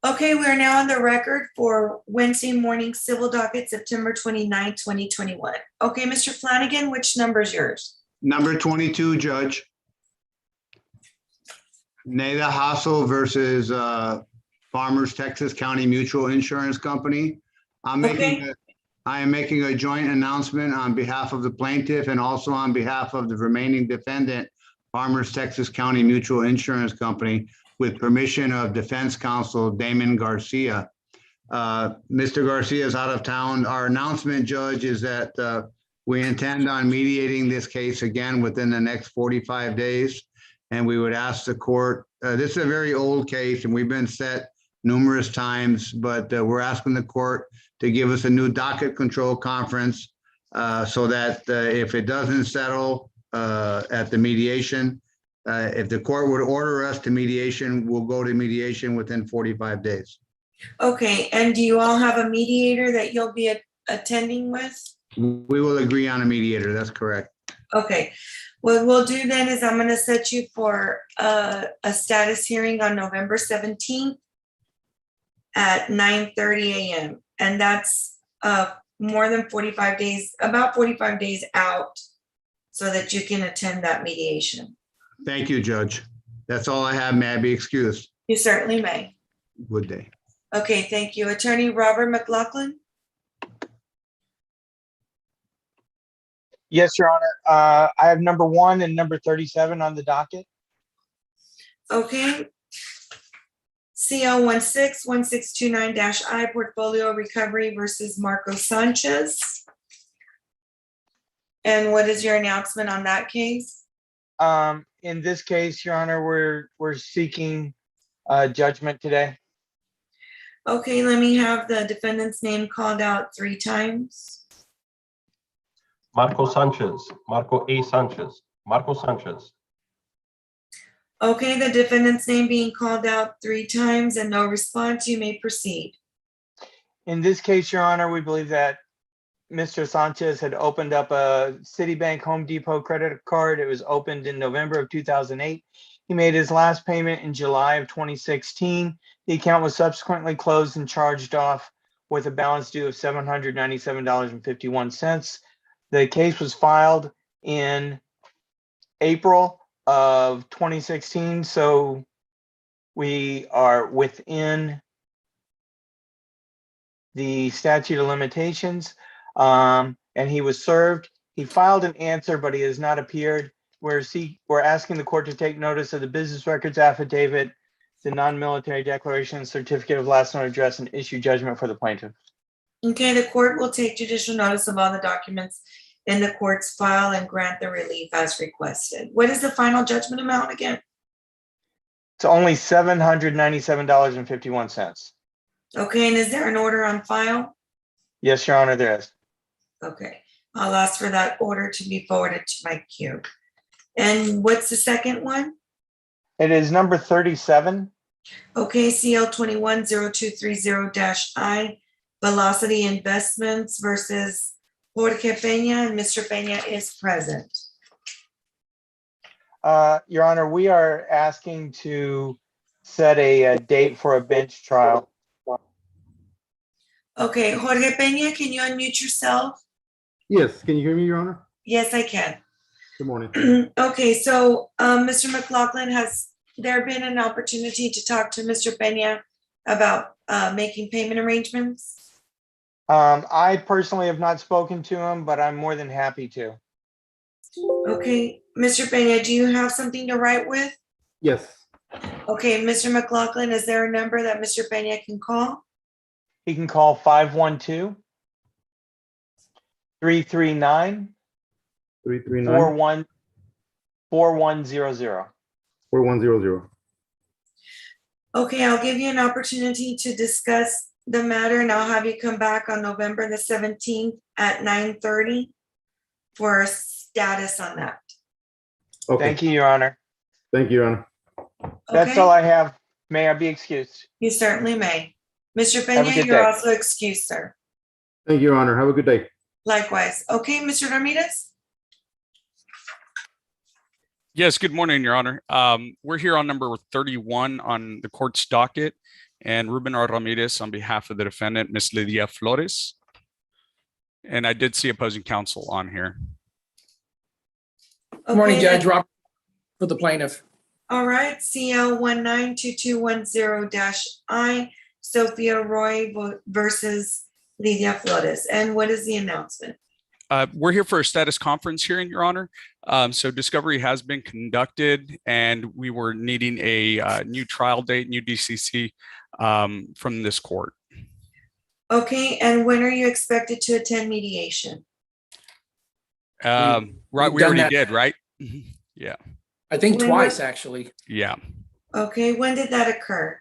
Okay, we are now on the record for Wednesday morning civil docket, September 29, 2021. Okay, Mr. Flanagan, which number is yours? Number 22, Judge. Nada Hassel versus Farmers Texas County Mutual Insurance Company. I am making a joint announcement on behalf of the plaintiff and also on behalf of the remaining defendant, Farmers Texas County Mutual Insurance Company, with permission of defense counsel Damon Garcia. Mr. Garcia is out of town. Our announcement, Judge, is that we intend on mediating this case again within the next 45 days. And we would ask the court, this is a very old case and we've been set numerous times, but we're asking the court to give us a new docket control conference so that if it doesn't settle at the mediation, if the court would order us to mediation, we'll go to mediation within 45 days. Okay, and do you all have a mediator that you'll be attending with? We will agree on a mediator, that's correct. Okay, what we'll do then is I'm gonna set you for a status hearing on November 17th at 9:30 a.m. And that's more than 45 days, about 45 days out, so that you can attend that mediation. Thank you, Judge. That's all I have. May I be excused? You certainly may. Good day. Okay, thank you. Attorney Robert McLaughlin? Yes, Your Honor. I have number 1 and number 37 on the docket. Okay. CL 161629-I Portfolio Recovery versus Marco Sanchez. And what is your announcement on that case? In this case, Your Honor, we're seeking judgment today. Okay, let me have the defendant's name called out 3 times. Marco Sanchez, Marco A. Sanchez, Marco Sanchez. Okay, the defendant's name being called out 3 times and no response, you may proceed. In this case, Your Honor, we believe that Mr. Sanchez had opened up a Citibank Home Depot credit card. It was opened in November of 2008. He made his last payment in July of 2016. The account was subsequently closed and charged off with a balance due of $797.51. The case was filed in April of 2016, so we are within the statute of limitations, and he was served. He filed an answer, but he has not appeared. We're asking the court to take notice of the business records affidavit, the non-military declaration, certificate of last known address, and issue judgment for the plaintiff. Okay, the court will take judicial notice of all the documents in the court's file and grant the relief as requested. What is the final judgment amount again? It's only $797.51. Okay, and is there an order on file? Yes, Your Honor, there is. Okay, I'll ask for that order to be forwarded to my queue. And what's the second one? It is number 37. Okay, CL 210230-I, Velocity Investments versus Jorge Peña, and Mr. Peña is present. Your Honor, we are asking to set a date for a bench trial. Okay, Jorge Peña, can you unmute yourself? Yes, can you hear me, Your Honor? Yes, I can. Good morning. Okay, so Mr. McLaughlin, has there been an opportunity to talk to Mr. Peña about making payment arrangements? I personally have not spoken to him, but I'm more than happy to. Okay, Mr. Peña, do you have something to write with? Yes, Okay, Mr. McLaughlin, is there a number that Mr. Peña can call? He can call 512-339-4100. 339 4100. Okay, I'll give you an opportunity to discuss the matter and I'll have you come back on November the 17th at 9:30 for a status on that. Okay, Thank you, Your Honor. thank you, Your Honor. That's Okay? all I have. May I be excused? You certainly may. Mr. Have a Peña, good you're day. also excused, sir. Thank you, Your Honor. Have a good day. Likewise. Okay, Mr. Ramirez? Yes, good morning, Your Honor. We're here on number 31 on the court's docket, and Ruben R. Ramirez on behalf of the defendant, Ms. Lydia Flores. And I did see opposing counsel on here. Good morning, Okay, Judge. Rob for the plaintiff. all right, CL 192210-I, Sophia Roy versus Lydia Flores. And what is the announcement? We're here for a status conference hearing, Your Honor. So discovery has been conducted, and we were needing a new trial date, new DCC from this court. Okay, and when are you expected to attend mediation? Right, we've we done already that. did, right? Yeah, I think When twice, was- actually. yeah. Okay, when did that occur?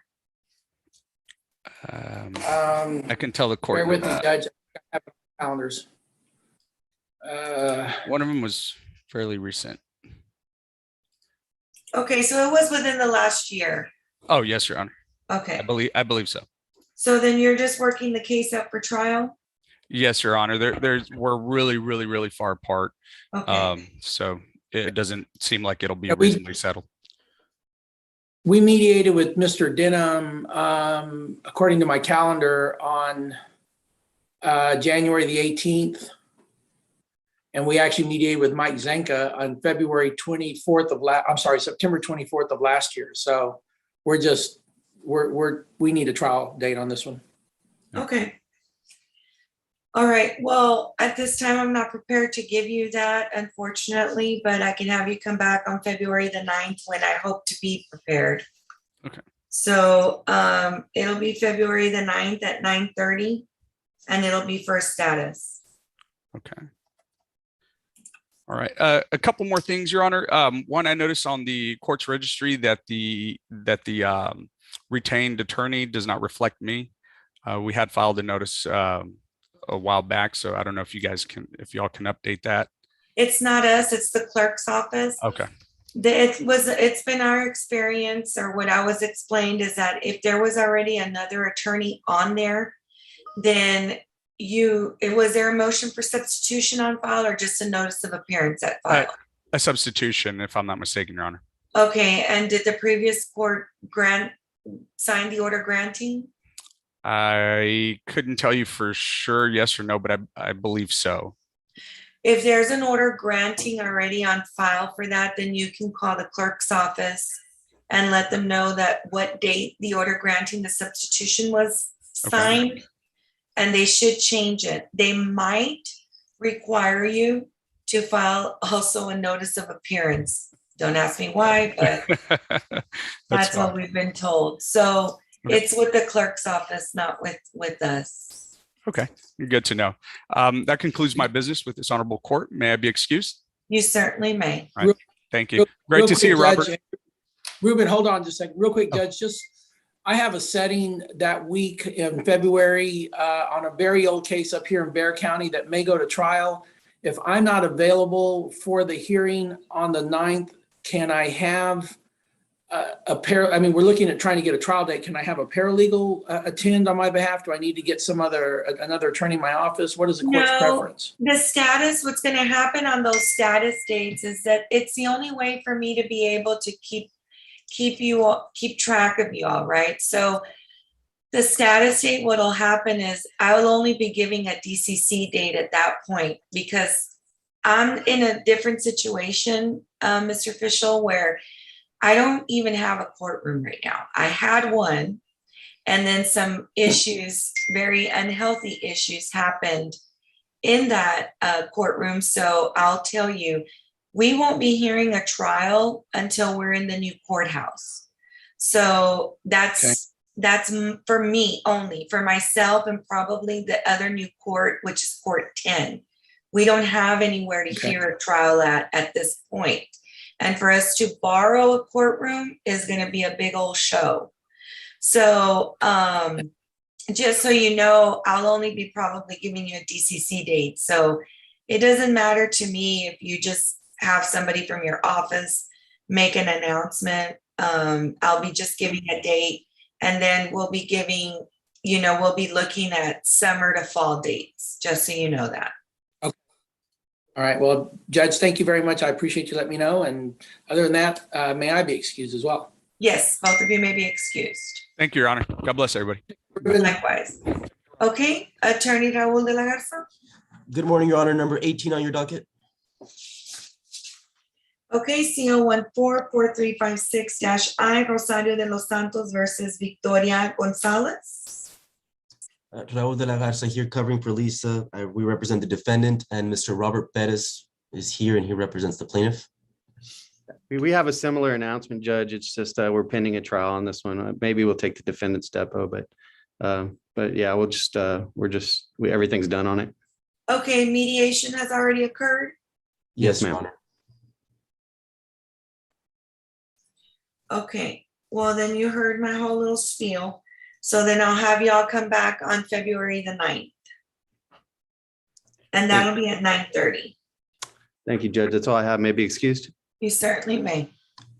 I can tell the court. Bear with me, that. Judge. I have calendars. One of them was fairly recent. Okay, so it was within the last year. Oh, yes, Your Honor. Okay, I believe so. so then you're just working the case up for trial? Yes, Your Honor. We're really far apart. Okay, So it doesn't seem like it'll be Yeah, we- reasonably settled. We mediated with Mr. Denham, according to my calendar, on January the 18th. And we actually mediated with Mike Zenka on September 24th of last year. So we need a trial date on this one. okay. All right, well, at this time, I'm not prepared to give you that, unfortunately, but I can have you come back on February the 9th when I hope to be prepared. Okay. So it'll be February the 9th at 9:30, and it'll be for status. Okay. All right. A couple more things, Your Honor. One, I noticed on the court's registry that the retained attorney does not reflect me. We had filed a notice a while back, so I don't know if if y'all can update that. It's not us, it's the clerk's office. Okay. It's been our experience, or what I was explained, is that if there was already another attorney on there, then was there a motion for substitution on file or just a notice of appearance at file? A substitution, if I'm not mistaken, Your Honor. Okay, and did the previous court sign the order granting? I couldn't tell you for sure, yes or no, but I believe so. If there's an order granting already on file for that, then you can call the clerk's office and let them know that what date the order granting the substitution was signed. And they should change it. They might require you to file also a notice of appearance. Don't ask me why, but that's what we've been told. So Okay. It's with the clerk's office, not with us. Okay, good to know. That concludes my business with this honorable court. May I be excused? You certainly may. Thank you. Great to see you, Robert. Ruben, hold on just a second. Real quick, Judge, I have a setting that week in February on a very old case up here in Bexar County that may go to trial. If I'm not available for the hearing on the 9th, can I have we're looking at trying to get a trial date. Can I have a paralegal attend on my behalf? Do I need to get another attorney in my office? What is the court's preference? The status, what's going to happen on those status dates is that it's the only way for me to be able to keep track of you all, right? So the status date, what'll happen is I will only be giving a DCC date at that point, because I'm in a different situation, Mr. Fischel, where I don't even have a courtroom right now. I had one, and then some issues, very unhealthy issues, happened in that courtroom. So I'll tell you, we won't be hearing a trial until we're in the new courthouse. So that's for me only, for myself and probably the other new court, which is Court 10. We don't have anywhere to hear a trial at this point. And for us to borrow a courtroom is going to be a big old show. So just so you know, I'll only be probably giving you a DCC date. So it doesn't matter to me if you just have somebody from your office make an announcement. I'll be just giving a date, and then we'll be looking at summer to fall dates, just so you know that. All right, well, Judge, thank you very much. I appreciate you letting me know. And other than that, may I be excused as well? Yes, both of you may be excused. Thank you, Your Honor. God bless everybody. Likewise. Okay, Attorney Raul de la Garza. Good morning, Your Honor. Number 18 on your docket. Okay, CO 144356-I, Rosario de los Santos versus Victoria Gonzalez. Raul de la Garza here covering for Lisa. We represent the defendant, and Mr. Robert Perez is here and he represents the plaintiff. We have a similar announcement, Judge. It's just we're pending a trial on this one. Maybe we'll take the defendant's depo, but yeah, everything's done on it. Okay, mediation has already occurred. Yes, Your ma'am. Honor. Okay, well, then you heard my whole little spiel. So then I'll have y'all come back on February the 9th. And that'll be at 9:30. Thank you, Judge. That's all I have. May be excused. You certainly may.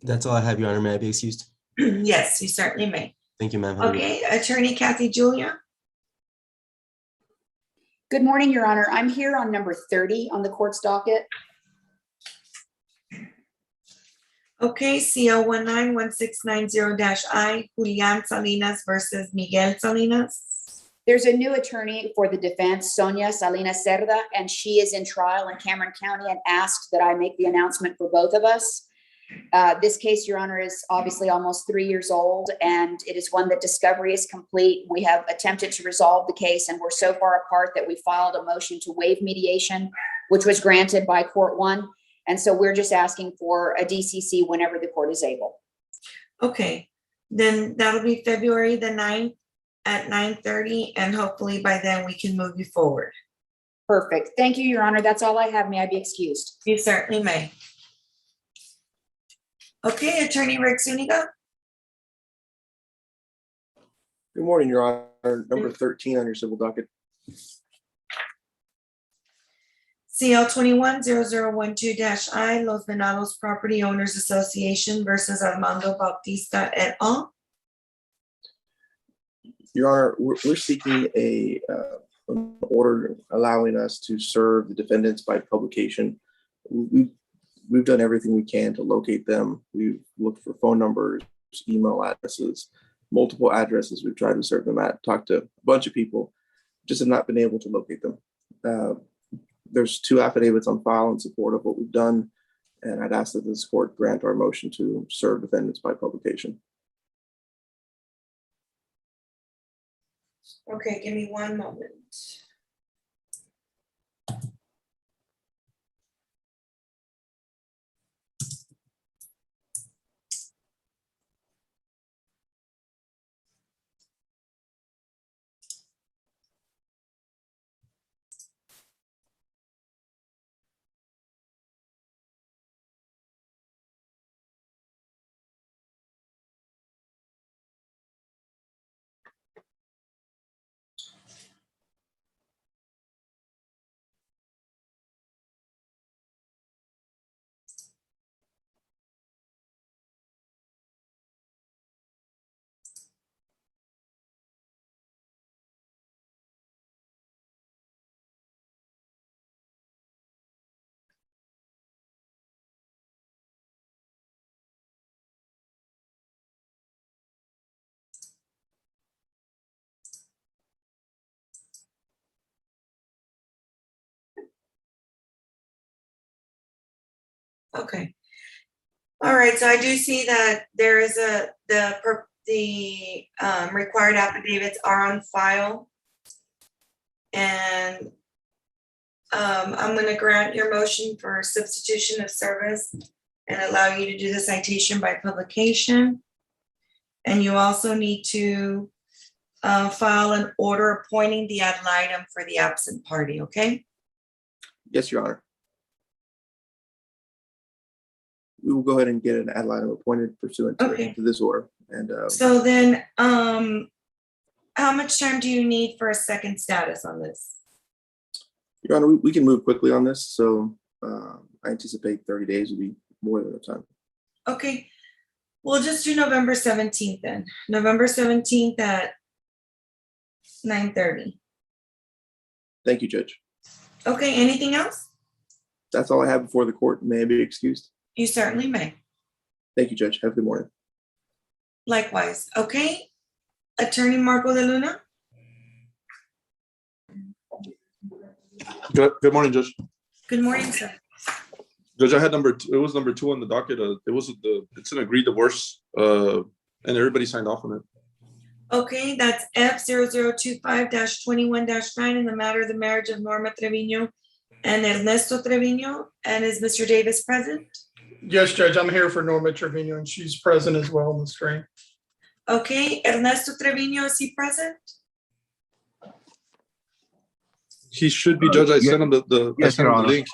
That's all I have, Your Honor. May I be excused? Yes, you certainly may. Thank you, ma'am. Have a good day. Okay, Attorney Kathy Julia. Good morning, Your Honor. I'm here on number 30 on the court's docket. Okay, CO 191690-I, Julian Salinas versus Miguel Salinas. There's a new attorney for the defense, Sonia Salinas Cerda, and she is in trial in Cameron County and asked that I make the announcement for both of us. This case, Your Honor, is obviously almost 3 years old, and it is one that discovery is complete. We have attempted to resolve the case, and we're so far apart that we filed a motion to waive mediation, which was granted by Court 1. And so we're just asking for a DCC whenever the court is able. Okay, then that'll be February the 9th at 9:30, and hopefully by then we can move you forward. Perfect. Thank you, Your Honor. That's all I have. May I be excused? You certainly may. Okay, Attorney Rick Zuniga. Good morning, Your Honor. Number 13 on your civil docket. CL 210012-I, Los Venados Property Owners Association versus Armando Bautista et al. Your Honor, we're seeking an order allowing us to serve the defendants by publication. We've done everything we can to locate them. We've looked for phone numbers, email addresses, multiple addresses we've tried to serve them at, talked to a bunch of people, just have not been able to locate them. There's 2 affidavits on file in support of what we've done, and I'd ask that this court grant our motion to serve defendants by publication. Okay, give me one moment. Okay. All right, so I do see that there is the required affidavits are on file. And I'm going to grant your motion for substitution of service and allow you to do the citation by publication. And you also need to file an order appointing the ad litem for the absent party, okay? Yes, Your Honor. We will go ahead and get an ad litem appointed pursuant to this order. And so then, how much time do you need for a second status on this? Your Honor, we can move quickly on this. So I anticipate 30 days would be more than enough time. Okay, we'll just do November 17th then. November 17th at 9:30. Thank you, Judge. Okay, anything else? That's all I have before the court. May I be excused? You certainly may. Thank you, Judge. Have a good morning. Likewise. Okay. Attorney Marco de Luna. Good morning, Judge. Good morning, sir. Judge, I had it was number 2 on the docket. It's an agreed divorce, and everybody signed off on it. Okay, that's F0025-21-9 in the matter of the marriage of Norma Trevino and Ernesto Trevino. And is Mr. Davis present? Yes, Judge, I'm here for Norma Trevino, and she's present as well on the screen. Okay, Ernesto Trevino, is he present? He should be, Judge. I sent him the Yes, Your Honor. link.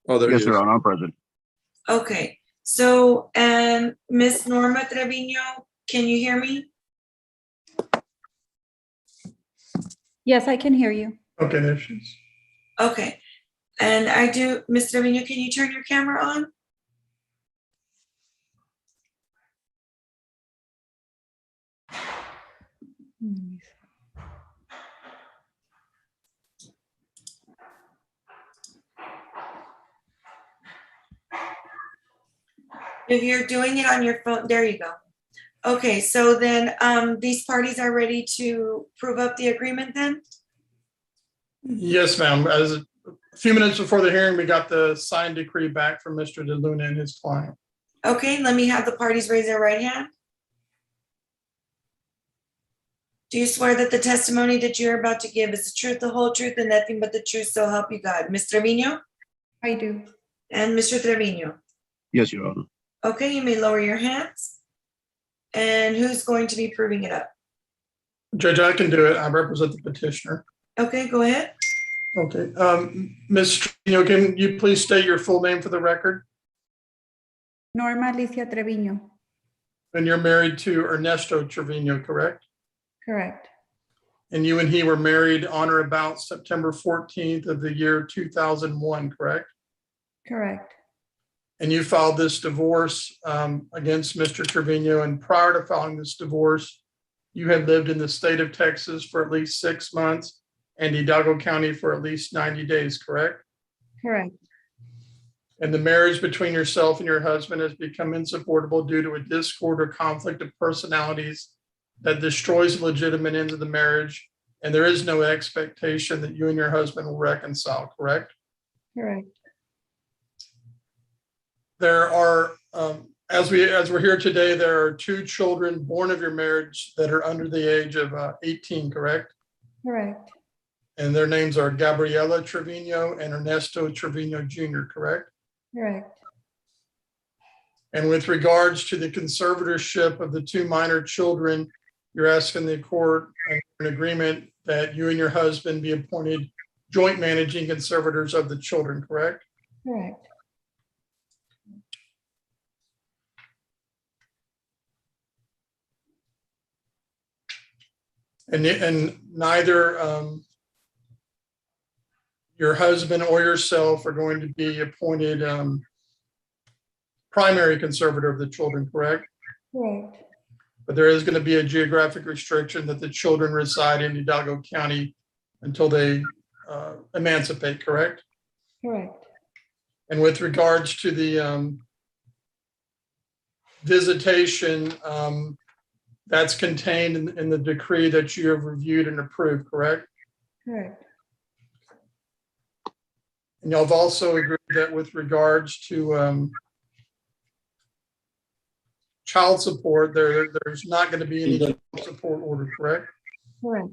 Oh, there he Yes, is. Your Honor, I'm present. Okay, so, and Miss Norma Trevino, can you hear me? Yes, I can hear you. Okay, there she is. Okay, and I do, Miss Trevino, can you turn your camera on? If you're doing it on your phone, there you go. Okay, so then these parties are ready to prove up the agreement then? Yes, ma'am. As a few minutes before the hearing, we got the signed decree back from Mr. De Luna and his client. Okay, let me have the parties raise their right hand. Do you swear that the testimony that you're about to give is the truth, the whole truth, and nothing but the truth, so help you God? Ms. Trevino? I do. And Mr. Trevino? Yes, Your Honor. Okay, you may lower your hands. And who's going to be proving it up? Judge, I can do it. I represent the petitioner. Okay, go ahead. Okay, Ms. Trevino, can you please state your full name for the record? Norma Alicia Trevino. And you're married to Ernesto Trevino, correct? Correct. And you and he were married on or about September 14th of the year 2001, correct? Correct. And you filed this divorce against Mr. Trevino. And prior to filing this divorce, you had lived in the state of Texas for at least 6 months and Hidalgo County for at least 90 days, correct? Correct. And the marriage between yourself and your husband has become insupportable due to a discord or conflict of personalities that destroys the legitimate ends of the marriage. And there is no expectation that you and your husband will reconcile, correct? Correct. There are, as we're here today, there are 2 children born of your marriage that are under the age of 18, correct? Correct. And their names are Gabriela Trevino and Ernesto Trevino Jr., correct? Correct. And with regards to the conservatorship of the 2 minor children, you're asking the court an agreement that you and your husband be appointed joint managing conservators of the children, correct? Correct. And neither your husband or yourself are going to be appointed primary conservator of the children, correct? Correct. But there is going to be a geographic restriction that the children reside in Hidalgo County until they emancipate, correct? Correct. And with regards to the visitation, that's contained in the decree that you have reviewed and approved, correct? Correct. And y'all have also agreed that with regards to child support, there's not going to be any child support order, correct? Correct.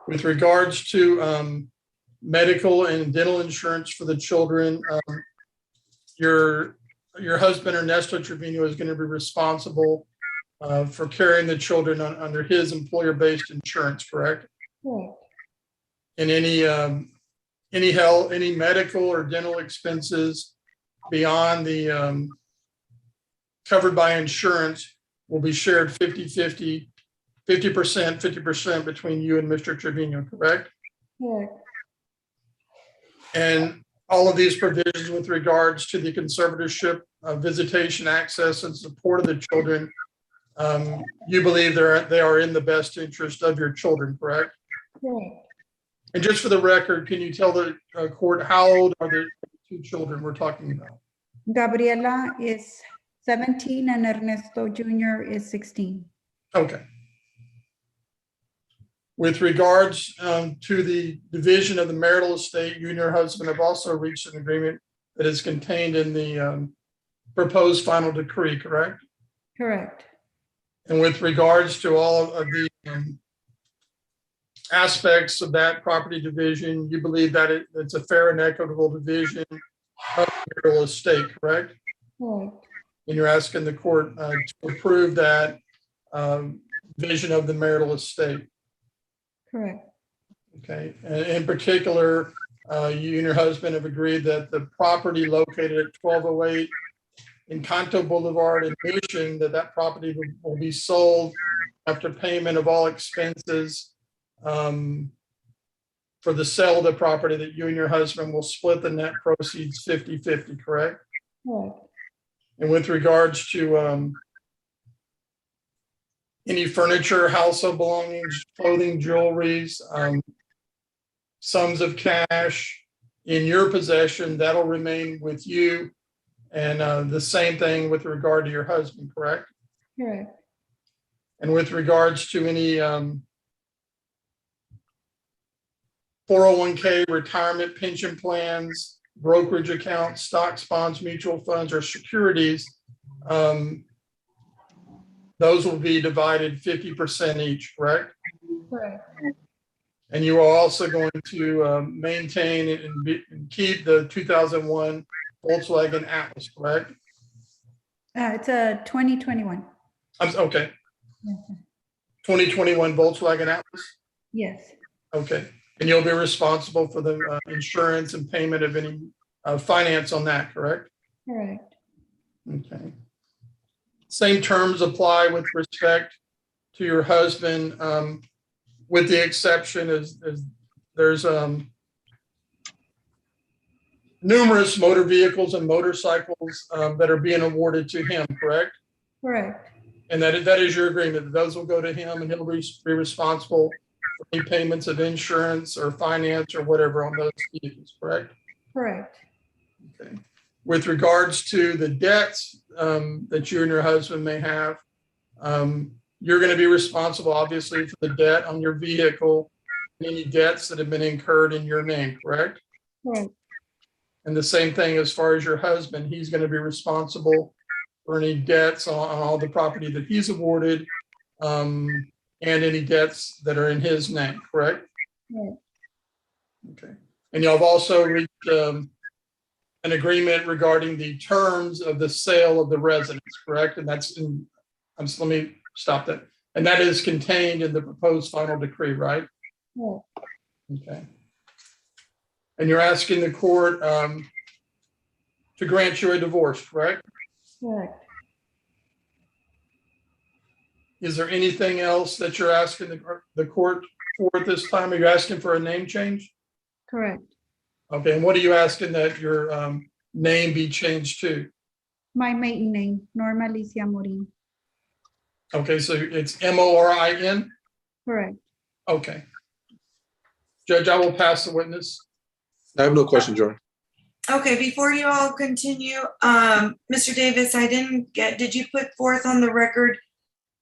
With regards to medical and dental insurance for the children, your husband Ernesto Trevino is going to be responsible for carrying the children under his employer-based insurance, correct? Correct. And any medical or dental expenses beyond the covered by insurance will be shared 50% between you and Mr. Trevino, correct? Correct. And all of these provisions with regards to the conservatorship, visitation, access, and support of the children, you believe they are in the best interest of your children, correct? Correct. And just for the record, can you tell the court how old are the two children we're talking about? Gabriela is 17 and Ernesto Jr. is 16. Okay. With regards to the division of the marital estate, you and your husband have also reached an agreement that is contained in the proposed final decree, correct? Correct. And with regards to all of the aspects of that property division, you believe that it's a fair and equitable division of the marital estate, correct? Correct. And you're asking the court to approve that division of the marital estate. Correct. Okay, and in particular, you and your husband have agreed that the property located at 1208 Encanto Boulevard in Mission, that property will be sold after payment of all expenses for the sale of the property, that you and your husband will split the net proceeds 50-50, correct? Correct. And with regards to any furniture, household belongings, clothing, jewelries, sums of cash in your possession, that'll remain with you. And the same thing with regard to your husband, correct? Correct. And with regards to any 401k, retirement pension plans, brokerage accounts, stocks, bonds, mutual funds, or securities, those will be divided 50% each, correct? Correct. And you are also going to maintain and keep the 2001 Volkswagen Atlas, correct? It's a 2021. Okay, Yes. 2021 Volkswagen Atlas? Yes. Okay, and you'll be responsible for the insurance and payment of any finance on that, correct? Correct. Okay. Same terms apply with respect to your husband, with the exception is there's numerous motor vehicles and motorcycles that are being awarded to him, correct? Correct. And that is your agreement, that those will go to him and he'll be responsible for any payments of insurance or finance or whatever on those vehicles, correct? Correct. Okay. With regards to the debts that you and your husband may have, you're going to be responsible, obviously, for the debt on your vehicle, and any debts that have been incurred in your name, correct? Correct. And the same thing as far as your husband, he's going to be responsible for any debts on all the property that he's awarded, and any debts that are in his name, correct? Right. Okay. And y'all have also reached an agreement regarding the terms of the sale of the residence, correct? And that's in, let me stop that. And that is contained in the proposed final decree, right? Right. Okay. And you're asking the court to grant you a divorce, correct? Correct. Is there anything else that you're asking the court for at this time? Are you asking for a name change? Correct. Okay, and what are you asking that your name be changed to? My maiden name, Norma Alicia Morin. Okay, so it's Morin? Correct. Okay. Judge, I will pass the witness. I have no questions, Your Honor. Okay, before you all continue, Mr. Davis, did you put forth on the record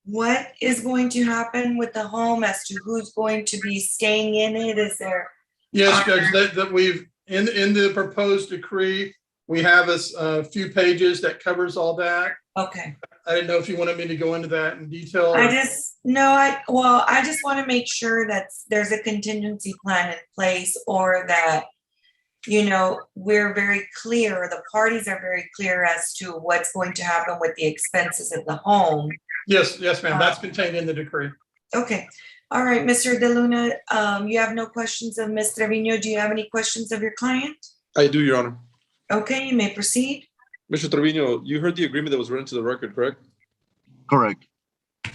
what is going to happen with the home as to who's going to be staying in it? Is there? Yes, Judge, that we've, in the proposed decree, we have a few pages that covers all that. Okay. I didn't know if you wanted me to go into that in detail. I just want to make sure that there's a contingency plan in place, or that, we're very clear, the parties are very clear as to what's going to happen with the expenses of the home. Yes, ma'am, that's contained in the decree. Okay. All right, Mr. De Luna, you have no questions of Ms. Trevino. Do you have any questions of your client? I do, Your Honor. Okay, you may proceed. Mr. Trevino, you heard the agreement that was read into the record, correct? Correct.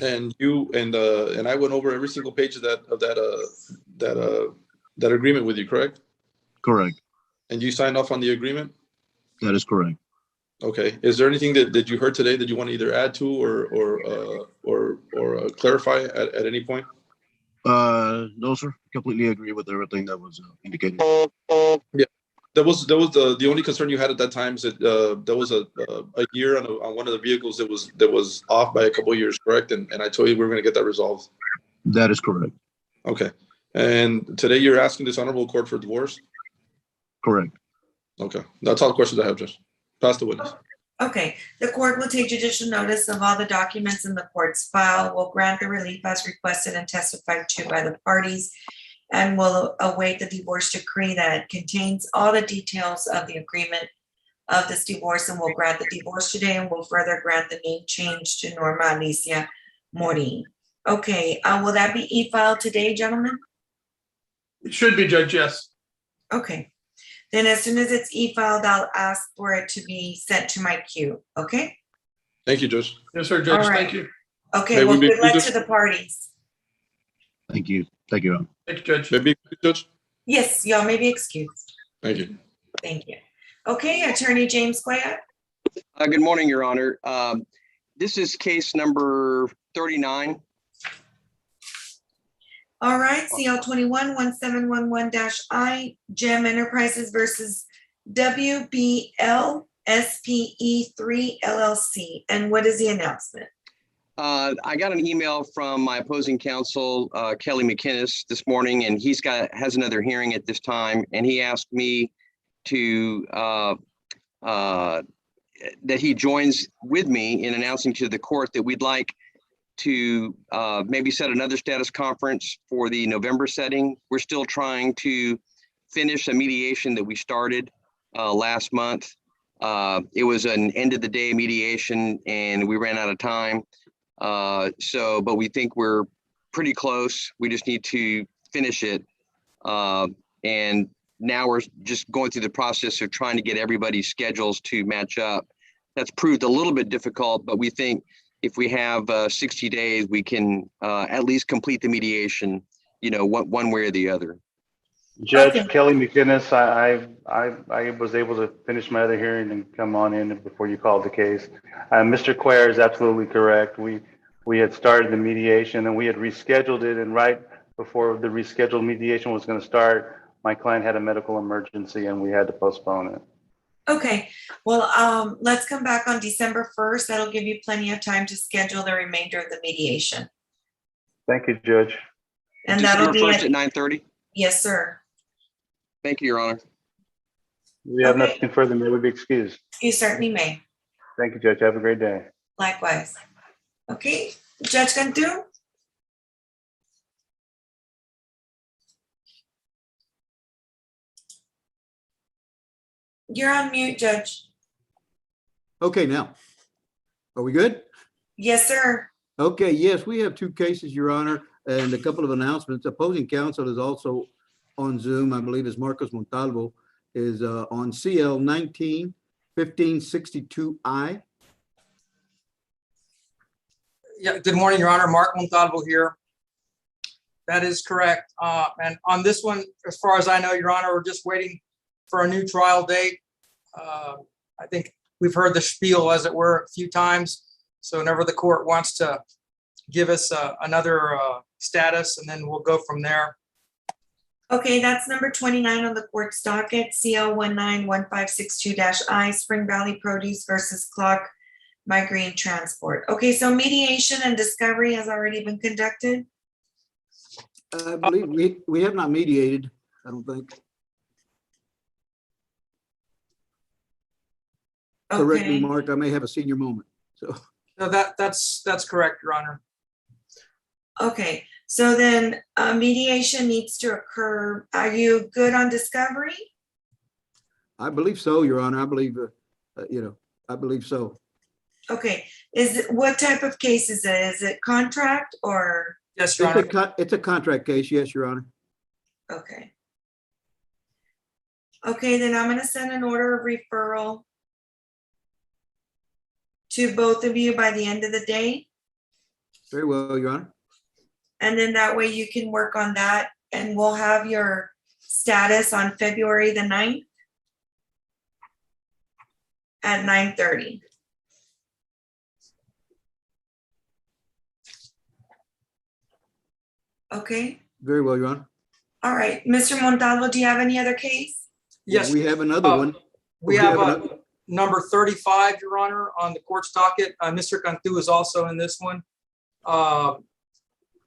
And you and I went over every single page of that agreement with you, correct? Correct. And you signed off on the agreement? That is correct. Okay. Is there anything that you heard today that you want to either add to or clarify at any point? No, sir. Completely agree with everything that was indicated. Yeah, that was the only concern you had at that time. Is that there was a year on one of the vehicles that was off by a couple of years, correct? And I told you we were going to get that resolved. That is correct. Okay. And today you're asking this honorable court for divorce? Correct. Okay. That's all the questions I have, Judge. Pass the witness. Okay, the court will take judicial notice of all the documents in the court's file, will grant the relief as requested and testified to by the parties, and will await the divorce decree that contains all the details of the agreement of this divorce, and will grant the divorce today, and will further grant the name change to Norma Alicia Morin. Okay, will that be e-filed today, gentlemen? It should be, Judge, yes. Okay. Then as soon as it's e-filed, I'll ask for it to be sent to my queue, okay? Thank you, Judge. Yes, sir, Judge. All right. Thank you. Okay, May well, we be good luck excused? to the parties. Thank you. Thank you, Your Honor. Thank you, Judge. Maybe, Judge? Yes, y'all may be excused. Thank you. Thank you. Okay, Attorney James Cuellar. Good morning, Your Honor. This is case number 39. All right, CL 21-1711-I, Gem Enterprises versus WBL SPE3 LLC. And what is the announcement? I got an email from my opposing counsel, Kelly McInnes, this morning, and has another hearing at this time. And he asked me to that he joins with me in announcing to the court that we'd like to maybe set another status conference for the November setting. We're still trying to finish a mediation that we started last month. It was an end of the day mediation and we ran out of time. But we think we're pretty close. We just need to finish it. And now we're just going through the process of trying to get everybody's schedules to match up. That's proved a little bit difficult, but we think if we have 60 days, we can at least complete the mediation, one way or the other. Judge Okay. Kelly McInnes, I was able to finish my other hearing and come on in before you called the case. Mr. Cuellar is absolutely correct. We had started the mediation and we had rescheduled it, and right before the rescheduled mediation was going to start, my client had a medical emergency and we had to postpone it. Okay, well, let's come back on December 1st. That'll give you plenty of time to schedule the remainder of the mediation. Thank you, Judge. And that'll December be 1st at 9:30. Yes, sir. Thank you, Your Honor. We have Okay. nothing further. May we be excused? You certainly may. Thank you, Judge. Have a great day. Likewise. Okay, Judge Cantu? You're on mute, Judge. Okay, now, are we good? Yes, sir. Okay, yes, we have two cases, Your Honor, and a couple of announcements. Opposing counsel is also on Zoom. I believe is Marcos Montalvo is on CL 19-1562I. Yeah, good morning, Your Honor. Mark Montalvo here. That is correct. And on this one, as far as I know, Your Honor, we're just waiting for a new trial date. I think we've heard the spiel, as it were, a few times. So whenever the court wants to give us another status, and then we'll go from there. Okay, that's number 29 on the court's docket, CL 19-1562-I, Spring Valley Produce versus Clock Migraine Transport. Okay, so mediation and discovery has already been conducted? I believe we have not mediated, I don't think. Correct me, Okay. Mark, I may have a senior moment, so. No, that's correct, Your Honor. Okay, so then mediation needs to occur. Are you good on discovery? I believe so, Your Honor. I believe, I believe so. Okay, what type of case is it? Is it contract or? Yes, Your Honor. It's a contract case, yes, Your Honor. Okay. Okay, then I'm gonna send an order of referral to both of you by the end of the day. Very well, Your Honor. And then that way you can work on that and we'll have your status on February the 9th at 9:30. Okay, Very well, Your Honor. all right. Mr. Montalvo, do you have any other case? Yes. We have another one. We have another- number 35, Your Honor, on the court's docket. Mr. Cantu is also in this one.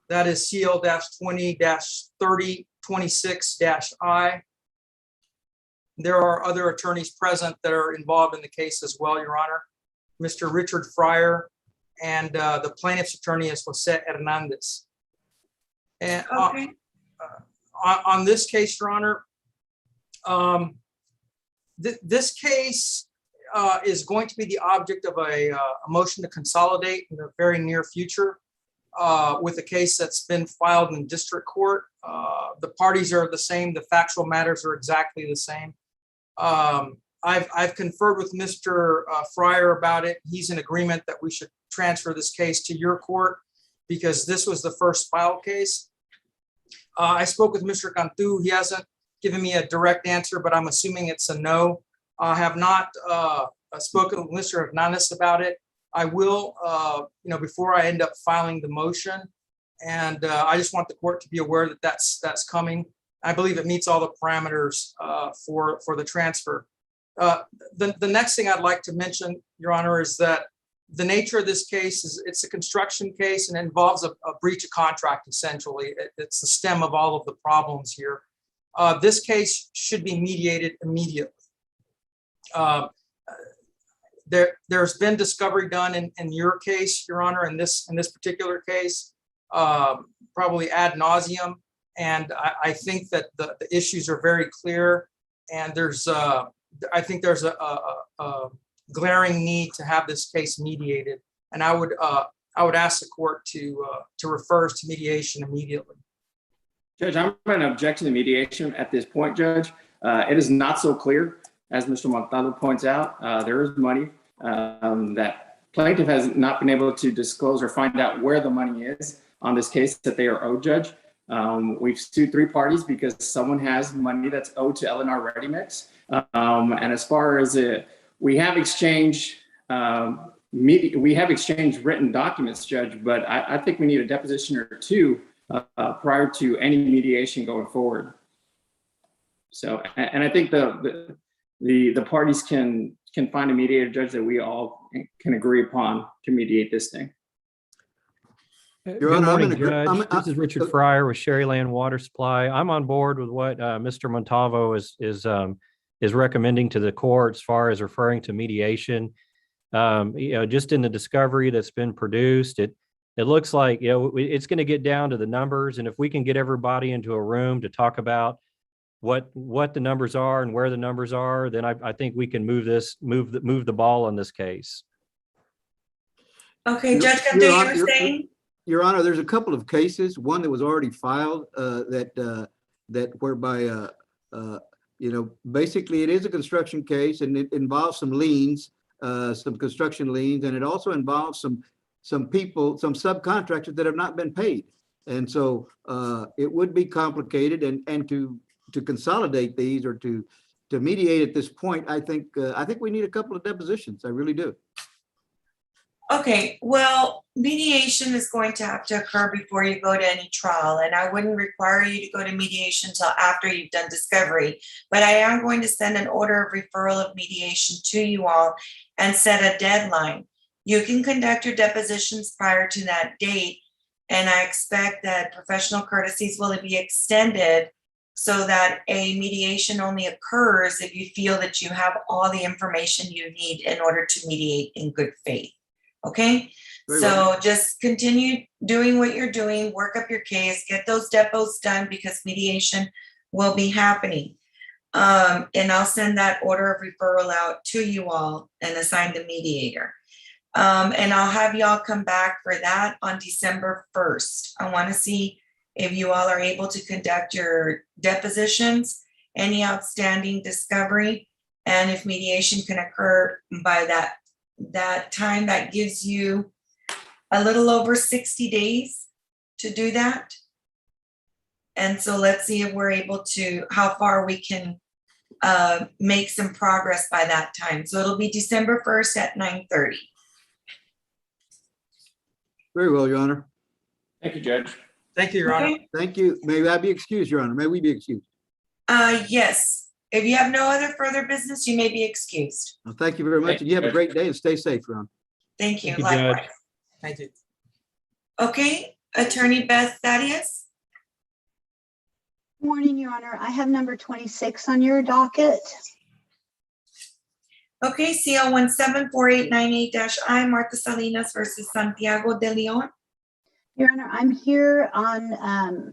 That is CL-20-3026-I. There are other attorneys present that are involved in the case as well, Your Honor. Mr. Richard Fryer and the plaintiff's attorney is Jose Hernandez. And Okay, on this case, Your Honor, this case is going to be the object of a motion to consolidate in the very near future with a case that's been filed in district court. The parties are the same. The factual matters are exactly the same. I've conferred with Mr. Fryer about it. He's in agreement that we should transfer this case to your court because this was the first file case. I spoke with Mr. Cantu. He hasn't given me a direct answer, but I'm assuming it's a no. I have not spoken with Mr. Hernandez about it. I will, before I end up filing the motion. And I just want the court to be aware that that's coming. I believe it meets all the parameters for the transfer. The next thing I'd like to mention, Your Honor, is that the nature of this case is it's a construction case and involves a breach of contract, essentially. It's the stem of all of the problems here. This case should be mediated immediately. There's been discovery done in your case, Your Honor, in this particular case, probably ad nauseum. And I think that the issues are very clear. And I think there's a glaring need to have this case mediated. And I would ask the court to refer us to mediation immediately. Judge, I'm going to object to the mediation at this point, Judge. It is not so clear, as Mr. Montalvo points out. There is money that plaintiff has not been able to disclose or find out where the money is on this case that they are owed, Judge. We've sued 3 parties because someone has money that's owed to L&R Ready Mix. And as far as we have exchanged written documents, Judge, but I think we need a deposition or 2 prior to any mediation going forward. So, and I think the parties can find a mediator, Judge, that we all can agree upon to mediate this thing. Your Honor, Good morning, Judge. This is Richard Fryer with Sherryland Water Supply. I'm on board with what Mr. Montalvo is recommending to the court as far as referring to mediation. Just in the discovery that's been produced, it looks like it's going to get down to the numbers, and if we can get everybody into a room to talk about what the numbers are and where the numbers are, then I think we can move the ball on this case. Okay, Judge Cantu, you were saying? Your Honor, there's a couple of cases, one that was already filed that whereby, basically it is a construction case and it involves some liens, some construction liens, and it also involves some people, some subcontractors that have not been paid. And so it would be complicated and to consolidate these or to mediate at this point, I think we need a couple of depositions. I really do. Okay, well, mediation is going to have to occur before you go to any trial, and I wouldn't require you to go to mediation until after you've done discovery. But I am going to send an order of referral of mediation to you all and set a deadline. You can conduct your depositions prior to that date, and I expect that professional courtesies will be extended so that a mediation only occurs if you feel that you have all the information you need in order to mediate in good faith. Okay, so just continue doing what you're doing, work up your case, get those depots done because mediation will be happening. And I'll send that order of referral out to you all and assign the mediator. And I'll have y'all come back for that on December 1st. I want to see if you all are able to conduct your depositions, any outstanding discovery, and if mediation can occur by that time. That gives you a little over 60 days to do that. And so let's see if we're able to, how far we can make some progress by that time. So it'll be December 1st at 9:30. Very well, Your Honor. Thank you, Judge. Thank you, Your Honor. Okay. Thank you. May I be excused, Your Honor? May we be excused? Yes. If you have no other further business, you may be excused. Well, thank you very much, and you have a great day and stay safe, Your Honor. Thank you. Thank you, Judge. Likewise. Thank you. Okay, Attorney Beth Thaddeus. Morning, Your Honor. I have number 26 on your docket. Okay, CL 174898-I, Martha Salinas versus Santiago de Leon. Your Honor, I'm here on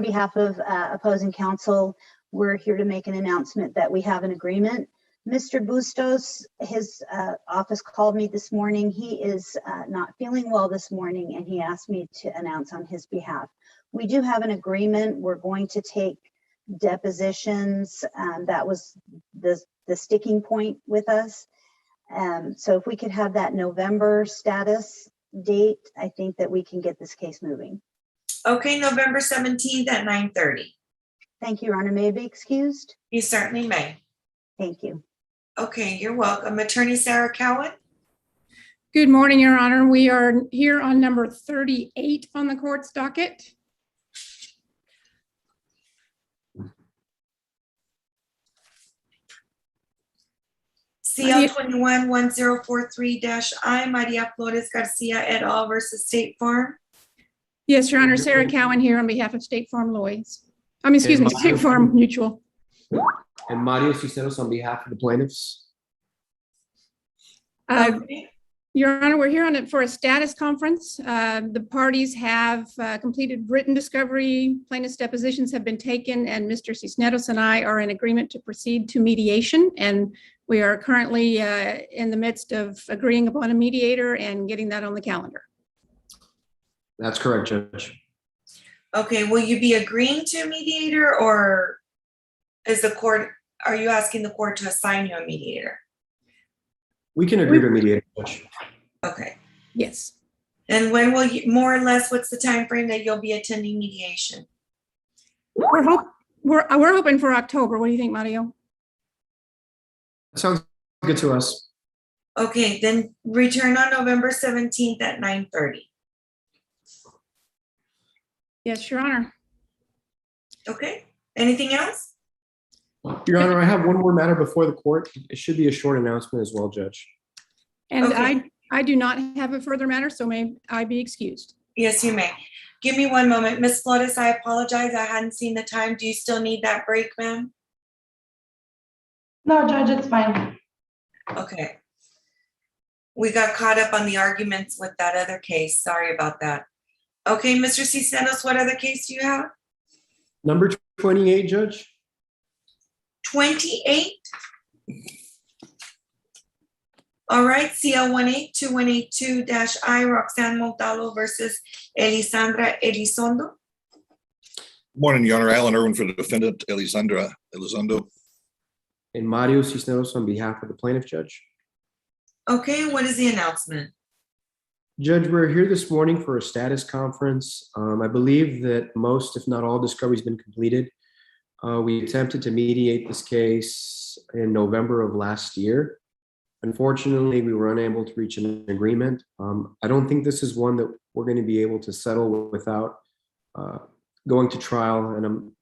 behalf of opposing counsel. We're here to make an announcement that we have an agreement. Mr. Bustos, his office called me this morning. He is not feeling well this morning, and he asked me to announce on his behalf. We do have an agreement. We're going to take depositions. That was the sticking point with us. So if we could have that November status date, I think that we can get this case moving. Okay, November 17th at 9:30. Thank you, Your Honor. May I be excused? You certainly may. Thank you. Okay, you're welcome. Attorney Sarah Cowan. Good morning, Your Honor. We are here on number 38 on the court's docket. CL 211043-I, Maria Flores Garcia et al. Versus State Farm. Yes, Your Honor. Sarah Cowan here on behalf of State Farm Lloyd's. Excuse me, State Farm Mutual. And Mario Cisneros on behalf of the plaintiffs. Your Honor, we're here for a status conference. The parties have completed written discovery, plaintiff's depositions have been taken, and Mr. Cisneros and I are in agreement to proceed to mediation. And we are currently in the midst of agreeing upon a mediator and getting that on the calendar. That's correct, Judge. Okay, will you be agreeing to a mediator, or are you asking the court to assign you a mediator? We can agree to mediate, Judge. Okay. Yes. And when will you, more or less, what's the time frame that you'll be attending mediation? We're hoping for October. What do you think, Mario? Sounds good to us. Okay, then return on November 17th at 9:30. Yes, Your Honor. Okay, anything else? Your Honor, I have one more matter before the court. It should be a short announcement as well, Judge. And Okay. I do not have a further matter, so may I be excused. Yes, you may. Give me one moment. Ms. Flores, I apologize. I hadn't seen the time. Do you still need that break, ma'am? No, Judge, it's fine. Okay. We got caught up on the arguments with that other case. Sorry about that. Okay, Mr. Cisneros, what other case do you have? Number 28, Judge. 28? All right, CL 182182-I, Roxanne Montalvo versus Elisandra Elizondo. Morning, Your Honor. Alan Irwin for the defendant, Elisandra Elizondo. And Mario Cisneros on behalf of the plaintiff, Judge. Okay, what is the announcement? Judge, we're here this morning for a status conference. I believe that most, if not all, discovery has been completed. We attempted to mediate this case in November of last year. Unfortunately, we were unable to reach an agreement. I don't think this is one that we're going to be able to settle without going to trial. And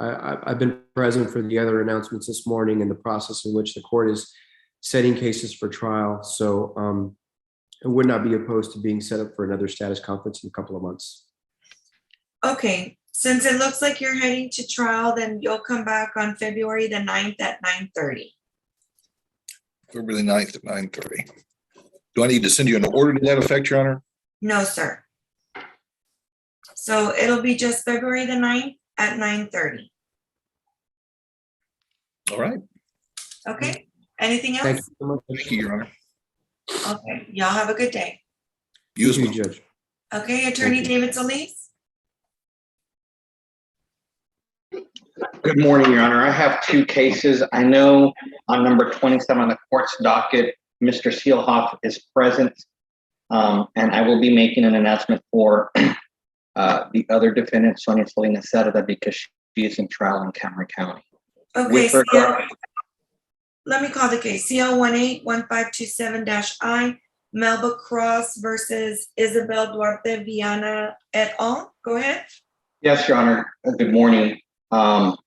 I've been present for the other announcements this morning and the process in which the court is setting cases for trial. So I would not be opposed to being set up for another status conference in a couple of months. Okay, since it looks like you're heading to trial, then you'll come back on February the 9th at 9:30. February 9th at 9:30. Do I need to send you an order to that effect, Your Honor? No, sir. So it'll be just February the 9th at 9:30. All right. Okay, anything else? Thank you so much. Thank you, Your Honor. Okay, y'all have a good day. You as well. Judge. Okay, Attorney David Solis. Good morning, Your Honor. I have two cases. I know on number 27 on the court's docket, Mr. Seelhoff is present, and I will be making an announcement for the other defendant, Sonia Salinas Cerda, because she is in trial in Cameron County. Okay, let me call the case. CL 181527-I, Melba Cross versus Isabel Duarte Viana et al. Go ahead. Yes, Your Honor. Good morning.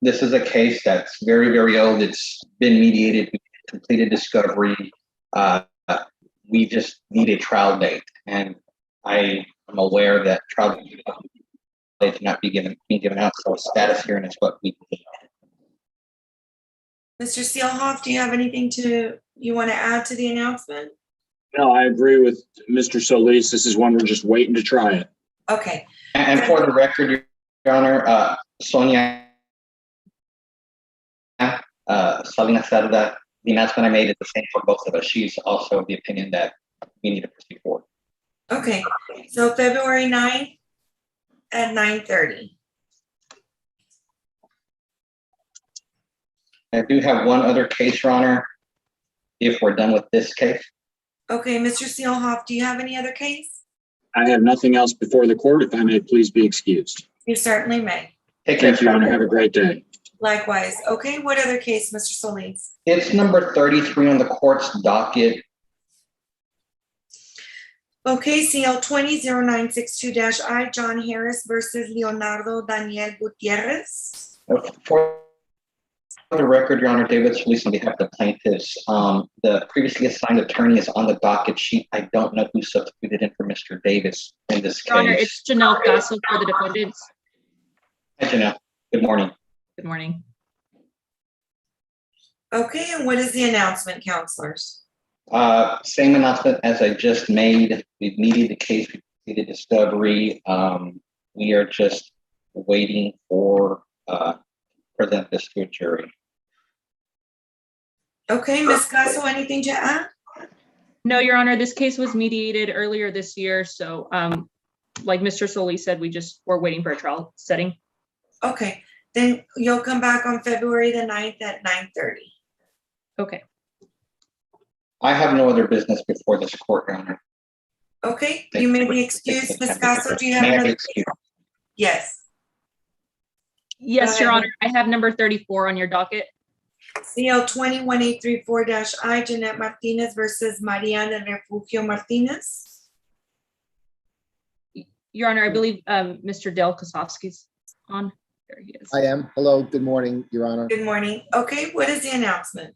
This is a case that's very, very old. It's been mediated, we completed discovery. We just need a trial date, and I am aware that trial date cannot be given out, so a status hearing is what we need. Mr. Seelhoff, do you have anything you want to add to the announcement? No, I agree with Mr. Solis. This is one we're just waiting to try it. Okay. And for the record, Your Honor, Sonia Salinas Cerda, the announcement I made is the same for both of us. She's also of the opinion that we need to proceed forward. Okay, so February 9th at 9:30. I do have one other case, Your Honor, if we're done with this case. Okay, Mr. Seelhoff, do you have any other case? I have nothing else before the court. If I may please be excused. You certainly may. Take care. Thank you, Your Honor. Have a great day. Likewise. Okay, what other case, Mr. Solis? It's number 33 on the court's docket. Okay, CL 200962-I, John Harris versus Leonardo Daniel Gutierrez. For the record, Your Honor, David Solis on behalf of the plaintiffs. The previously assigned attorney is on the docket sheet. I don't know who substituted in for Mr. Davis in this case. Your Honor, it's Janelle Gasso for the defendants. Hi, Janelle. Good morning. Good morning. Okay, and what is the announcement, counselors? Same announcement as I just made. We've mediated the case, we completed discovery. We are just waiting for present this to a jury. Okay, Ms. Gasso, anything to add? No, Your Honor, this case was mediated earlier this year. So like Mr. Solis said, we're waiting for a trial setting. Okay, then you'll come back on February the 9th at 9:30. Okay. I have no other business before this court, Your Honor. Okay, you may be excused. Ms. Gasso, do you have May I be another? excused? Yes. Yes, Go Your ahead. Honor, I have number 34 on your docket. CL 21834-I, Jeanette Martinez versus Mariana Refugio Martinez. Your Honor, I believe Mr. Del Kosofsky's on. There he is. I am. Hello, good morning, Your Honor. Good morning. Okay, what is the announcement?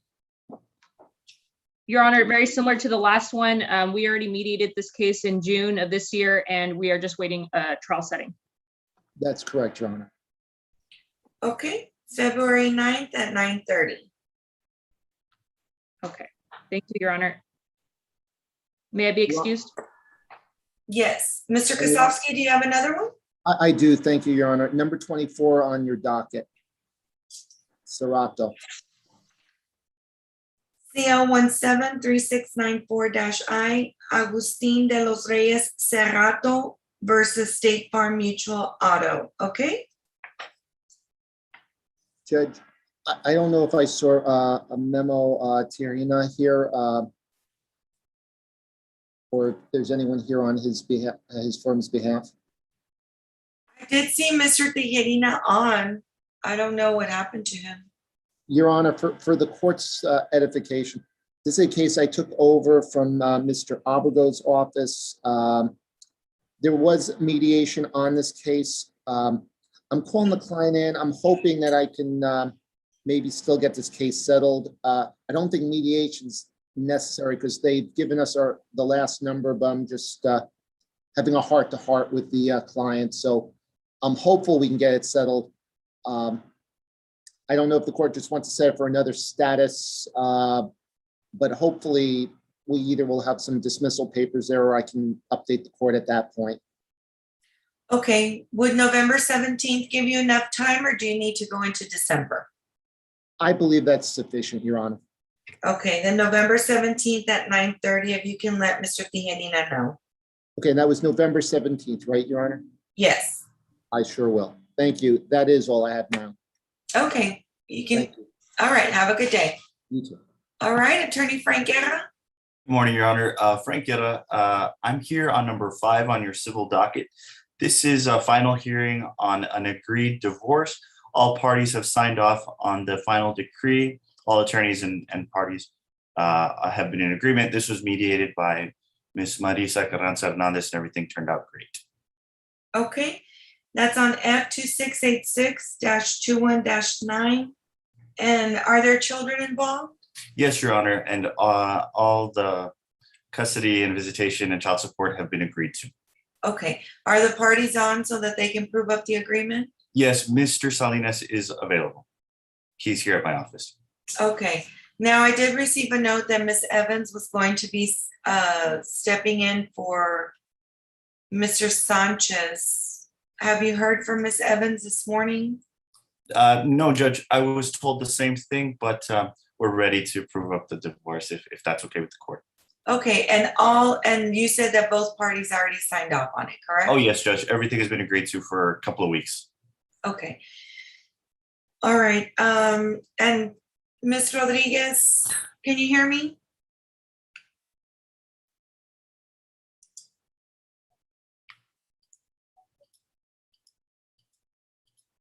Your Honor, very similar to the last one, we already mediated this case in June of this year, and we are just waiting a trial setting. That's correct, Your Honor. Okay, February 9th at 9:30. Okay, thank you, Your Honor. May I be excused? Yes. Mr. Kosofsky, do you have another one? I do, thank you, Your Honor. Number 24 on your docket. Serato. CL 173694-I, Agustin de los Reyes Cerrato versus State Farm Mutual Auto. Okay? Judge, I don't know if I saw a memo, Tiarina here, or if there's anyone here on his behalf, his firm's behalf. I did see Mr. Tijerina on. I don't know what happened to him. Your Honor, for the court's edification, this is a case I took over from Mr. Abago's office. There was mediation on this case. I'm calling the client in. I'm hoping that I can maybe still get this case settled. I don't think mediation's necessary because they've given us the last number, but I'm just having a heart-to-heart with the client. So I'm hopeful we can get it settled. I don't know if the court just wants to set it for another status, but hopefully we either will have some dismissal papers there or I can update the court at that point. Okay, would November 17th give you enough time or do you need to go into December? I believe that's sufficient, Your Honor. Okay, then November 17th at 9:30, if you can let Mr. Tijerina know. Okay, and that was November 17th, right, Your Honor? Yes. I sure will. Thank you. That is all I have now. Okay, you can. Thank you. All right, have a good day. You too. All right, Attorney Frank Guerra. Good morning, Your Honor. Frank Guerra. I'm here on number 5 on your civil docket. This is a final hearing on an agreed divorce. All parties have signed off on the final decree. All attorneys and parties have been in agreement. This was mediated by Miss Marisa Carranza Hernandez, and everything turned out great. Okay, that's on F 2686-21-9. And are there children involved? Yes, Your Honor, and all the custody and visitation and child support have been agreed to. Okay, are the parties on so that they can prove up the agreement? Yes, Mr. Salinas is available. He's here at my office. Okay, now I did receive a note that Miss Evans was going to be stepping in for Mr. Sanchez. Have you heard from Miss Evans this morning? No, Judge, I was told the same thing, but we're ready to prove up the divorce if that's okay with the court. Okay, and you said that both parties already signed off on it, correct? Oh, yes, Judge, everything has been agreed to for a couple of weeks. Okay. All right, and Ms. Rodriguez, can you hear me?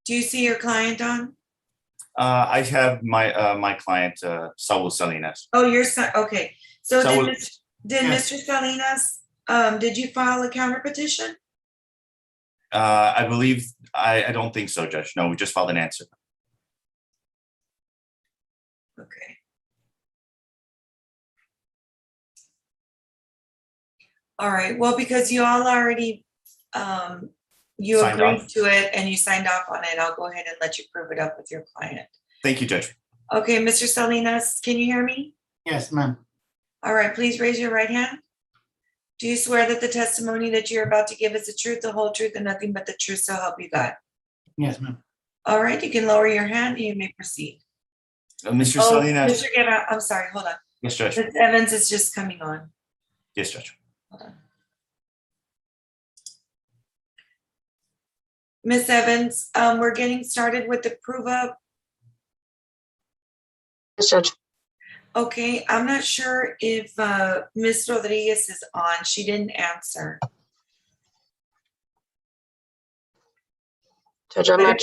Do you see your client on? I have my client, Saul Salinas. Oh, your son, okay. So Saul- did Yes. Mr. Salinas, did you file a counter petition? I believe, I don't think so, Judge. No, we just filed an answer. Okay. All right, well, because you all already, you Signed agreed off. to it and you signed off on it, I'll go ahead and let you prove it up with your client. Thank you, Judge. Okay, Mr. Salinas, can you hear me? Yes, ma'am. All right, please raise your right hand. Do you swear that the testimony that you're about to give is the truth, the whole truth, and nothing but the truth, so help you God? Yes, ma'am. All right, you can lower your hand and you may proceed. Mr. Salinas. Mr. Guerra, I'm sorry, hold on. Yes, Judge. Ms. Evans is just coming on. Yes, Judge. Hold on. Ms. Evans, we're getting started with the prove up. Yes, Judge. Okay, I'm not sure if Ms. Rodriguez is on. She didn't answer. Judge, I'm not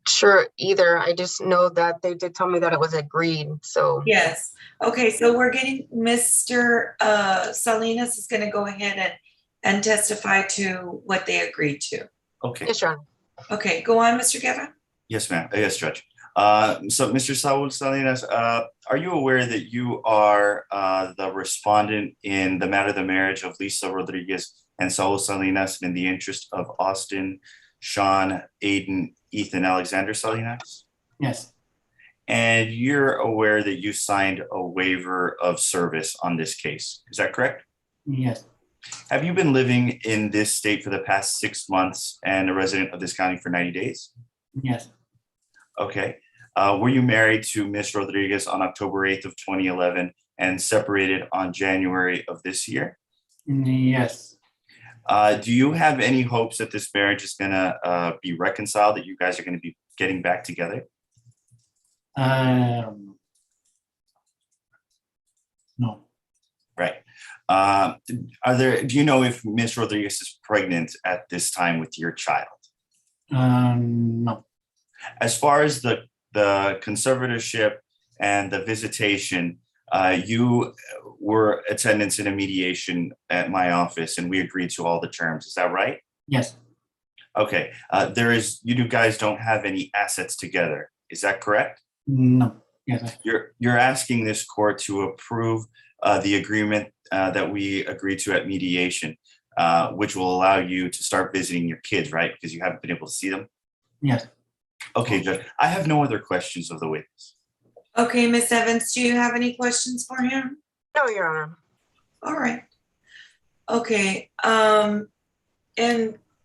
sure either. I just know that they did tell me that it was agreed, so. Yes. Okay, so we're getting, Mr. Salinas is gonna go ahead and testify to what they agreed to. Okay. Yes, Your Honor. Okay, go on, Mr. Guerra. Yes, ma'am. Yes, Judge. So, Mr. Saul Salinas, are you aware that you are the respondent in the matter of the marriage of Lisa Rodriguez and Saul Salinas in the interest of Austin, Sean, Aiden, Ethan, Alexander Salinas? Yes. And you're aware that you signed a waiver of service on this case. Is that correct? Yes. Have you been living in this state for the past 6 months and a resident of this county for 90 days? Yes. Okay. Were you married to Miss Rodriguez on October 8th of 2011 and separated on January of this year? Yes. Do you have any hopes that this marriage is gonna be reconciled, that you guys are gonna be getting back together? No. Right. Do you know if Miss Rodriguez is pregnant at this time with your child? No. As far as the conservatorship and the visitation, you were attendance in a mediation at my office and we agreed to all the terms. Is that right? Yes. Okay. You guys don't have any assets together. Is that correct? No. Yes. You're asking this court to approve the agreement that we agreed to at mediation, which will allow you to start visiting your kids, right? Because you haven't been able to see them. Yes. Okay, Judge. I have no other questions of the witness. Okay, Ms. Evans, do you have any questions for him? No, Your Honor. All right. Okay, and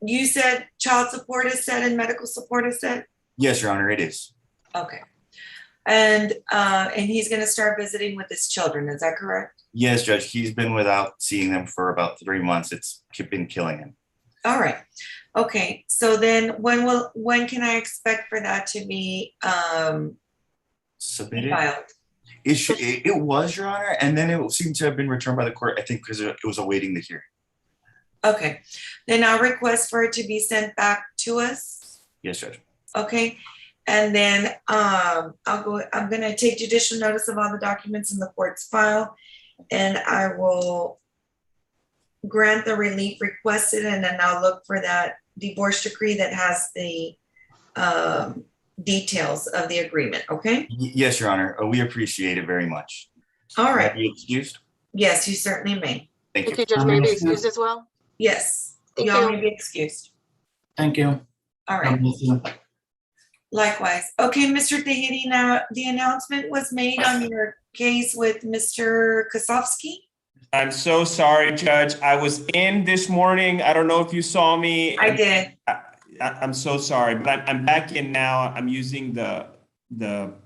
you said child support is set and medical support is set? Yes, Your Honor, it is. Okay. And he's gonna start visiting with his children, is that correct? Yes, Judge. He's been without seeing them for about 3 months. It's been killing him. All right. Okay, so then when can I expect for that to be Submitted? filed? It was, Your Honor, and then it seemed to have been returned by the court, I think, because it was awaiting the hearing. Okay, then I'll request for it to be sent back to us. Yes, Judge. Okay, and then I'm gonna take judicial notice of all the documents in the court's file, and I will grant the relief requested, and then I'll look for that divorce decree that has the details of the agreement, okay? Yes, Your Honor. We appreciate it very much. All May I right. be excused? Yes, you certainly may. Thank Thank you. you, Judge. May I be excused as well? Yes, Thank y'all you. may be excused. Thank you. All right. God bless you. Likewise. Okay, Mr. Tejerina, now the announcement was made on your case with Mr. Kosofsky. I'm so sorry, Judge. I was in this morning. I don't know if you saw me. I did. I'm so sorry, but I'm back in now. I'm using the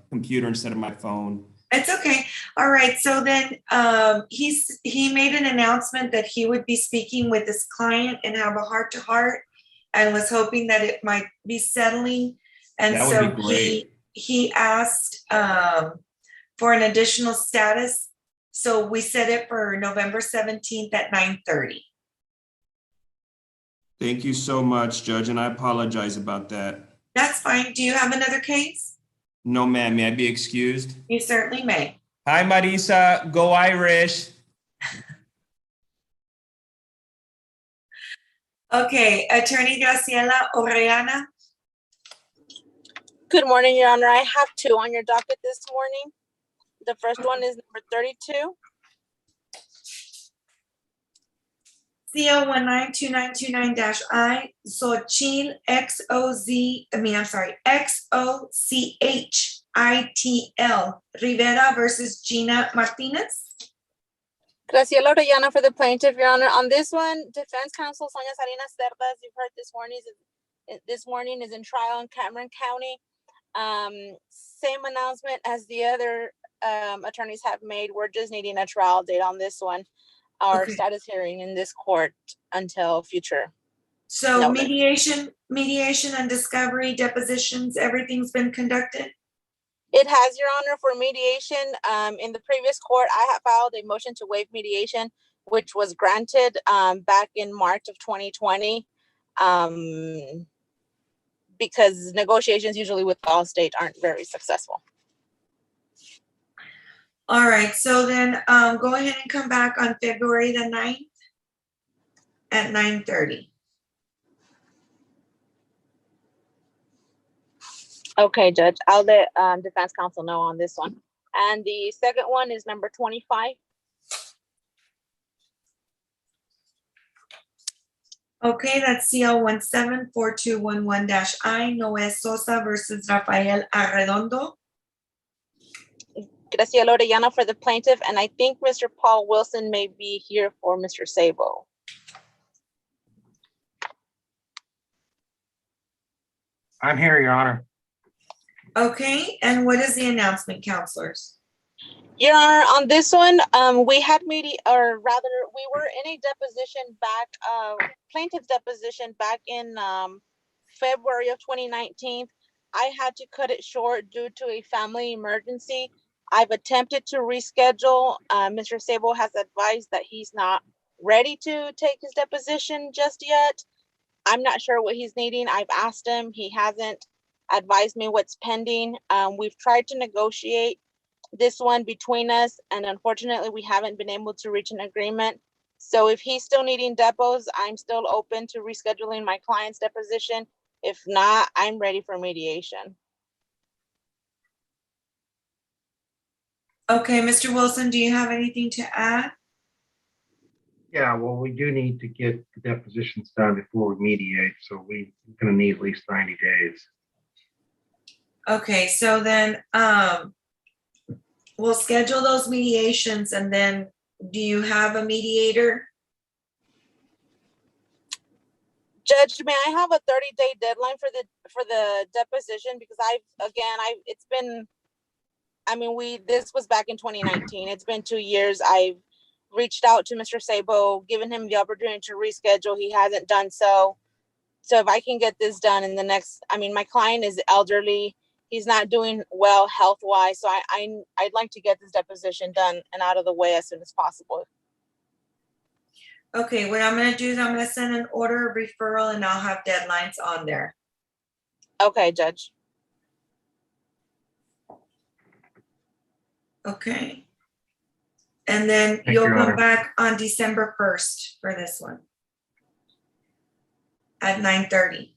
computer instead of my phone. It's okay. All right. So then he made an announcement that he would be speaking with his client and have a heart-to-heart, and was hoping that it might be settling. And That would so be great. he asked for an additional status. So we set it for November 17th at 9:30. Thank you so much, Judge, and I apologize about that. That's fine. Do you have another case? No, ma'am. May I be excused? You certainly may. Hi, Marisa. Go Irish. Okay, Attorney Graciela Orellana. Good morning, Your Honor. I have two on your docket this morning. The first one is number 32. CO 1929229-I, Xochitl XOCHITL Rivera versus Gina Martinez. Graciela Orellana for the plaintiff, Your Honor. On this one, defense counsel Sonia Salinas Cerdas, you've heard this morning is in trial in Cameron County. Same announcement as the other attorneys have made. We're just needing a trial date on this one. Our status hearing in this court until future. So notice. mediation and discovery, depositions, everything's been conducted? It has, Your Honor, for mediation. In the previous court, I have filed a motion to waive mediation, which was granted back in March of 2020. Because negotiations usually with Allstate aren't very successful. All right, so then go ahead and come back on February the 9th at 9:30. Okay, Judge. I'll let defense counsel know on this one. And the second one is number 25. Okay, that's CL 174211-I, Noé Sosa versus Rafael Arredondo. Graciela Orellana for the plaintiff, and I think Mr. Paul Wilson may be here for Mr. Sabo. I'm here, Your Honor. Okay, and what is the announcement, counselors? Your Honor, on this one, we had we were in a deposition back, plaintiff's deposition back in February of 2019. I had to cut it short due to a family emergency. I've attempted to reschedule. Mr. Sabo has advised that he's not ready to take his deposition just yet. I'm not sure what he's needing. I've asked him. He hasn't advised me what's pending. We've tried to negotiate this one between us, and unfortunately, we haven't been able to reach an agreement. So if he's still needing depots, I'm still open to rescheduling my client's deposition. If not, I'm ready for mediation. Okay, Mr. Wilson, do you have anything to add? Yeah, well, we do need to get the depositions done before we mediate, so we're gonna need at least 90 days. Okay, so then we'll schedule those mediations, and then do you have a mediator? Judge, may I have a 30-day deadline for the deposition? Because this was back in 2019. It's been 2 years. I've reached out to Mr. Sabo, given him the opportunity to reschedule. He hasn't done so. So if I can get this done in the next, my client is elderly. He's not doing well health-wise. So I'd like to get this deposition done and out of the way as soon as possible. Okay, what I'm gonna do is I'm gonna send an order of referral, and I'll have deadlines on there. Okay, Judge. Okay. And then Thank you, you'll Your come Honor. back on December 1st for this one at 9:30.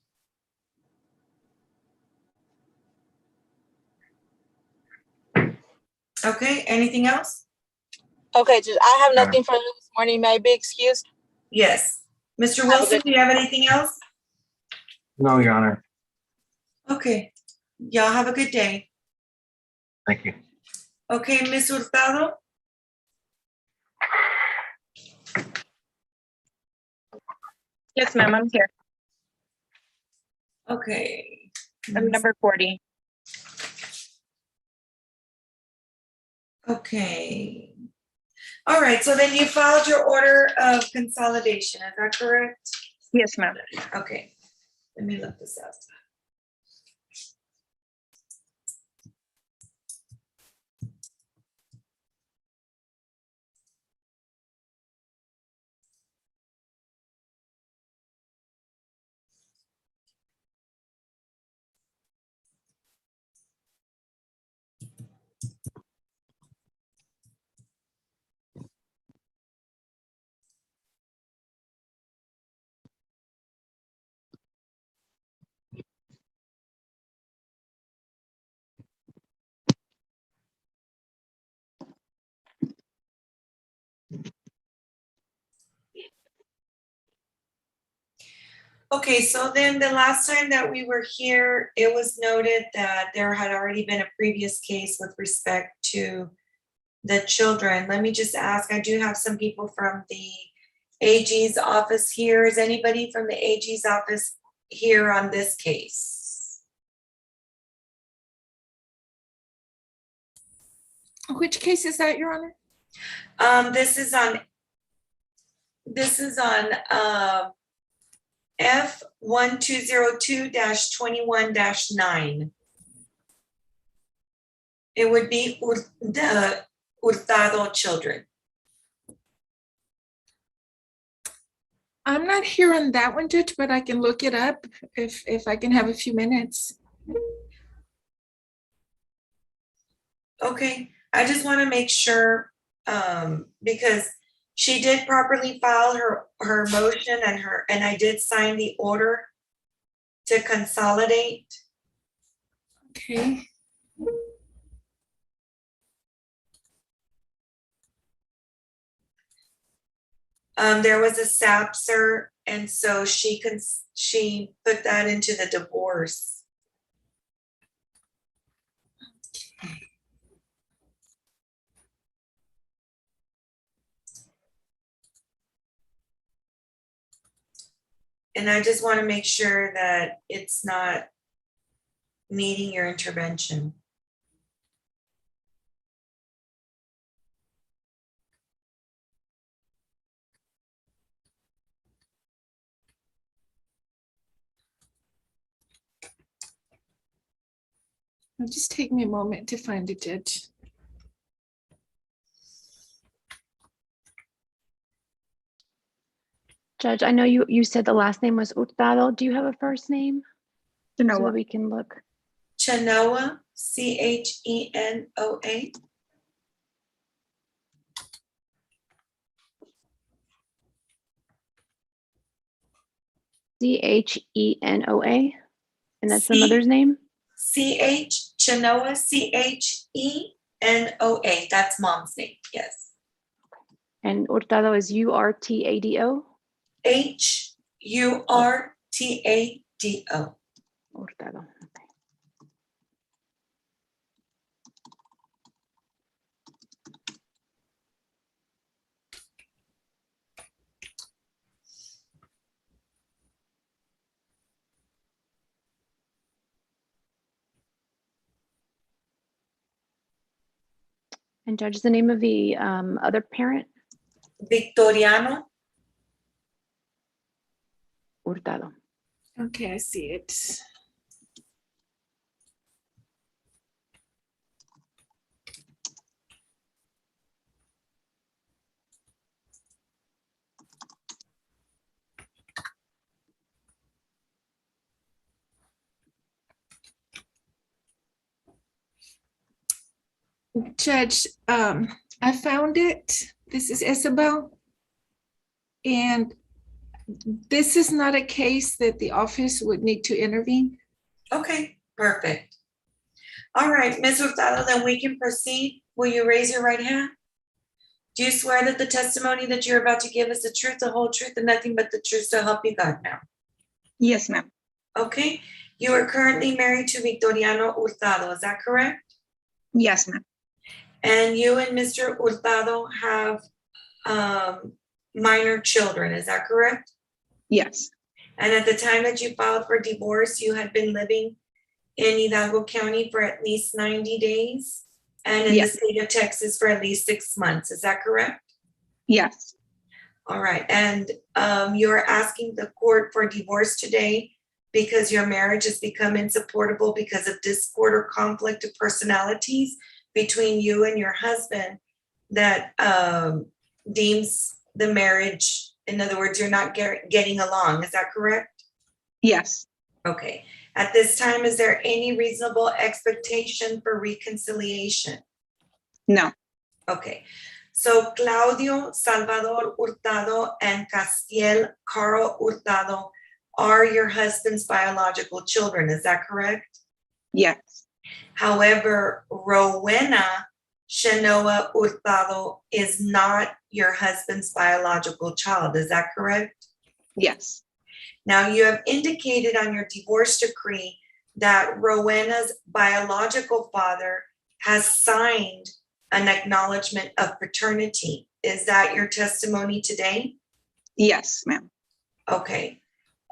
Okay, anything else? Okay, Judge, I have Got it. nothing further this morning. May I be excused? Yes. Mr. Have a Wilson, good- do you have anything else? No, Your Honor. Okay, y'all have a good day. Thank you. Okay, Ms. Hurtado? Yes, ma'am, I'm here. Okay. I'm number 40. Okay. All right, so then you filed your order of consolidation, is that correct? Yes, ma'am. Okay, let me look this up. Okay, so then the last time that we were here, it was noted that there had already been a previous case with respect to the children. Let me just ask, I do have some people from the AG's office here. Is anybody from the AG's office here on this case? Which case is that, Your Honor? This is on F1202-21-9. It would be the Hurtado children. I'm not here on that one, Judge, but I can look it up if I can have a few minutes. Okay, I just want to make sure, because she did properly file her motion and I did sign the order to consolidate. Okay. There was a SAPSR, and so she put that into the divorce. And I just want to make sure that it's not needing your intervention. It'll just take me a moment to find it, Judge. Judge, I know you said the last name was Hurtado. Do you have a first name? So that we can look. Chenoa, Chenoa. Chenoa, and that's the mother's name? Chenoa, Chenoa. That's mom's name, yes. And Hurtado is Urtado? Hurtado. Hurtado. And Judge, the name of the other parent? Victoriano. Hurtado. Okay, I see it. Judge, I found it. This is Isabel. And this is not a case that the office would need to intervene. Okay, perfect. All right, Ms. Hurtado, then we can proceed. Will you raise your right hand? Do you swear that the testimony that you're about to give is the truth, the whole truth, and nothing but the truth to help you God now? Yes, ma'am. Okay, you are currently married to Victoriano Hurtado, is that correct? Yes, ma'am. And you and Mr. Hurtado have minor children, is that correct? Yes. And at the time that you filed for divorce, you had been living in Hidalgo County for at least 90 days and in Yes. the state of Texas for at least 6 months, is that correct? Yes. All right, and you're asking the court for divorce today because your marriage has become insupportable because of discord or conflict of personalities between you and your husband that deems the marriage, in other words, you're not getting along, is that correct? Yes. Okay, at this time, is there any reasonable expectation for reconciliation? No. Okay, so Claudio Salvador Hurtado and Castiel Carl Hurtado are your husband's biological children, is that correct? Yes. However, Rowena Shanoa Hurtado is not your husband's biological child, is that correct? Yes. Now, you have indicated on your divorce decree that Rowena's biological father has signed an acknowledgement of paternity. Is that your testimony today? Yes, ma'am. Okay.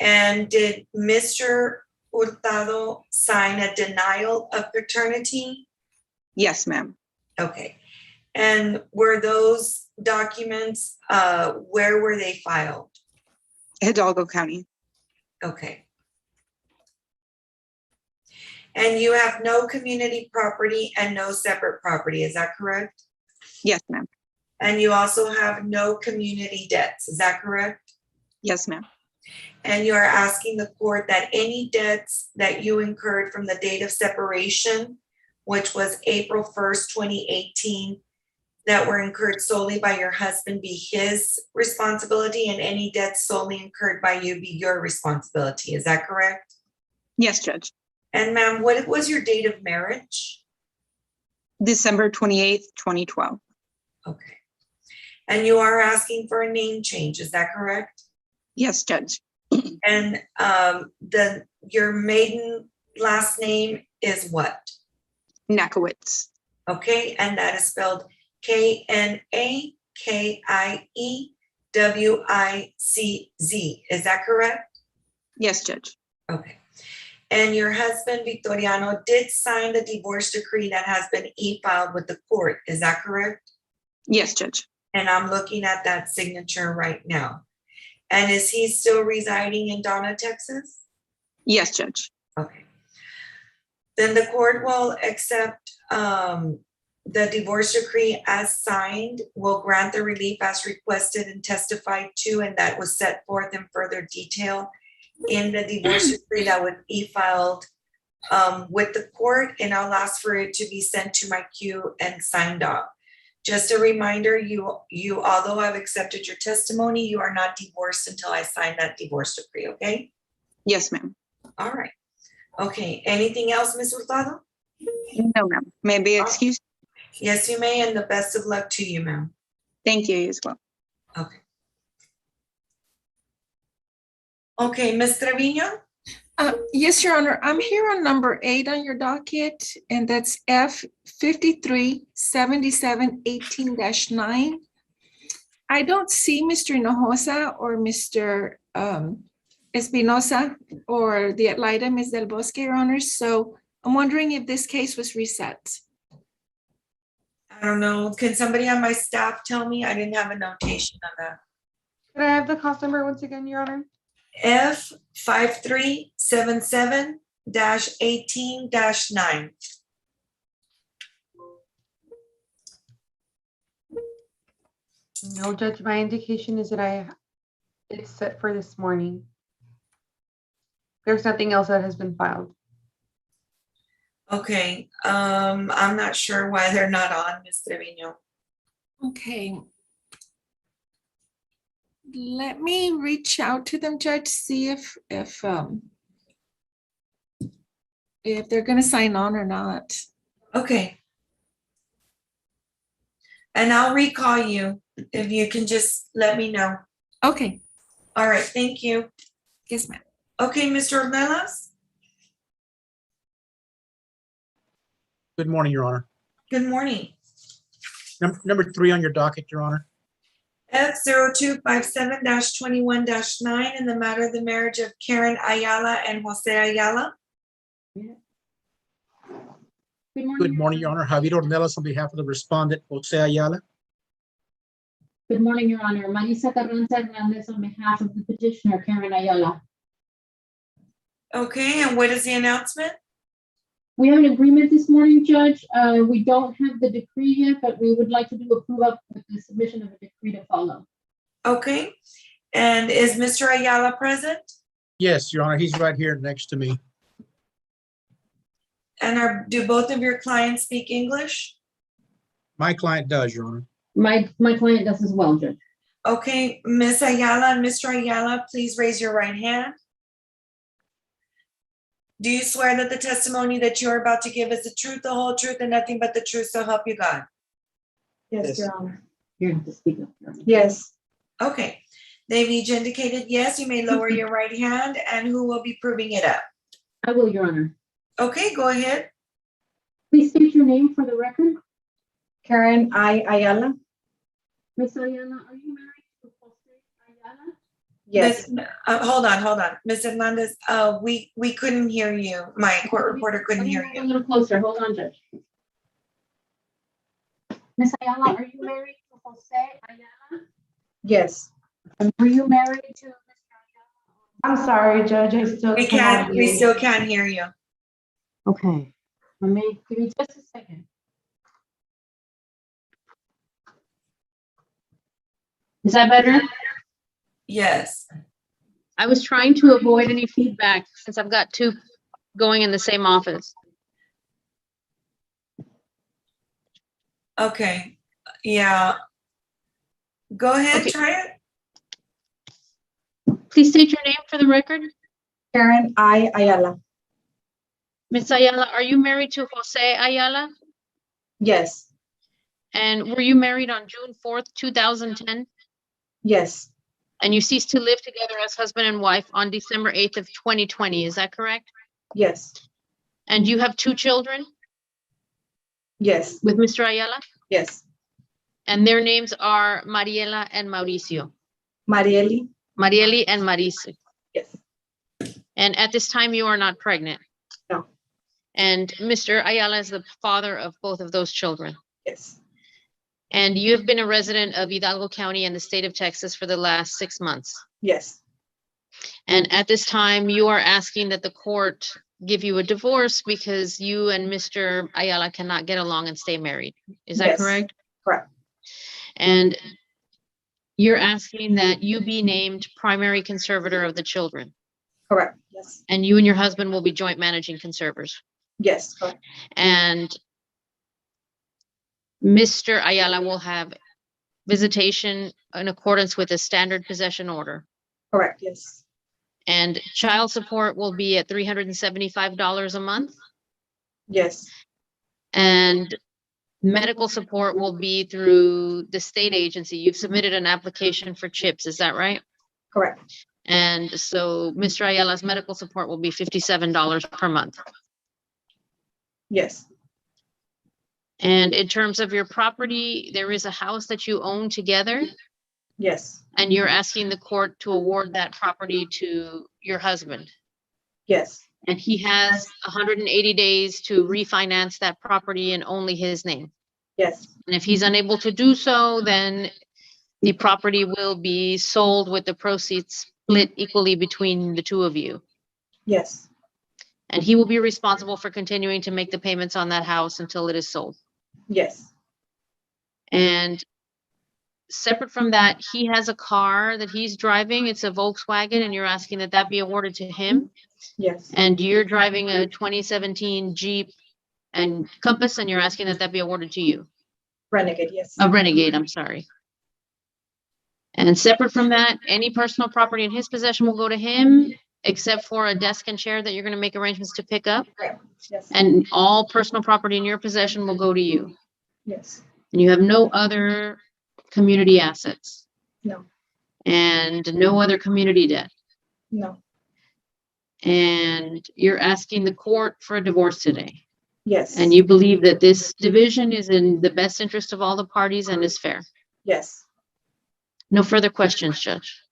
And did Mr. Hurtado sign a denial of paternity? Yes, ma'am. Okay. And were those documents, where were they filed? Hidalgo County. Okay. And you have no community property and no separate property, is that correct? Yes, ma'am. And you also have no community debts, is that correct? Yes, ma'am. And you are asking the court that any debts that you incurred from the date of separation, which was April 1st, 2018, that were incurred solely by your husband be his responsibility, and any debts solely incurred by you be your responsibility. Is that correct? Yes, Judge. And ma'am, what was your date of marriage? December 28th, 2012. Okay. And you are asking for a name change, is that correct? Yes, Judge. And your maiden last name is what? Nakowitz. Okay, and that is spelled Knakiewicz. Is that correct? Yes, Judge. Okay. And your husband, Victoriano, did sign the divorce decree that has been e-filed with the court. Is that correct? Yes, Judge. And I'm looking at that signature right now. And is he still residing in Donna, Texas? Yes, Judge. Okay. Then the court will accept the divorce decree as signed, will grant the relief as requested and testified to, and that was set forth in further detail in the divorce decree that would be filed with the court, and I'll ask for it to be sent to my queue and signed off. Just a reminder, you, although I've accepted your testimony, you are not divorced until I sign that divorce decree, okay? Yes, ma'am. All right. Okay, anything else, Ms. Hurtado? No, ma'am. May I be excused? Yes, you may, and the best of luck to you, ma'am. Thank you as well. Okay. Okay, Ms. Trevino? Yes, Your Honor. I'm here on number 8 on your docket, and that's F 537718-9. I don't see Mr. Hinojosa or Mr. Espinosa or the Atlaida, Ms. Del Bosque, Your Honor. So I'm wondering if this case was reset. I don't know. Can somebody on my staff tell me? I didn't have a notation of that. Could I have the cause number once again, Your Honor? F 5377-18-9. No, Judge, my indication is that it's set for this morning. There's nothing else that has been filed. Okay, I'm not sure why they're not on, Ms. Trevino. Okay. Let me reach out to them, Judge, see if they're gonna sign on or not. Okay. And I'll recall you if you can just let me know. Okay. All right, thank you. Yes, ma'am. Okay, Mr. Ornelas? Good morning, Your Honor. Good morning. Number 3 on your docket, Your Honor. F0257-21-9 in the matter of the marriage of Karen Ayala and Jose Ayala. Good morning, Your Honor. Javier Ornelas on behalf of the respondent, Jose Ayala. Good morning, Your Honor. Marisa Carranza Hernandez on behalf of the petitioner, Karen Ayala. Okay, and what is the announcement? We have an agreement this morning, Judge. We don't have the decree yet, but we would like to do a prove-up with the submission of a decree to follow. Okay, and is Mr. Ayala present? Yes, Your Honor. He's right here next to me. And do both of your clients speak English? My client does, Your Honor. My client does as well, Judge. Okay, Ms. Ayala and Mr. Ayala, please raise your right hand. Do you swear that the testimony that you're about to give is the truth, the whole truth, and nothing but the truth, so help you God? Yes, Your Honor. You have to speak up. Your Honor. Yes. Okay, they've each indicated yes. You may lower your right hand, and who will be proving it up? I will, Your Honor. Okay, go ahead. Please state your name for the record. Karen Ayala. Ms. Ayala, are you married to Jose Ayala? Yes. Hold on. Ms. Hernandez, we couldn't hear you. My court reporter couldn't hear A you. little closer. Hold on, Judge. Ms. Ayala, are you married to Jose Ayala? Yes. And were you married to Mr. Ayala? I'm sorry, Judge. I still We still can't hear you. Okay. Give me just a second. Is that better? Yes. I was trying to avoid any feedback since I've got two going in the same office. Okay, yeah. Go ahead, Okay. try it. Please state your name for the record. Karen Ayala. Ms. Ayala, are you married to Jose Ayala? Yes. And were you married on June 4th, 2010? Yes. And you ceased to live together as husband and wife on December 8th of 2020, is that correct? Yes. And you have 2 children Yes. with Mr. Ayala? Yes. And their names are Mariela and Mauricio. Marieli. Marieli and Mauricio. Yes. And at this time, you are not pregnant? No. And Mr. Ayala is the father of both of those children? Yes. And you have been a resident of Hidalgo County and the state of Texas for the last 6 months? Yes. And at this time, you are asking that the court give you a divorce because you and Mr. Ayala cannot get along and stay married. Is that Yes. correct? Correct. And you're asking that you be named primary conservator of the children. Correct. Yes. And you and your husband will be joint managing conservators. Yes. Correct. And Mr. Ayala will have visitation in accordance with a standard possession order. Correct. Yes. And child support will be at $375 a month. Yes. And medical support will be through the state agency. You've submitted an application for CHIPS, is that right? Correct. And so Mr. Ayala's medical support will be $57 per month. Yes. And in terms of your property, there is a house that you own together, Yes. and you're asking the court to award that property to your husband. Yes. And he has 180 days to refinance that property in only his name. Yes. And if he's unable to do so, then the property will be sold with the proceeds split equally between the two of you. Yes. And he will be responsible for continuing to make the payments on that house until it is sold. Yes. And separate from that, he has a car that he's driving. It's a Volkswagen, and you're asking that that be awarded to him. Yes. And you're driving a 2017 Jeep and Compass, and you're asking that that be awarded to you. Renegade, yes. A renegade, I'm sorry. And separate from that, any personal property in his possession will go to him, except for a desk and chair that you're gonna make arrangements to pick up. Yes, And all personal property in your possession will go to you. yes, And you have no other community assets no, and no other community debt. no, And you're asking the court for a divorce today. yes. And you believe that this division is in the best interest of all the parties and is fair. Yes. No further questions, Judge.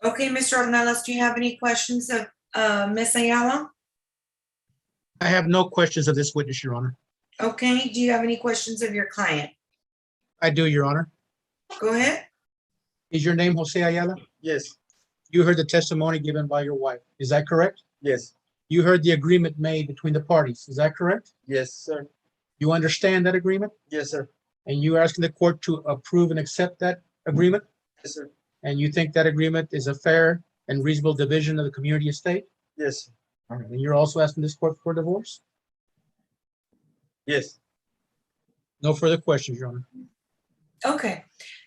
Okay, Mr. Ornelas, do you have any questions of Ms. Ayala? I have no questions of this witness, Your Honor. Okay, do you have any questions of your client? I do, Your Honor. Go ahead. Is your name Jose Ayala? Yes, You heard the testimony given by your wife. Is that correct? yes, You heard the agreement made between the parties. Is that correct? yes, sir. You understand that agreement? Yes, sir. And you are asking the court to approve and accept that agreement? Yes, sir. And you think that agreement is a fair and reasonable division of the community estate? Yes, All right. And you're also asking this court for divorce? yes, No further questions, Your Honor. Okay,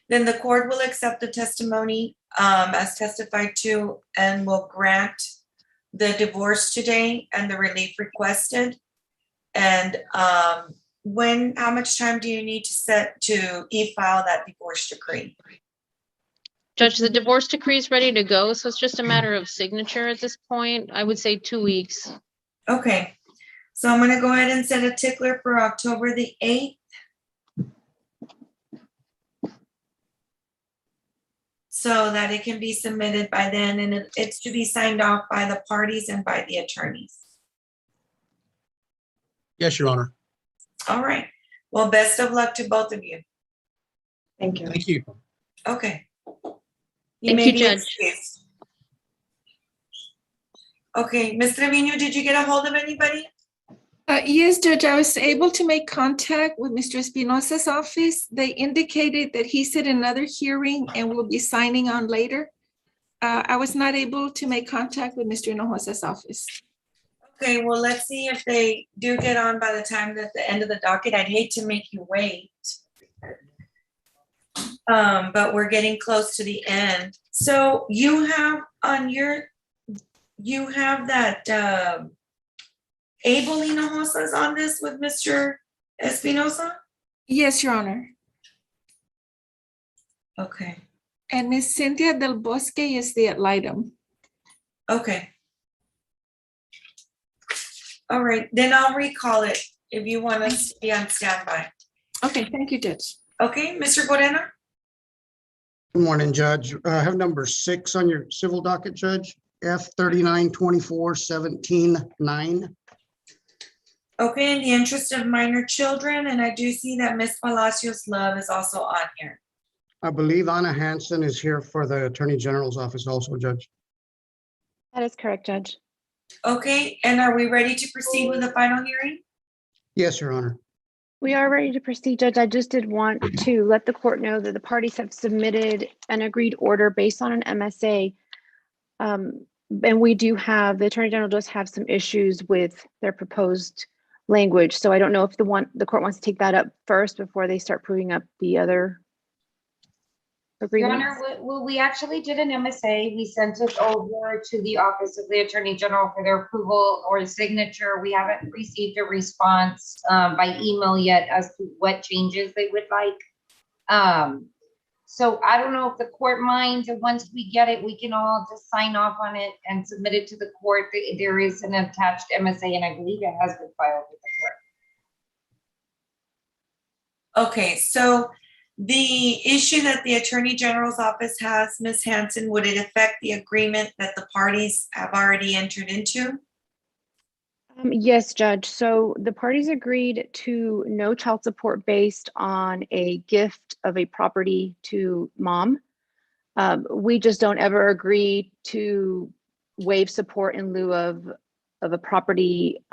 then the court will accept the testimony as testified to and will grant the divorce today and the relief requested. And how much time do you need to e-file that divorce decree? Judge, the divorce decree is ready to go, so it's just a matter of signature at this point. I would say 2 weeks. Okay, so I'm gonna go ahead and set a tickler for October the 8th. So that it can be submitted by then, and it's to be signed off by the parties and by the attorneys. Yes, Your Honor. All right, well, best of luck to both of you. Thank you. Thank you. Okay. Thank may you, be Judge. excused. Okay, Ms. Trevino, did you get a hold of anybody? Yes, Judge, I was able to make contact with Mr. Espinosa's office. They indicated that he's at another hearing and will be signing on later. I was not able to make contact with Mr. Hinojosa's office. Okay, well, let's see if they do get on by the time that the end of the docket. I'd hate to make you wait. But we're getting close to the end. So you have on your, you have that Abel Hinojosa's on this with Mr. Espinosa? Yes, Your Honor. Okay, And Miss Cynthia Del Bosque is the ad litem. okay. All right, then I'll recall it if you want us to be on standby. Okay, thank you, Judge. Okay, Mr. Moreno? Good morning, Judge. I have number 6 on your civil docket, Judge. F 3924-17-9. Okay, in the interest of minor children, and I do see that Miss Palacios Love is also on here. I believe Anna Hansen is here for the Attorney General's office also, Judge. That is correct, Judge. Okay, and are we ready to proceed with the final hearing? Yes, Your Honor. We are ready to proceed, Judge. I just did want to let the court know that the parties have submitted an agreed order based on an MSA. And we do have, the Attorney General does have some issues with their proposed language. So I don't know if the court wants to take that up first before they start proving up the other Your agreements. Honor, we actually did an MSA. We sent it over to the Office of the Attorney General for their approval or signature. We haven't received a response by email yet as to what changes they would like. So I don't know if the court minds, and once we get it, we can all just sign off on it and submit it to the court. There is an attached MSA, and I believe it has been filed with the court. Okay, so the issue that the Attorney General's office has, Ms. Hanson, would it affect the agreement that the parties have already entered into? Yes, Judge. So the parties agreed to no child support based on a gift of a property to mom. We just don't ever agree to waive support in lieu of a property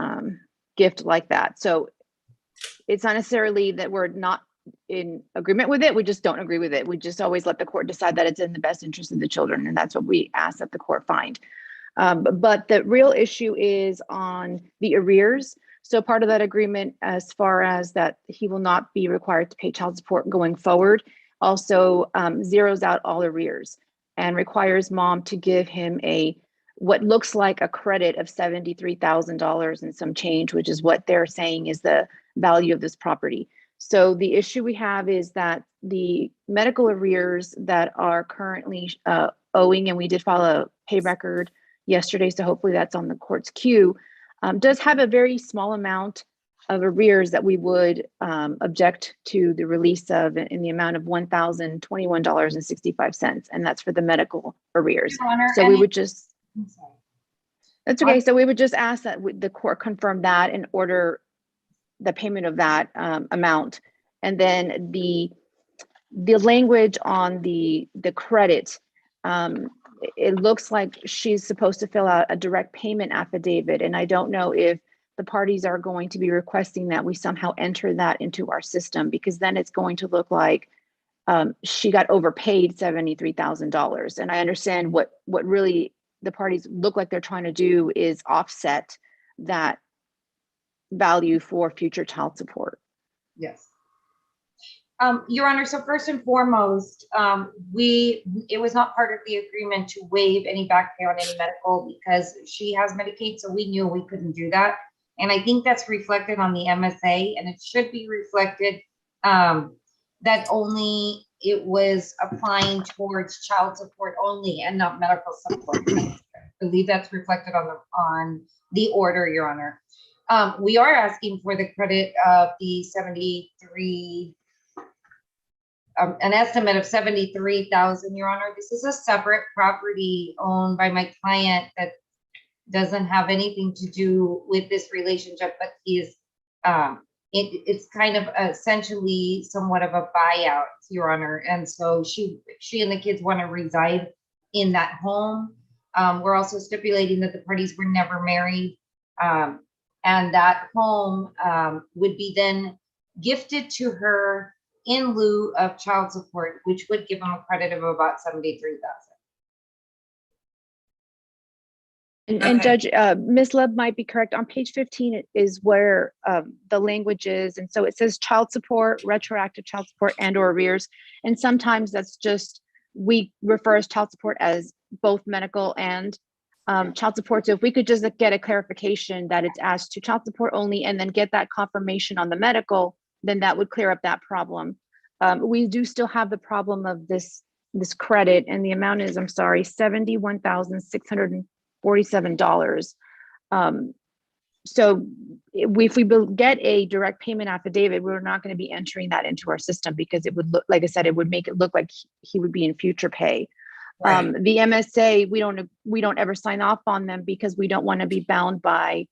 gift like that. So it's not necessarily that we're not in agreement with it. We just don't agree with it. We just always let the court decide that it's in the best interest of the children. And that's what we ask that the court find. But the real issue is on the arrears. So part of that agreement, as far as that he will not be required to pay child support going forward, also zeroes out all arrears and requires mom to give him what looks like a credit of $73,000 and some change, which is what they're saying is the value of this property. So the issue we have is that the medical arrears that are currently owing, and we did file a pay record yesterday, so hopefully that's on the court's queue, does have a very small amount of arrears that we would object to the release of in the amount of $1,021.65, and that's for the medical arrears. Your Honor, So we would just, I'm sorry. that's okay. So we would just ask that the court confirm that and order the payment of that amount. And then the language on the credit, it looks like she's supposed to fill out a direct payment affidavit. And I don't know if the parties are going to be requesting that we somehow enter that into our system, because then it's going to look like she got overpaid $73,000. And I understand what really the parties look like they're trying to do is offset that value for future child support. Yes. Your Honor, so first and foremost, it was not part of the agreement to waive any back pay on any medical because she has Medicaid, so we knew we couldn't do that. And I think that's reflected on the MSA, and it should be reflected that only it was applying towards child support only and not medical support. I believe that's reflected on the order, Your Honor. We are asking for the credit of the 73, an estimate of 73,000, Your Honor. This is a separate property owned by my client that doesn't have anything to do with this relationship, but he is, it's kind of essentially somewhat of a buyout, Your Honor. And so she and the kids want to reside in that home. We're also stipulating that the parties were never married. And that home would be then gifted to her in lieu of child support, which would give them a credit of about 73,000. And Judge, Ms. Love might be correct. On page 15 is where the language is. And so it says child support, retroactive child support, and or arrears. And sometimes that's just, we refer as child support as both medical and child support. So if we could just get a clarification that it's as to child support only and then get that confirmation on the medical, then that would clear up that problem. We do still have the problem of this credit, and the amount is, I'm sorry, $71,647. So if we get a direct payment affidavit, we're not going to be entering that into our system because it would look, like I said, it would make it look like he would be in future pay. Right. The MSA, we don't ever sign off on them because we don't want to be bound by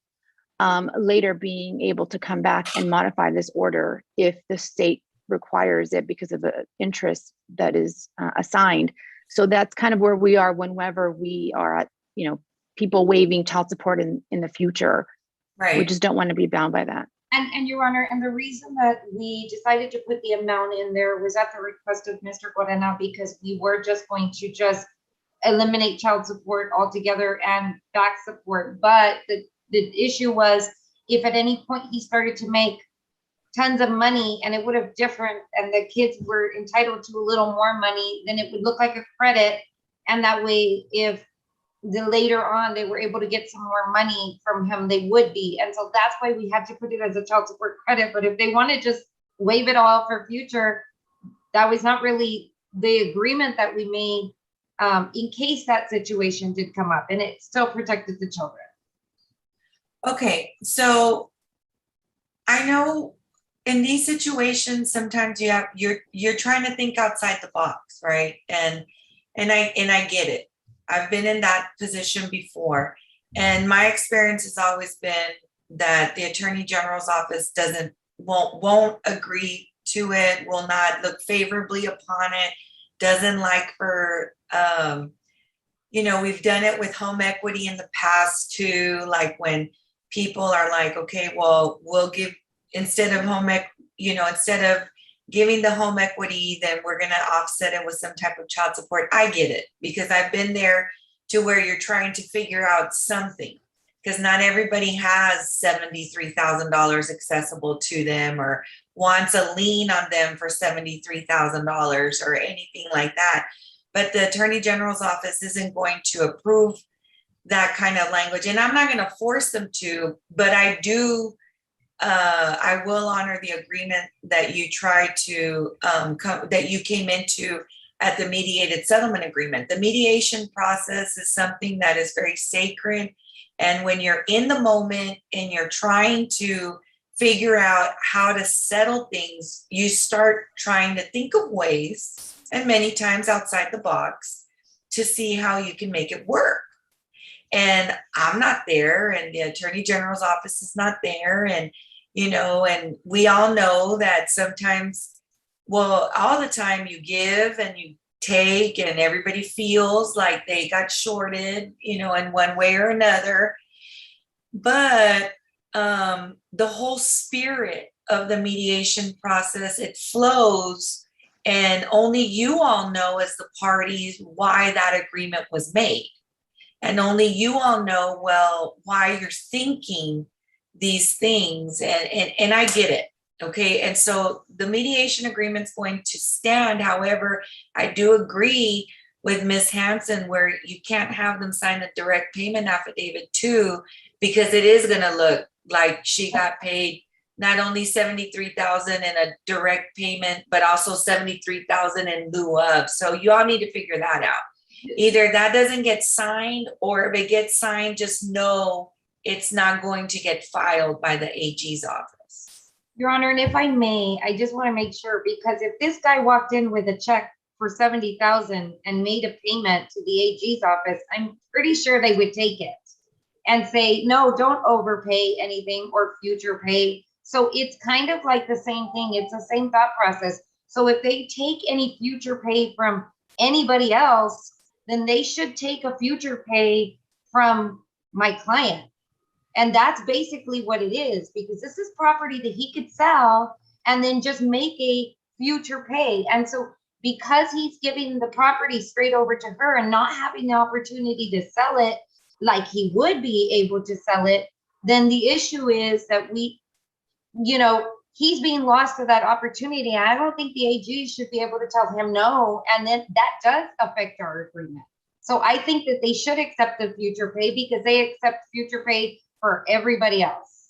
later being able to come back and modify this order if the state requires it because of the interest that is assigned. So that's kind of where we are whenever we are at, people waiving child support in the future. Right. We just don't want to be bound by that. And Your Honor, and the reason that we decided to put the amount in there was at the request of Mr. Corena, because we were just going to eliminate child support altogether and back support. But the issue was, if at any point he started to make tons of money and it would have different, and the kids were entitled to a little more money, then it would look like a credit. And that way, if later on they were able to get some more money from him, they would be. And so that's why we had to put it as a child support credit. But if they want to just waive it all for future, that was not really the agreement that we made in case that situation did come up, and it still protected the children. Okay, so I know in these situations, sometimes you're trying to think outside the box, right? And I get it. I've been in that position before, and my experience has always been that the Attorney General's office won't agree to it, will not look favorably upon it, doesn't like for we've done it with home equity in the past too, like when people are like, okay, well, we'll give, instead of giving the home equity, then we're going to offset it with some type of child support. I get it, because I've been there to where you're trying to figure out something. because not everybody has $73,000 accessible to them or wants a lien on them for $73,000 or anything like that. But the Attorney General's office isn't going to approve that kind of language. And I'm not going to force them to, but I will honor the agreement that you tried to, that you came into at the mediated settlement agreement. The mediation process is something that is very sacred. And when you're in the moment and you're trying to figure out how to settle things, you start trying to think of ways, and many times outside the box, to see how you can make it work. And I'm not there, and the Attorney General's office is not there. And, and we all know that sometimes, well, all the time you give and you take, and everybody feels like they got shorted, in one way or another. But the whole spirit of the mediation process, it flows, and only you all know as the parties why that agreement was made. And only you all know, well, why you're thinking these things. And I get it. Okay. And so the mediation agreement's going to stand. However, I do agree with Ms. Hanson where you can't have them sign a direct payment affidavit too, because it is going to look like she got paid not only $73,000 in a direct payment, but also $73,000 in lieu of. So you all need to figure that out. Either that doesn't get signed, or if it gets signed, just know it's not going to get filed by the AG's office. Your Honor, and if I may, I just want to make sure, because if this guy walked in with a check for $70,000 and made a payment to the AG's office, I'm pretty sure they would take it and say, no, don't overpay anything or future pay. So it's kind of like the same thing. It's the same thought process. So if they take any future pay from anybody else, then they should take a future pay from my client. And that's basically what it is, because this is property that he could sell and then just make a future pay. And so because he's giving the property straight over to her and not having the opportunity to sell it like he would be able to sell it, then the issue is that he's being lost to that opportunity. I don't think the AG should be able to tell him no. And then that does affect our agreement. So I think that they should accept the future pay, because they accept future pay for everybody else.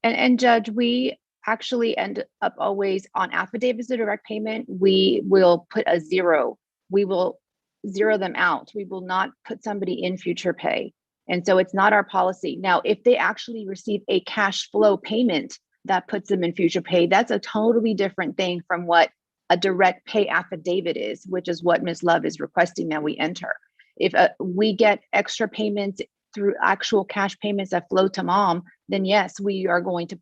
And Judge, we actually end up always on affidavits of direct payment. We will put a zero. We will zero them out. We will not put somebody in future pay. And so it's not our policy. Now, if they actually receive a cash flow payment that puts them in future pay, that's a totally different thing from what a direct pay affidavit is, which is what Ms. Love is requesting that we enter. If we get extra payments through actual cash payments that flow to mom, then yes, we are going to,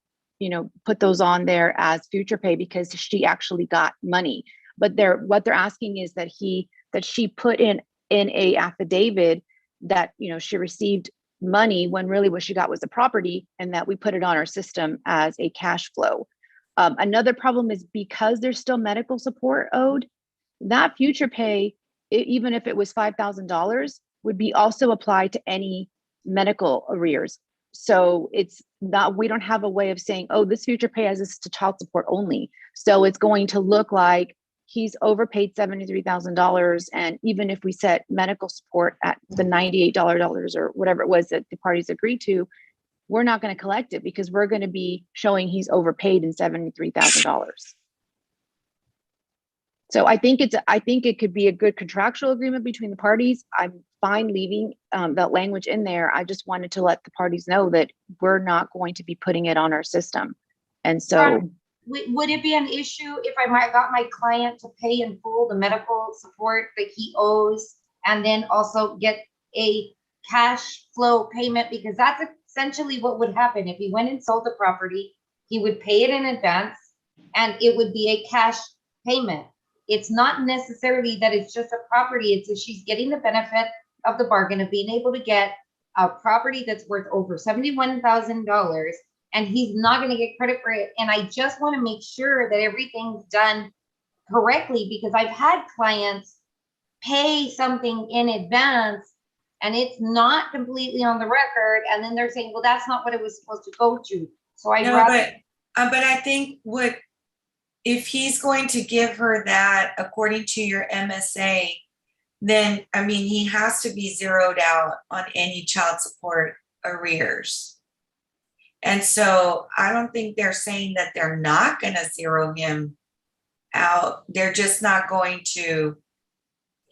put those on there as future pay because she actually got money. But what they're asking is that she put in a affidavit that, she received money when really what she got was the property, and that we put it on our system as a cash flow. Another problem is because there's still medical support owed, that future pay, even if it was $5,000, would be also applied to any medical arrears. So it's not, we don't have a way of saying, oh, this future pay as this to child support only. So it's going to look like he's overpaid $73,000. And even if we set medical support at the $98 or whatever it was that the parties agreed to, we're not going to collect it because we're going to be showing he's overpaid in $73,000. So I think it could be a good contractual agreement between the parties. I'm fine leaving that language in there. I just wanted to let the parties know that we're not going to be putting it on our system. And so would it be an issue if I might got my client to pay in full the medical support that he owes, and then also get a cash flow payment? Because that's essentially what would happen if he went and sold the property. He would pay it in advance and it would be a cash payment. It's not necessarily that it's just a property. It's that she's getting the benefit of the bargain of being able to get a property that's worth over $71,000, and he's not going to get credit for it. And I just want to make sure that everything's done correctly, because I've had clients pay something in advance and it's not completely on the record, and then they're saying, well, that's not what it was supposed to go to. So I No, rather, but I think if he's going to give her that according to your MSA, then, I mean, he has to be zeroed out on any child support arrears. And so I don't think they're saying that they're not gonna zero him out. They're just not going to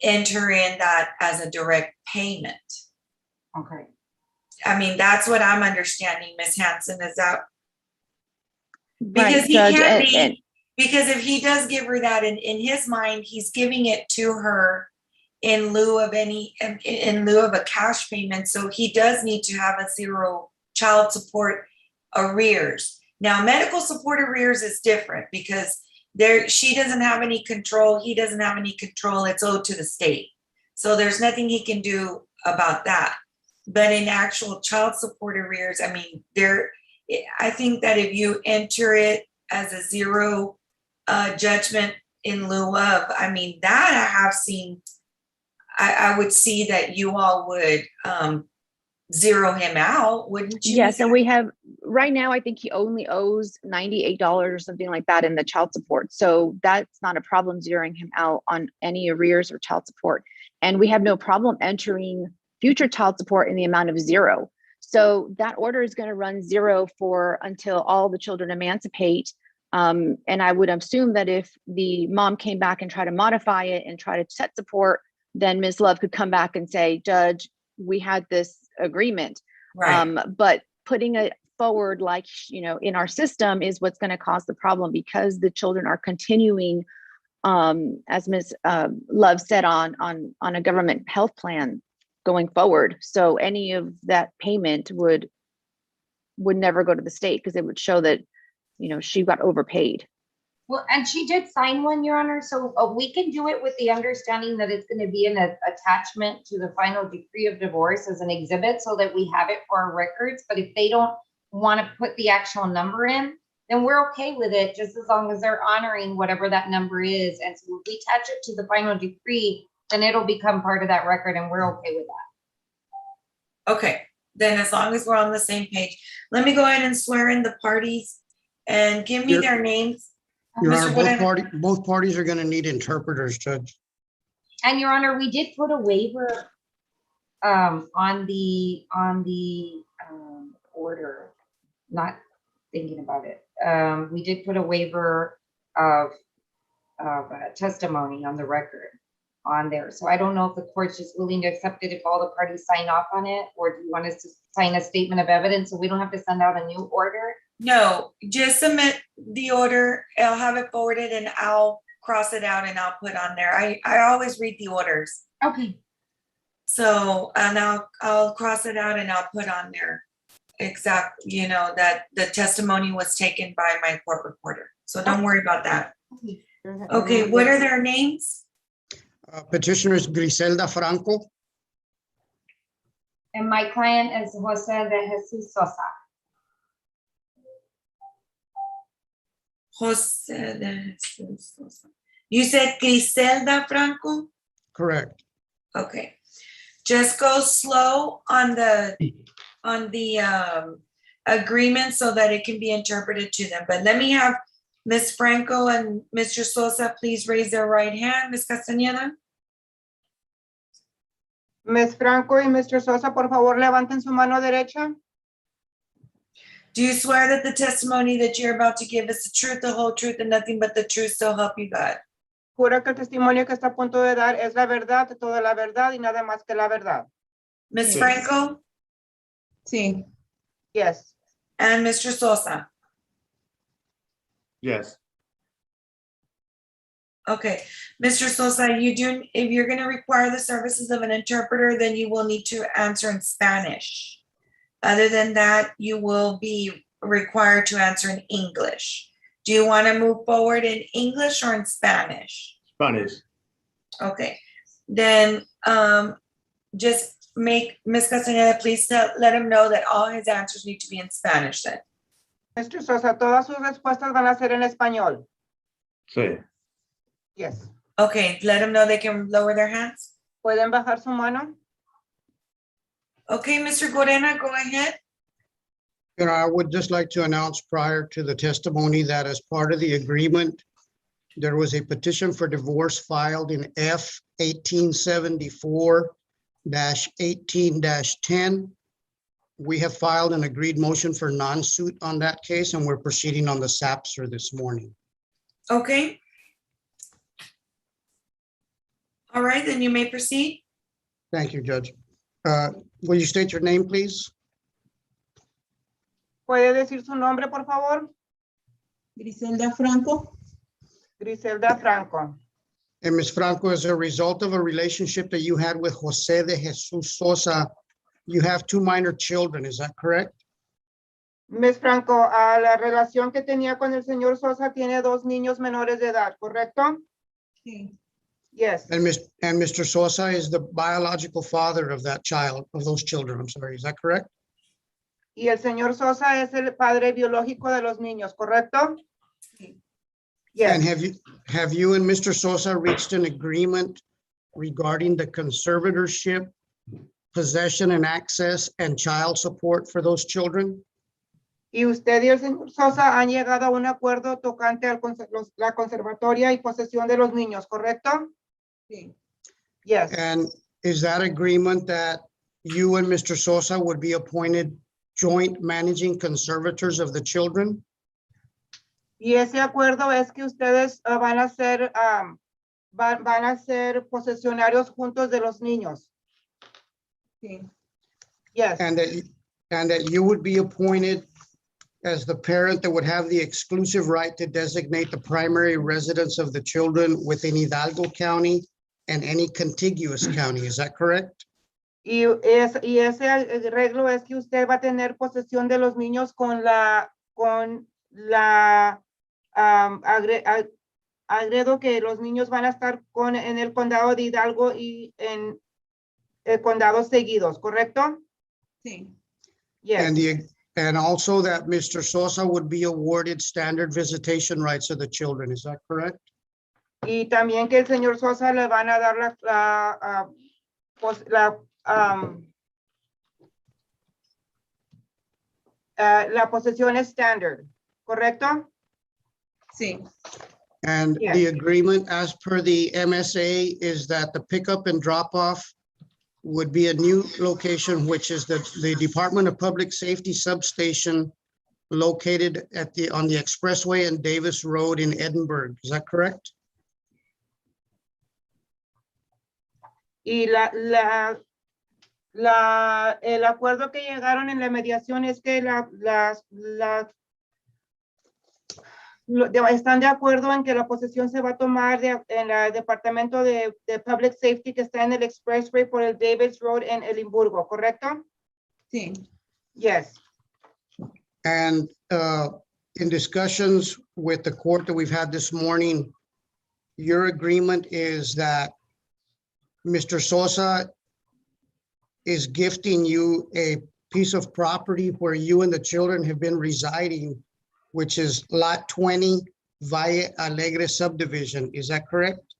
enter in that as a direct payment. okay. I mean, that's what I'm understanding, Ms. Hanson, is that Right, because he Judge, can't and- be, because if he does give her that in his mind, he's giving it to her in lieu of in lieu of a cash payment. So he does need to have a zero child support arrears. Now, medical support arrears is different because she doesn't have any control. He doesn't have any control. It's owed to the state. So there's nothing he can do about that. But in actual child support arrears, I mean, I think that if you enter it as a zero judgment in lieu of, I mean, that I have seen, I would see that you all would zero him out, wouldn't you? Yes, and we have, right now, I think he only owes $98, something like that in the child support. So that's not a problem zeroing him out on any arrears or child support. And we have no problem entering future child support in the amount of zero. So that order is going to run zero until all the children emancipate. And I would assume that if the mom came back and tried to modify it and try to set support, then Ms. Love could come back and say, Judge, we had this agreement. Right. But putting it forward like, in our system is what's going to cause the problem, because the children are continuing, as Ms. Love said, on a government health plan going forward. So any of that payment would never go to the state, because it would show that, she got overpaid. Well, and she did sign one, Your Honor, so we can do it with the understanding that it's going to be an attachment to the final decree of divorce as an exhibit so that we have it for our records. But if they don't want to put the actual number in, then we're okay with it, just as long as they're honoring whatever that number is. And so if we attach it to the final decree, then it'll become part of that record, and we're okay with that. Okay, then as long as we're on the same page, let me go ahead and swear in the parties and give me their names. Your Mr. Honor, Moreno. both parties are going to need interpreters, Judge. And Your Honor, we did put a waiver on the order, not thinking about it. We did put a waiver of testimony on the record on there. So I don't know if the court's just willing to accept it if all the parties sign off on it, or do you want us to sign a statement of evidence so we don't have to send out a new order? No, just submit the order. I'll have it forwarded and I'll cross it out and I'll put on there. I always read the orders. Okay. So, and I'll cross it out and I'll put on there exactly, that the testimony was taken by my court reporter. So don't worry about that. Okay, what are their names? Petitioner is Griselda Franco. And my client is Jose de Jesus Sosa. Jose de Jesus Sosa. You said Griselda Franco? Correct. Okay. Just go slow on the agreement so that it can be interpreted to them. But let me have Ms. Franco and Mr. Sosa please raise their right hand. Ms. Castañeda? Ms. Franco y Mr. Sosa, por favor, levanten su mano derecha. Do you swear that the testimony that you're about to give is the truth, the whole truth, and nothing but the truth, so help you God? Jura que el testimonio que está a punto de dar es la verdad, toda la verdad y nada más que la verdad. Ms. Franco? Sí. Yes. And Mr. Sosa? Yes. Okay, Mr. Sosa, if you're going to require the services of an interpreter, then you will need to answer in Spanish. Other than that, you will be required to answer in English. Do you want to move forward in English or in Spanish? Spanish. Okay, then just make Ms. Castañeda, please let him know that all his answers need to be in Spanish then. Mr. Sosa, todas sus respuestas van a ser en español. Sí. Yes. Okay, let him know they can lower their hands. ¿Pueden bajar su mano? Okay, Mr. Gorena, go ahead. You know, I would just like to announce prior to the testimony that as part of the agreement, there was a petition for divorce filed in F 1874-18-10. We have filed an agreed motion for non-suit on that case, and we're proceeding on the SAPSR this morning. Okay. All right, then you may proceed. Thank you, Judge. Will you state your name, please? ¿Puede decir su nombre, por favor? Griselda Franco. Griselda Franco. And Ms. Franco, as a result of a relationship that you had with Jose de Jesus Sosa, you have 2 minor children, is that correct? Ms. Franco, a la relación que tenía con el señor Sosa tiene 2 niños menores de edad, ¿correcto? Sí. Yes. And Mr. Sosa is the biological father of that child, of those children, I'm sorry, is that correct? Y el señor Sosa es el padre biológico de los niños, ¿correcto? Sí. Yes. And have you and Mr. Sosa reached an agreement regarding the conservatorship, possession and access, and child support for those children? Y usted y el señor Sosa han llegado a un acuerdo tocante a la conservatoria y posesión de los niños, ¿correcto? Sí. Yes. And is that agreement that you and Mr. Sosa would be appointed joint managing conservators of the children? Y ese acuerdo es que ustedes van a ser posesionarios juntos de los niños. Sí. Yes. And that you would be appointed as the parent that would have the exclusive right to designate the primary residence of the children within Hidalgo County and any contiguous county, is that correct? Y ese arreglo es que usted va a tener posesión de los niños con la agredo que los niños van a estar en el condado de Hidalgo y en condados seguidos, ¿correcto? Sí. Yes. And also that Mr. Sosa would be awarded standard visitation rights of the children, is that correct? Y también que el señor Sosa le van a dar la posesión standard, ¿correcto? Sí. And Yes. the agreement as per the MSA is that the pickup and drop off would be a new location, which is the Department of Public Safety substation located on the expressway and Davis Road in Edinburgh. Is that correct? Y el acuerdo que llegaron en la mediación es que están de acuerdo en que la posesión se va a tomar en el departamento de Public Safety que está en el Expressway por el Davis Road en Edimburgo, ¿correcto? Sí. Yes. And in discussions with the court that we've had this morning, your agreement is that Mr. Sosa is gifting you a piece of property where you and the children have been residing, which is Lot 20, Valle Alegre subdivision. Is that correct?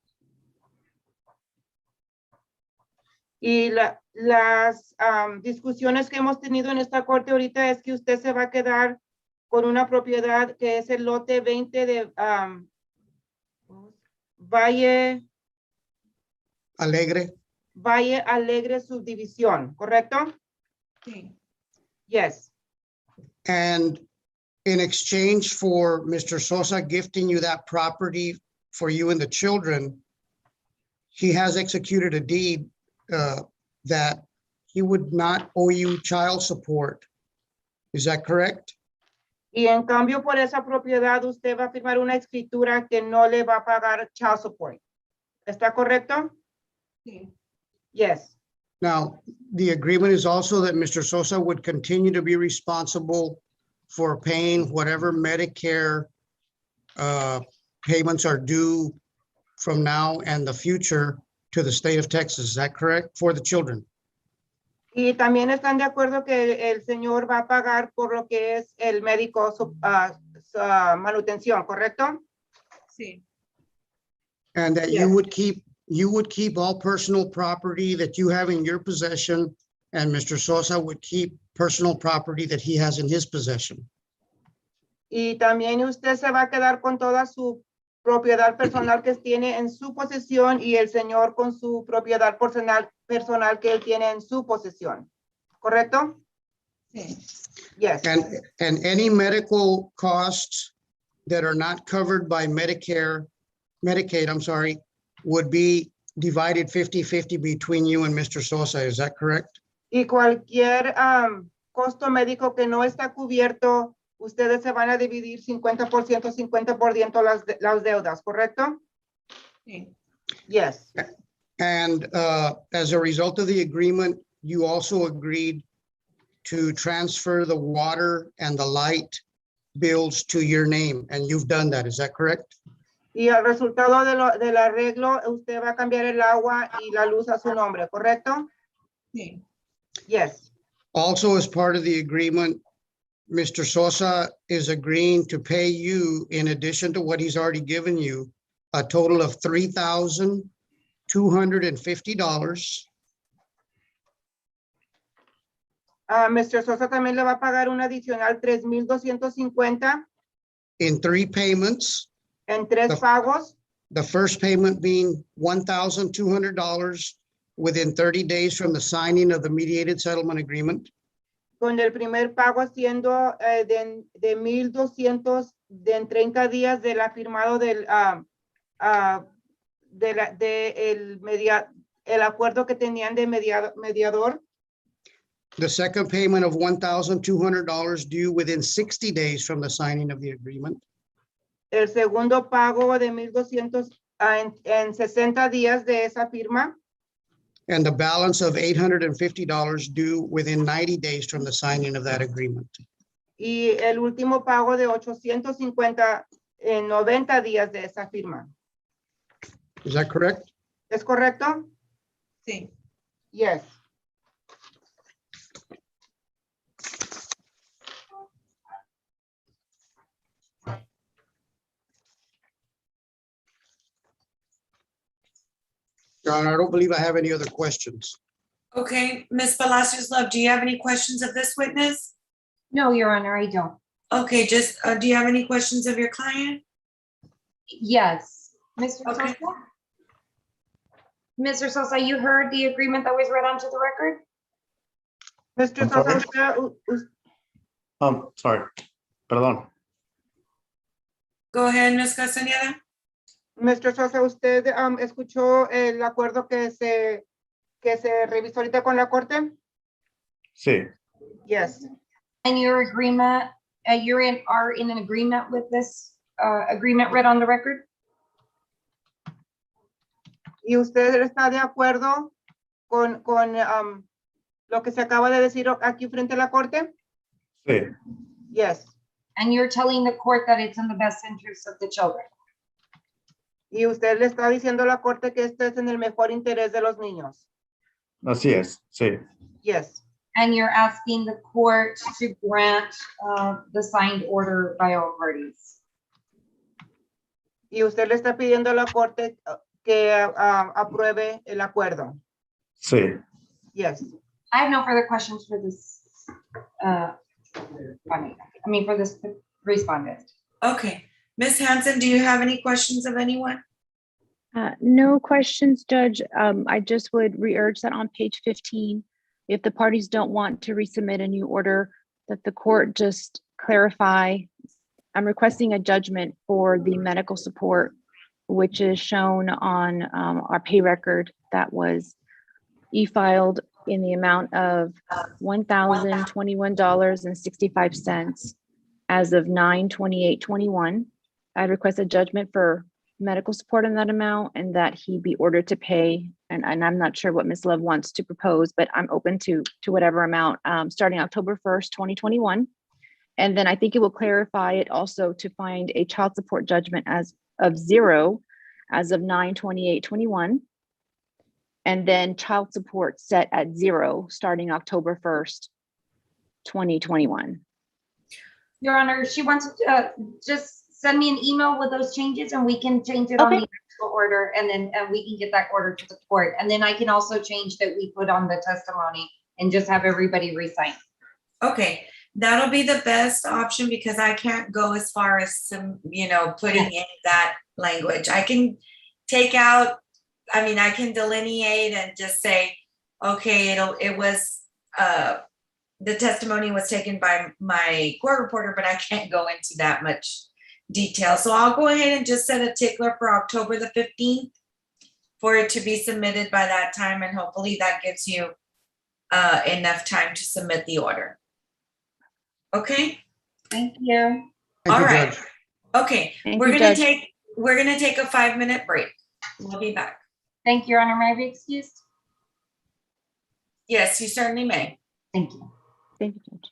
Y las discusiones que hemos tenido en esta corte ahorita es que usted se va a quedar con una propiedad que es el lote 20 de Valle Alegre subdivisión, ¿correcto? Sí. Yes. And in exchange for Mr. Sosa gifting you that property for you and the children, he has executed a deed that he would not owe you child support. Is that correct? Y en cambio por esa propiedad usted va a firmar una escritura que no le va a pagar child support. ¿Está correcto? Sí. Yes. Now, the agreement is also that Mr. Sosa would continue to be responsible for paying whatever Medicare payments are due from now and the future to the state of Texas. Is that correct? For the children? Y también están de acuerdo que el señor va a pagar por lo que es el médico manutención, ¿correcto? Sí. And that you would keep all personal property that you have in your possession and Mr. Sosa would keep personal property that he has in his possession. Y también usted se va a quedar con toda su propiedad personal que tiene en su posesión y el señor con su propiedad personal que él tiene en su posesión. ¿Correcto? Sí. Yes. And any medical costs that are not covered by Medicaid, I'm sorry, would be divided 50-50 between you and Mr. Sosa. Is that correct? Y cualquier costo médico que no está cubierto, ustedes se van a dividir 50%, 50% las deudas, ¿correcto? Sí. Yes. And as a result of the agreement, you also agreed to transfer the water and the light bills to your name, and you've done that. Is that correct? Y al resultado del arreglo, usted va a cambiar el agua y la luz a su nombre, ¿correcto? Sí. Yes. Also, as part of the agreement, Mr. Sosa is agreeing to pay you, in addition to what he's already given you, a total of $3,250. Mr. Sosa también le va a pagar un adicional 3,250 in 3 payments. en 3 pagos. The first payment being $1,200 within 30 days from the signing of the mediated settlement agreement. Con el primer pago siendo de 1,200 en 30 días de la firmado del el acuerdo que tenían de mediador. The second payment of $1,200 due within 60 days from the signing of the agreement. El segundo pago de 1,200 en 60 días de esa firma. And the balance of $850 due within 90 days from the signing of that agreement. Y el último pago de 850 en 90 días de esa firma. Is that correct? ¿Es correcto? Sí. Yes. Your Honor, I don't believe I have any other questions. Okay, Ms. Palacios Love, do you have any questions of this witness? No, Your Honor, I don't. Okay, just, do you have any questions of your client? Yes. Mr. Okay. Sosa? Mr. Sosa, you heard the agreement that was read onto the record? Mr. Sosa, Sorry, perdón. Go ahead, Ms. Castañeda. Mr. Sosa, ¿usted escuchó el acuerdo que se revisó ahorita con la corte? Sí, Yes. And your agreement, are in an agreement with this agreement read on the record? ¿Y usted está de acuerdo con lo que se acaba de decir aquí frente a la corte? sí, Yes. And you're telling the court that it's in the best interest of the children? Y usted le está diciendo a la corte que esto es en el mejor interés de los niños. así es, sí, Yes. And you're asking the court to grant the signed order by all parties? Y usted le está pidiendo a la corte que apruebe el acuerdo. sí. Yes. I have no further questions for this, for this respondent. Okay, Ms. Hanson, do you have any questions of anyone? No questions, Judge. I just would re-urge that on page 15, if the parties don't want to resubmit a new order, that the court just clarify. I'm requesting a judgment for the medical support, which is shown on our pay record that was e-filed in the amount of $1,021.65 as of 9/28/21. I request a judgment for medical support in that amount and that he be ordered to pay. And I'm not sure what Ms. Love wants to propose, but I'm open to whatever amount starting October 1st, 2021. And then I think it will clarify it also to find a child support judgment as of 0 as of 9/28/21. And then child support set at 0 starting October 1st, 2021. Your Honor, she wants to just send me an email with those changes and we can change it on the actual order and then we can get that order to the court. And then I can also change that we put on the testimony and just have everybody resign. Okay, that'll be the best option because I can't go as far as some, putting in that language. I can take out, I can delineate and just say, okay, the testimony was taken by my court reporter, but I can't go into that much detail. So I'll go ahead and just set a tickler for October the 15th for it to be submitted by that time. And hopefully that gives you enough time to submit the order. Okay. Thank you. All right. Okay. We're you, gonna Judge. take a 5-minute break. We'll be back. Thank you, Your Honor. May I be excused? Yes, you certainly may. Thank you. Thank you, Judge.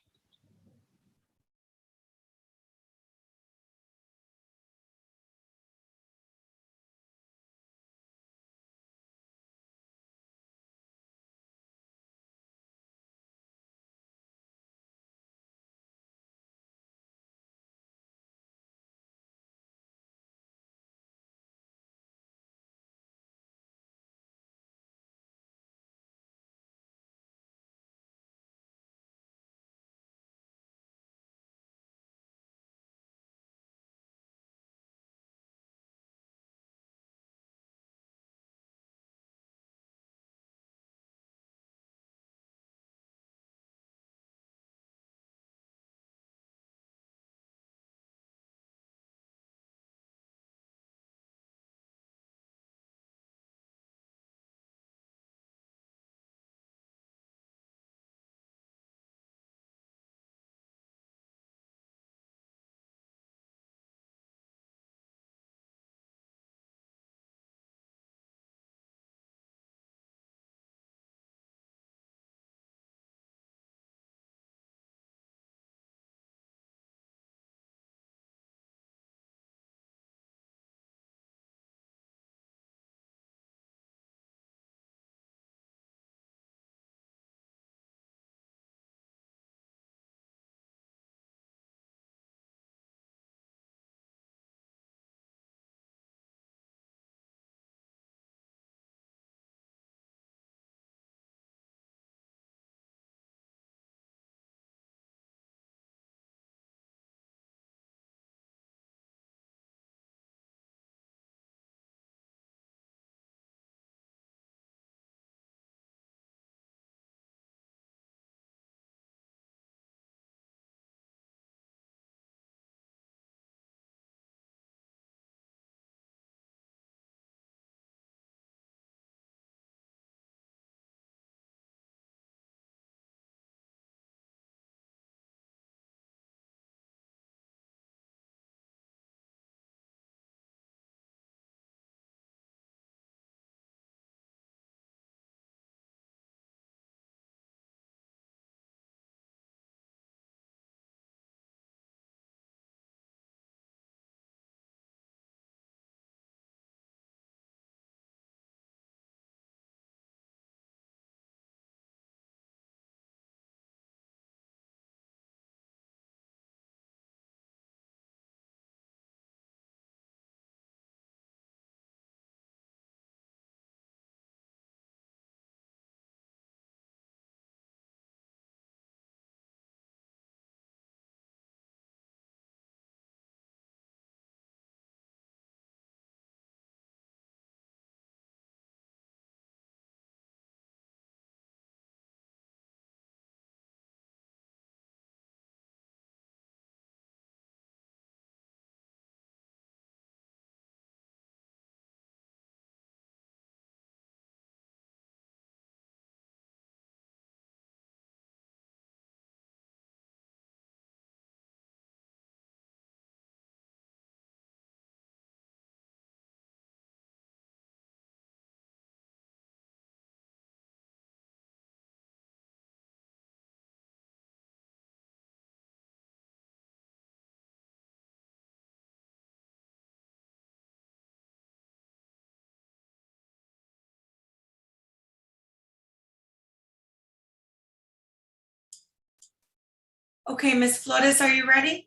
Okay, Ms. Flores, are you ready?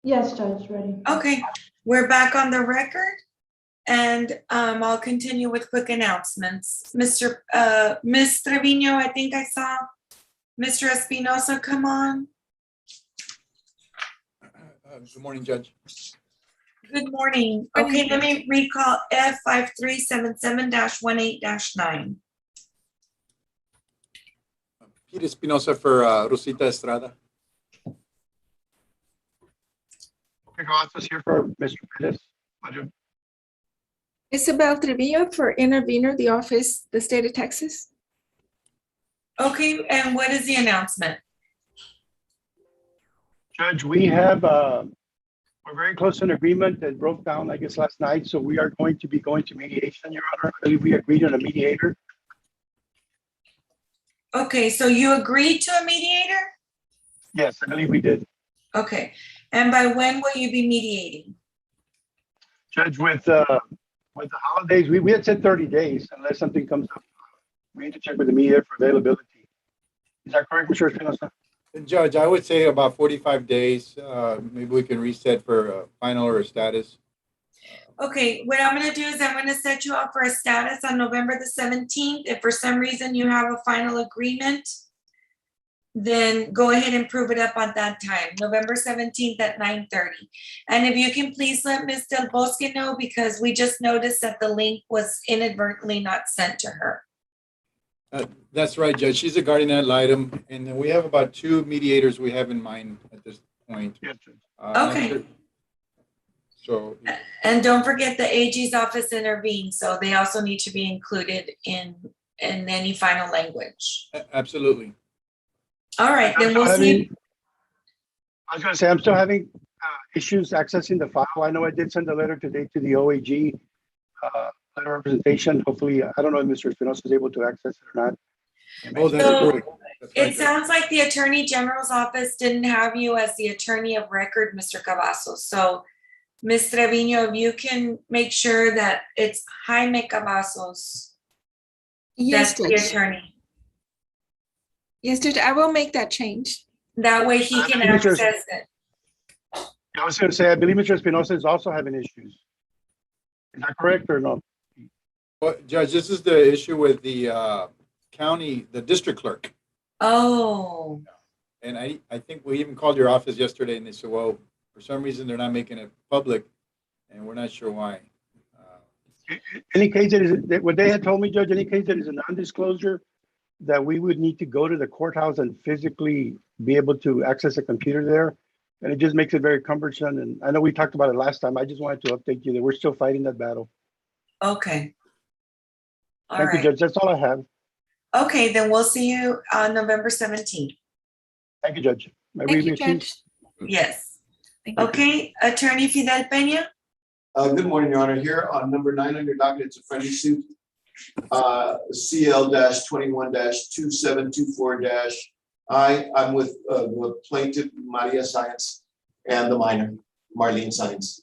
Yes, Judge, ready. Okay, we're back on the record. And I'll continue with quick announcements. Miss Trevino, I think I saw Mr. Espinosa come on. Good morning, Judge. Good morning. Okay, let me recall F5377-18-9. Peter Espinosa for Rosita Estrada. Office here for Mr. Perez. Isabel Trevino for intervener, the office, the state of Texas. Okay, and what is the announcement? Judge, we have, we're very close to an agreement that broke down, I guess, last night. So we are going to be going to mediation, Your Honor. I believe we agreed on a mediator. Okay, so you agreed to a mediator? Yes, I believe we did. Okay, and by when will you be mediating? Judge, with the holidays, we had said 30 days unless something comes up. We need to check with the mediator for availability. Is that correct, Mr. Espinosa? Judge, I would say about 45 days. Maybe we can reset for a final or a status. Okay, what I'm gonna do is I'm gonna set you up for a status on November the 17th. If for some reason you have a final agreement, then go ahead and prove it up on that time, November 17th at 9:30. And if you can please let Ms. Del Bosque know, because we just noticed that the link was inadvertently not sent to her. That's right, Judge. She's a guardian ad litem, and then we have about 2 mediators we have in mind at this point. Yes, Judge. Okay. So, And don't forget the AG's office intervened, so they also need to be included in any final language. absolutely. All right, then we'll see. I was going to say, I'm still having issues accessing the file. I know I did send a letter today to the OAG, letter of representation. Hopefully, I don't know if Mr. Espinosa is able to access it or not. Oh, that's So, great. It sounds like the Attorney General's office didn't have you as the attorney of record, Mr. Cavazos. So, Ms. Trevino, if you can make sure that it's Jaime Cavazos. Yes, That's the Judge. attorney. Yes, Judge, I will make that change. That way he can access it. I was going to say, I believe Mr. Espinosa is also having issues. Is that correct or no? Well, Judge, this is the issue with the county, the district clerk. Oh. And I think we even called your office yesterday and they said, well, for some reason, they're not making it public and we're not sure why. Any case that is, what they had told me, Judge, any case that is a non-disclosure, that we would need to go to the courthouse and physically be able to access a computer there. And it just makes it very cumbersome. And I know we talked about it last time. I just wanted to update you that we're still fighting that battle. Okay. All Thank you, right. Judge. That's all I have. Okay, then we'll see you on November 17th. Thank you, Judge. May we Thank you, be excused? Judge. Yes. Thank you. Okay, Attorney Fidel Peña. Good morning, Your Honor. Here on number 9 on your docket, it's a friendly suit. CL-21-2724-I. I'm with the plaintiff, Maria Science, and the minor, Marlene Science.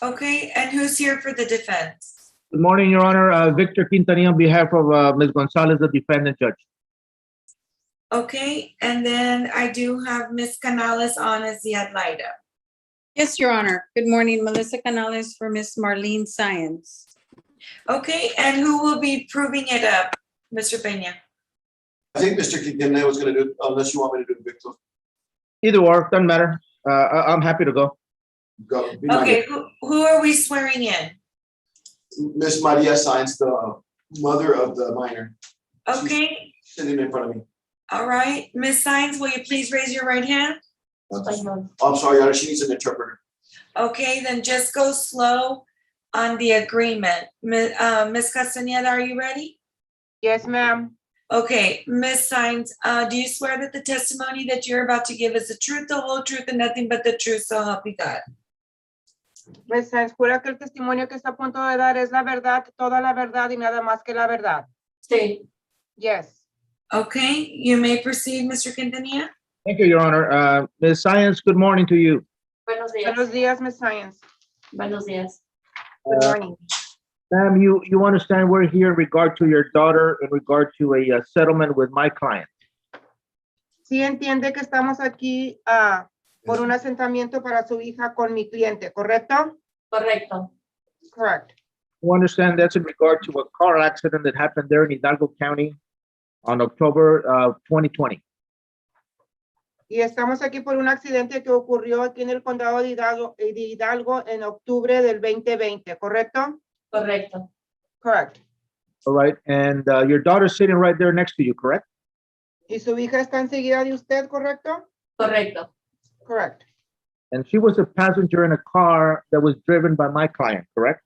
Okay, and who's here for the defense? Good morning, Your Honor. Victor Quintanilla on behalf of Ms. Gonzalez, the defendant judge. Okay, and then I do have Ms. Canales on as the ad litem. Yes, Your Honor. Good morning, Melissa Canales for Miss Marlene Science. Okay, and who will be proving it up, Mr. Peña? I think Mr. Quintana was going to do it, unless you want me to do it, Victor. Either or, doesn't matter. I'm happy to go. Go. Okay, who are we swearing in? Miss Maria Science, the mother of the minor. Okay. She's sitting in front of me. All right, Ms. Science, will you please raise your right hand? Oh, I'm sorry, Your Honor, she needs an interpreter. Okay, then just go slow on the agreement. Ms. Castañeda, are you ready? Yes, ma'am. Okay, Ms. Science, do you swear that the testimony that you're about to give is the truth, the whole truth, and nothing but the truth, so help you God? Ms. Science, jura que el testimonio que está a punto de dar es la verdad, toda la verdad y nada más que la verdad. Sí. Yes. Okay, you may proceed, Mr. Quintanilla. Thank you, Your Honor. Ms. Science, good morning to you. Buenos días. Buenos días, Ms. Science. Buenos días. Good morning. Ma'am, you understand we're here in regard to your daughter, in regard to a settlement with my client. Sí entiende que estamos aquí por un asentamiento para su hija con mi cliente, ¿correcto? Correcto. Correct. You understand that's in regard to a car accident that happened there in Hidalgo County on October 2020. Y estamos aquí por un accidente que ocurrió aquí en el condado de Hidalgo en octubre del 2020, ¿correcto? Correcto. Correct. All right, and your daughter's sitting right there next to you, correct? ¿Y su hija está enseguida de usted, correcto? Correcto. Correct. And she was a passenger in a car that was driven by my client, correct?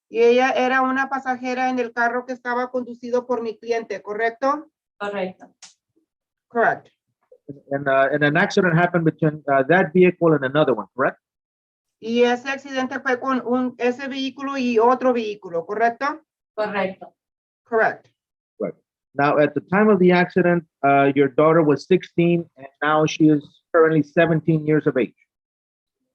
Y ella era una pasajera en el carro que estaba conducido por mi cliente, ¿correcto? Correcto. Correct. And an accident happened between that vehicle and another one, correct? Y ese accidente fue con ese vehículo y otro vehículo, ¿correcto? Correcto. Correct. Right. Now, at the time of the accident, your daughter was 16, and now she is currently 17 years of age.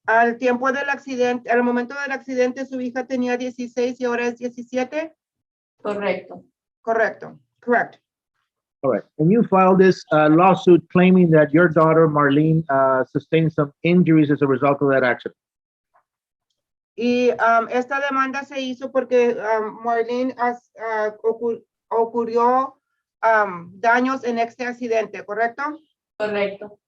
Al tiempo del accidente, al momento del accidente, su hija tenía 16 y ahora es 17. Correcto. Correcto. Correct. All right. And you filed this lawsuit claiming that your daughter, Marlene, sustained some injuries as a result of that accident. Y esta demanda se hizo porque Marlene ocurrió daños en este accidente, ¿correcto? Correcto.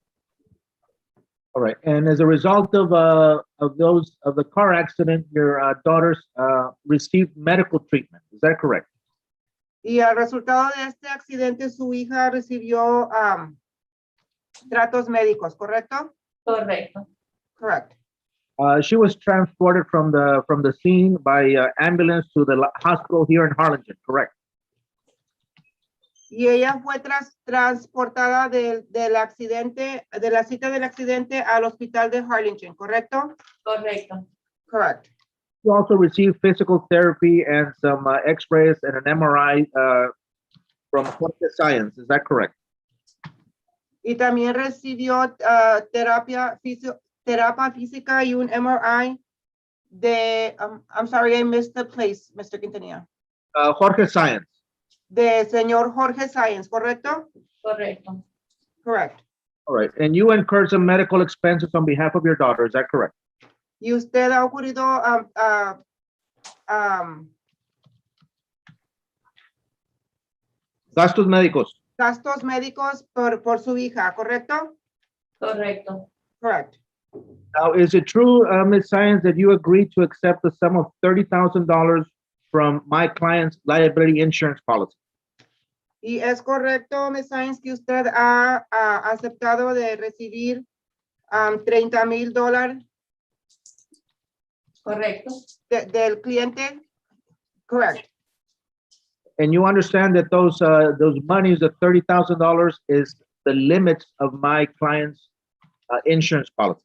All right. And as a result of the car accident, your daughters received medical treatment. Is that correct? Y al resultado de este accidente, su hija recibió tratos médicos, ¿correcto? Correcto. Correct. She was transported from the scene by ambulance to the hospital here in Harlingen, correct? Y ella fue transportada del accidente, de la cita del accidente al hospital de Harlingen, ¿correcto? Correcto. Correct. You also received physical therapy and some x-rays and an MRI from Jorge Science. Is that correct? Y también recibió terapia física y un MRI de, I'm sorry, I missed the place, Mr. Quintanilla. Jorge Science. De señor Jorge Science, ¿correcto? Correcto. Correct. All right. And you incurred some medical expenses on behalf of your daughter. Is that correct? Y usted ha ocurrido Gastos médicos. gastos médicos por su hija, ¿correcto? Correcto. Correct. Now, is it true, Ms. Science, that you agreed to accept the sum of $30,000 from my client's liability insurance policy? Y es correcto, Ms. Sainz, que usted ha aceptado de recibir $30,000 Correcto. del cliente. Correct. And you understand that those monies, the $30,000, is the limits of my client's insurance policy.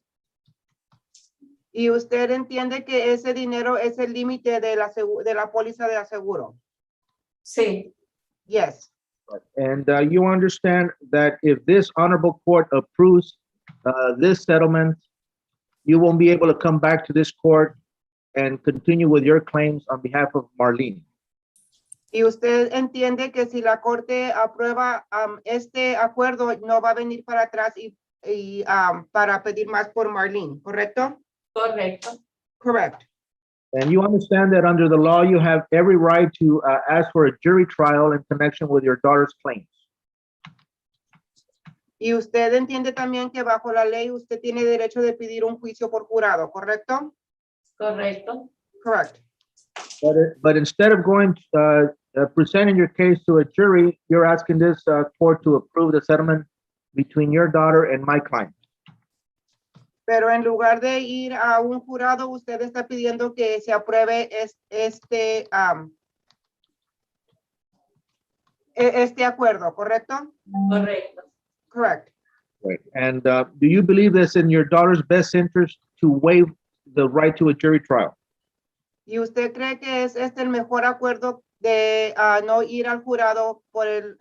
Y usted entiende que ese dinero es el límite de la póliza de aseguro. Sí. Yes. And you understand that if this honorable court approves this settlement, you won't be able to come back to this court and continue with your claims on behalf of Marlene. Y usted entiende que si la corte aprueba este acuerdo, no va a venir para atrás y para pedir más por Marlene, ¿correcto? Correcto. Correct. And you understand that under the law, you have every right to ask for a jury trial in connection with your daughter's claims. Y usted entiende también que bajo la ley usted tiene derecho de pedir un juicio por jurado, ¿correcto? Correcto. Correct. But instead of going presenting your case to a jury, you're asking this court to approve the settlement between your daughter and my client. Pero en lugar de ir a un jurado, usted está pidiendo que se apruebe este acuerdo, ¿correcto? Correcto. Correct. Right. And do you believe this in your daughter's best interest to waive the right to a jury trial? ¿Y usted cree que es este el mejor acuerdo de no ir al jurado por el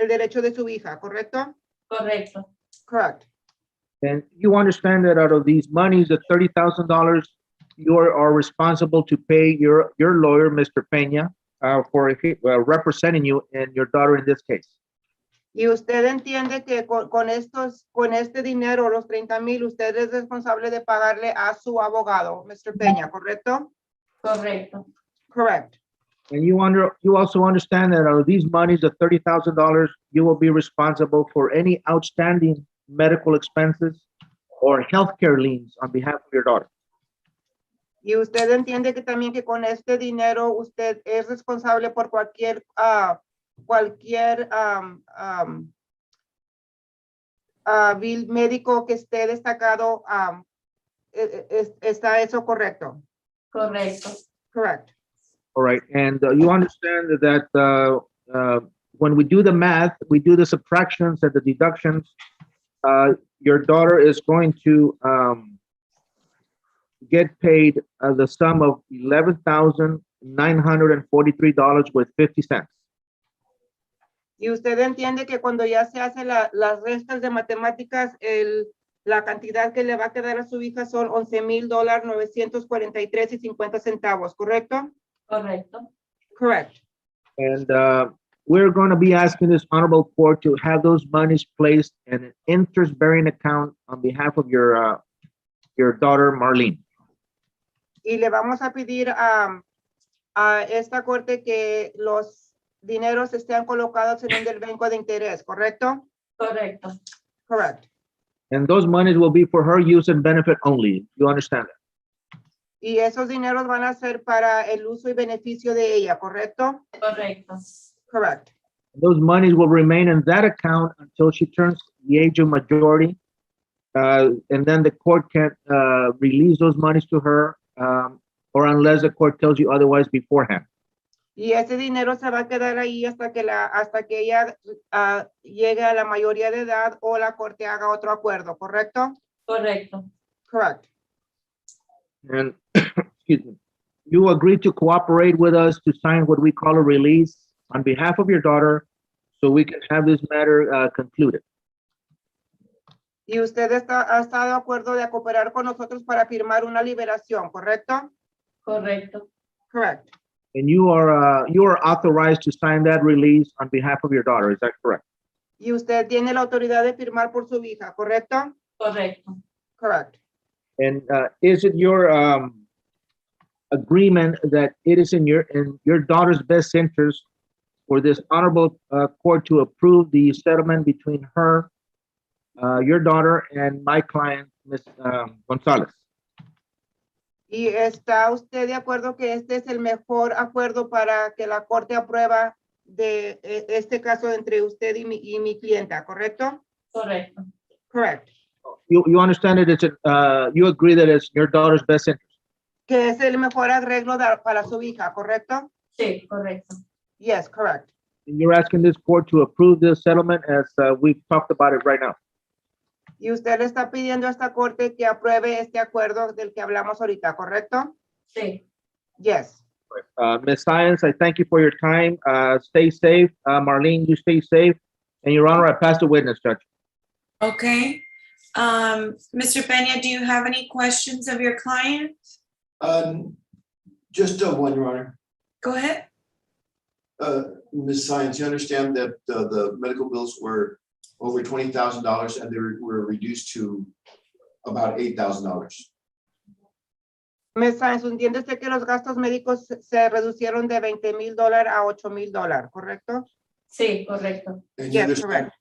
derecho de su hija, correcto? Correcto. Correct. And you understand that out of these monies, the $30,000, you are responsible to pay your lawyer, Mr. Peña, for representing you and your daughter in this case. Y usted entiende que con este dinero, los 30,000, usted es responsable de pagarle a su abogado, Mr. Peña, ¿correcto? Correcto. Correct. And you also understand that out of these monies, the $30,000, you will be responsible for any outstanding medical expenses or healthcare liens on behalf of your daughter. Y usted entiende que también que con este dinero usted es responsable por cualquier bill médico que esté destacado. ¿Está eso correcto? Correcto. Correct. All right, and you understand that when we do the math, we do the subtractions and the deductions, your daughter is going to get paid the sum of $11,943.50. Y usted entiende que cuando ya se hace las restas de matemáticas, la cantidad que le va a quedar a su hija son $11,943.50, ¿correcto? Correcto. Correct. And we're going to be asking this honorable court to have those monies placed in an interest-bearing account on behalf of your daughter, Marlene. Y le vamos a pedir a esta corte que los dineros estén colocados en un del banco de interés, ¿correcto? Correcto. Correct. And those monies will be for her use and benefit only. You understand that? Y esos dineros van a ser para el uso y beneficio de ella, ¿correcto? Correcto. Correct. Those monies will remain in that account until she turns the age of majority. And then the court can release those monies to her, or unless the court tells you otherwise beforehand. Y ese dinero se va a quedar ahí hasta que ella llegue a la mayoría de edad o la corte haga otro acuerdo, ¿correcto? Correcto. Correct. And excuse me, you agree to cooperate with us to sign what we call a release on behalf of your daughter, so we can have this matter concluded. Y usted ha estado de acuerdo de cooperar con nosotros para firmar una liberación, ¿correcto? Correcto. Correct. And you are authorized to sign that release on behalf of your daughter. Is that correct? Y usted tiene la autoridad de firmar por su hija, ¿correcto? Correcto. Correct. And is it your agreement that it is in your daughter's best interest for this honorable court to approve the settlement between her, your daughter, and my client, Ms. Gonzalez? ¿Y está usted de acuerdo que este es el mejor acuerdo para que la corte aprueba de este caso entre usted y mi clienta, correcto? Correcto. Correct. You understand that you agree that it's your daughter's best interest? Que es el mejor arreglo para su hija, ¿correcto? Sí, correcto. Yes, correct. And you're asking this court to approve this settlement as we've talked about it right now? Y usted le está pidiendo a esta corte que apruebe este acuerdo del que hablamos ahorita, ¿correcto? Sí. Yes. Ms. Science, I thank you for your time. Stay safe. Marlene, you stay safe. And Your Honor, I pass the witness, Judge. Okay. Mr. Peña, do you have any questions of your client? Just one, Your Honor. Go ahead. Ms. Science, you understand that the medical bills were over $20,000 and they were reduced to about $8,000. Ms. Sáenz, entiende usted que los gastos médicos se reducieron de $20,000 a $8,000, ¿correcto? Sí, correcto. And you Yes, understand, correct.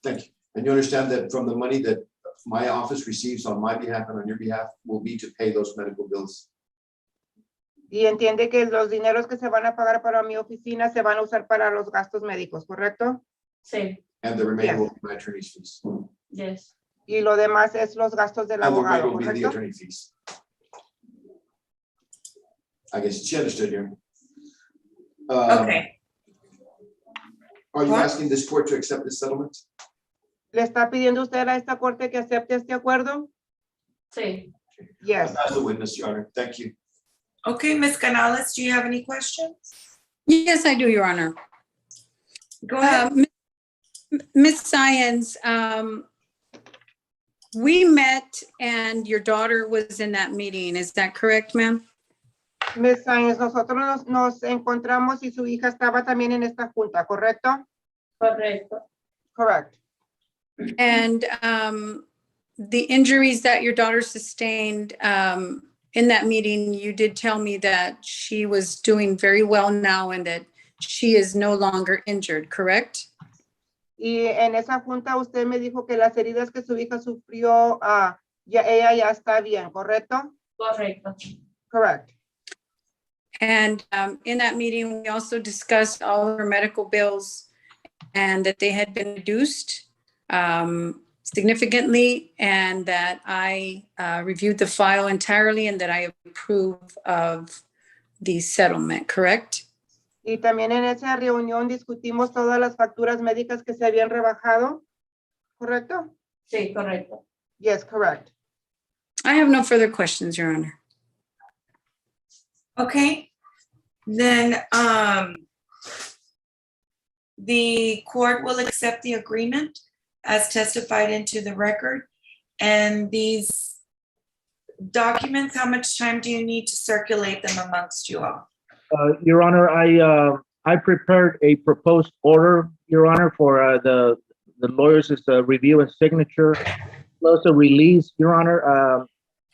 thank you. And you understand that from the money that my office receives on my behalf and on your behalf will be to pay those medical bills. Y entiende que los dineros que se van a pagar para mi oficina se van a usar para los gastos médicos, ¿correcto? Sí. And the remainder Yes. will be my attorney's fees. Yes. Y lo demás es los gastos del And the abogado, remainder will be the ¿correcto? attorney fees. I guess she understood you. Okay. Are you What? asking this court to accept this settlement? ¿Le está pidiendo usted a esta corte que acepte este acuerdo? Sí. Yes. As the witness, Your Honor. Thank you. Okay, Ms. Canales, do you have any questions? Yes, I do, Your Honor. Go ahead. Ms. Science, we met and your daughter was in that meeting. Is that correct, ma'am? Ms. Sáenz, nosotros nos encontramos y su hija estaba también en esta junta, ¿correcto? Correcto. Correct. And the injuries that your daughter sustained in that meeting, you did tell me that she was doing very well now and that she is no longer injured, correct? Y en esa junta usted me dijo que las heridas que su hija sufrió, ella ya está bien, ¿correcto? Correcto. Correct. And in that meeting, we also discussed all of her medical bills and that they had been reduced significantly, and that I reviewed the file entirely and that I approve of the settlement, correct? Y también en esa reunión discutimos todas las facturas médicas que se habían rebajado, ¿correcto? Sí, correcto. Yes, correct. I have no further questions, Your Honor. Okay, then the court will accept the agreement as testified into the record. And these documents, how much time do you need to circulate them amongst you all? Your Honor, I prepared a proposed order, Your Honor, for the lawyers' review and signature, plus a release, Your Honor.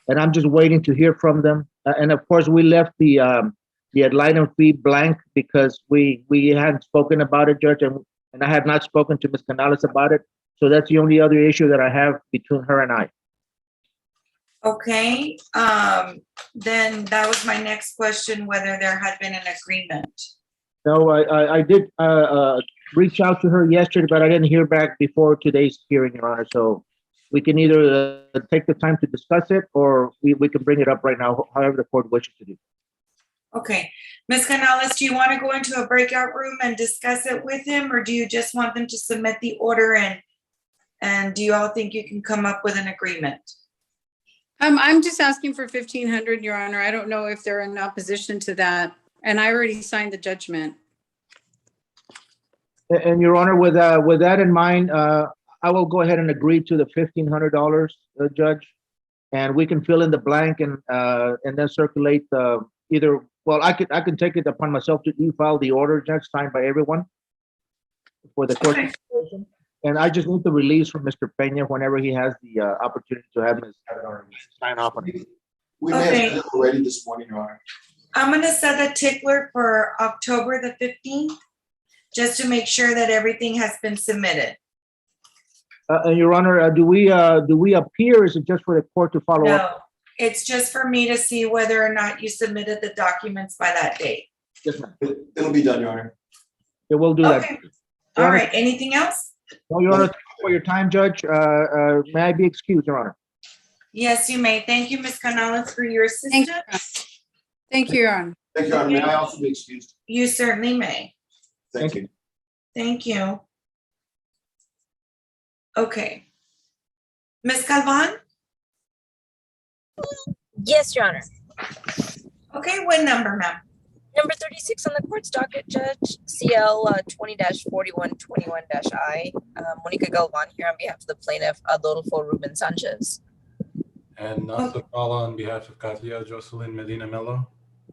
And I'm just waiting to hear from them. And of course, we left the ad litem fee blank because we hadn't spoken about it, Judge, and I have not spoken to Ms. Canales about it. So that's the only other issue that I have between her and I. Okay, then that was my next question, whether there had been an agreement. No, I did reach out to her yesterday, but I didn't hear back before today's hearing, Your Honor. So we can either take the time to discuss it or we can bring it up right now, however the court wishes to do. Okay, Ms. Canales, do you want to go into a breakout room and discuss it with him, or do you just want them to submit the order and do you all think you can come up with an agreement? I'm just asking for 1,500, Your Honor. I don't know if they're in opposition to that. And I already signed the judgment. And Your Honor, with that in mind, I will go ahead and agree to the $1,500, Judge, and we can fill in the blank and then circulate either. Well, I can take it upon myself to e-file the order, Judge, signed by everyone for the court. Okay. And I just need the release from Mr. Peña whenever he has the opportunity to have his sign off on it. We may have done it already this morning, Your Honor. I'm gonna set a tickler for October the 15th, just to make sure that everything has been submitted. And Your Honor, do we appear, or is it just for the court to follow up? No, it's just for me to see whether or not you submitted the documents by that date. Yes, ma'am. It'll be done, Your Honor. Yeah, we'll do that. Okay, all right, anything else? No, Your Honor, thank you for your time, Judge. May I be excused, Your Honor? Yes, you may. Thank you, Ms. Canales, for your assistance. Thank you, Your Honor. Thank you, Your Honor. May I also be excused? You certainly may. Thank you. Thank you. Okay. Ms. Galvan? Yes, Your Honor. Okay, what number, ma'am? Number 36 on the court's docket, Judge, CL 20-4121-I. Monica Galvan here on behalf of the plaintiff, Adolfo Ruben Sanchez. And Nasa Paula on behalf of Katia Jocelyn Medina Mello.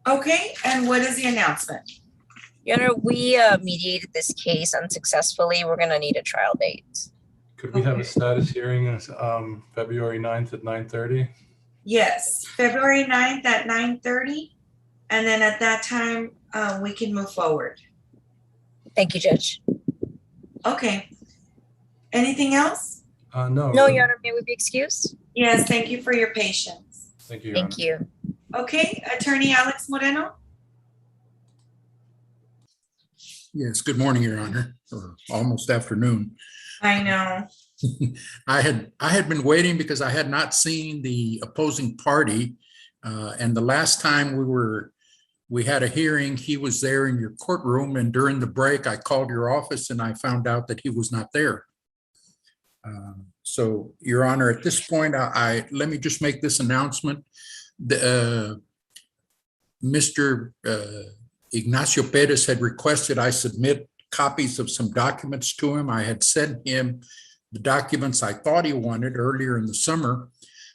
Okay, and what is the announcement? Your Honor, we mediated this case unsuccessfully. We're gonna need a trial date. Could we have a status hearing February 9th at 9:30? Yes, February 9th at 9:30. And then at that time, we can move forward. Thank you, Judge. Okay. Anything else? No. No, Your Honor, may we be excused? Yes, thank you for your patience. Thank you, Your Thank you. Okay, Attorney Alex Moreno? Yes, good morning, Your Honor, or almost afternoon. I know. I had been waiting because I had not seen the opposing party. And the last time we had a hearing, he was there in your courtroom, and during the break, I called your office and I found out that he was not there. So, Your Honor, at this point, let me just make this announcement. Mr. Ignacio Perez had requested I submit copies of some documents to him. I had sent him the documents I thought he wanted earlier in the summer,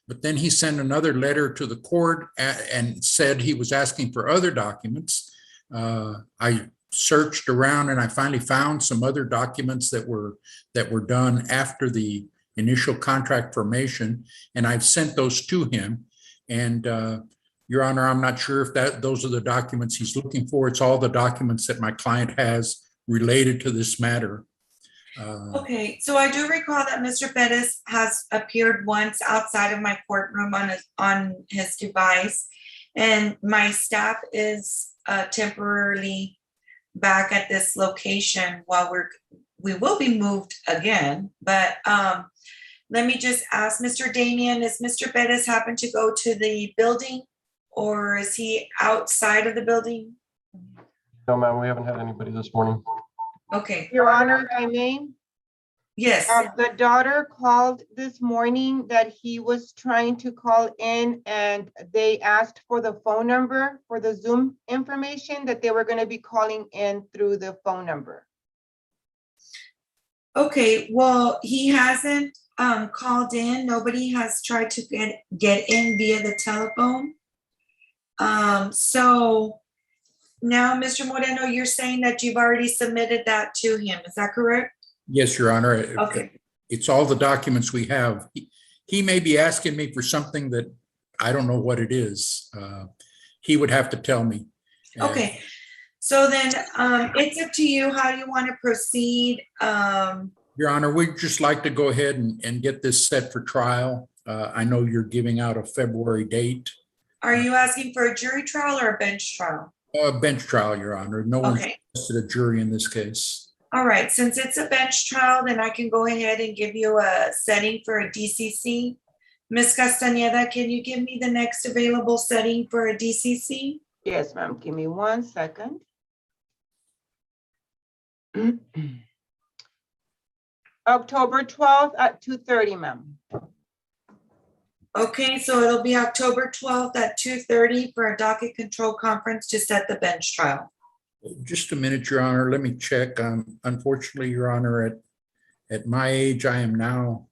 but then he sent another letter to the court and said he was asking for other documents. I searched around and I finally found some other documents that were done after the initial contract formation, and I've sent those to him. And Your Honor, I'm not sure if those are the documents he's looking for. It's all the documents that my client has related to this matter. Okay, so I do recall that Mr. Bettis has appeared once outside of my courtroom on his device, and my staff is temporarily back at this location while we will be moved again. But let me just ask Mr. Damian, is Mr. Bettis happen to go to the building, or is he outside of the building? No, ma'am, we haven't had anybody this morning. Okay. Your Honor, if I may? Yes. The daughter called this morning that he was trying to call in, and they asked for the phone number for the Zoom information, that they were going to be calling in through the phone number. Okay, well, he hasn't called in. Nobody has tried to get in via the telephone. So now, Mr. Moreno, you're saying that you've already submitted that to him. Is that correct? Yes, Your Honor. Okay. It's all the documents we have. He may be asking me for something that I don't know what it is. He would have to tell me. Okay. So then it's up to you. How do you want to proceed? Your Honor, we'd just like to go ahead and get this set for trial. I know you're giving out a February date. Are you asking for a jury trial or a bench trial? A bench trial, Your Honor. No one's Okay. listed a jury in this case. All right, since it's a bench trial, then I can go ahead and give you a setting for a DCC. Ms. Castañeda, can you give me the next available setting for a DCC? Yes, ma'am. Give me 1 second. October 12th at 2:30, ma'am. Okay, so it'll be October 12th at 2:30 for a docket control conference to set the bench trial. Just a minute, Your Honor. Let me check. Unfortunately, Your Honor, at my age, I am now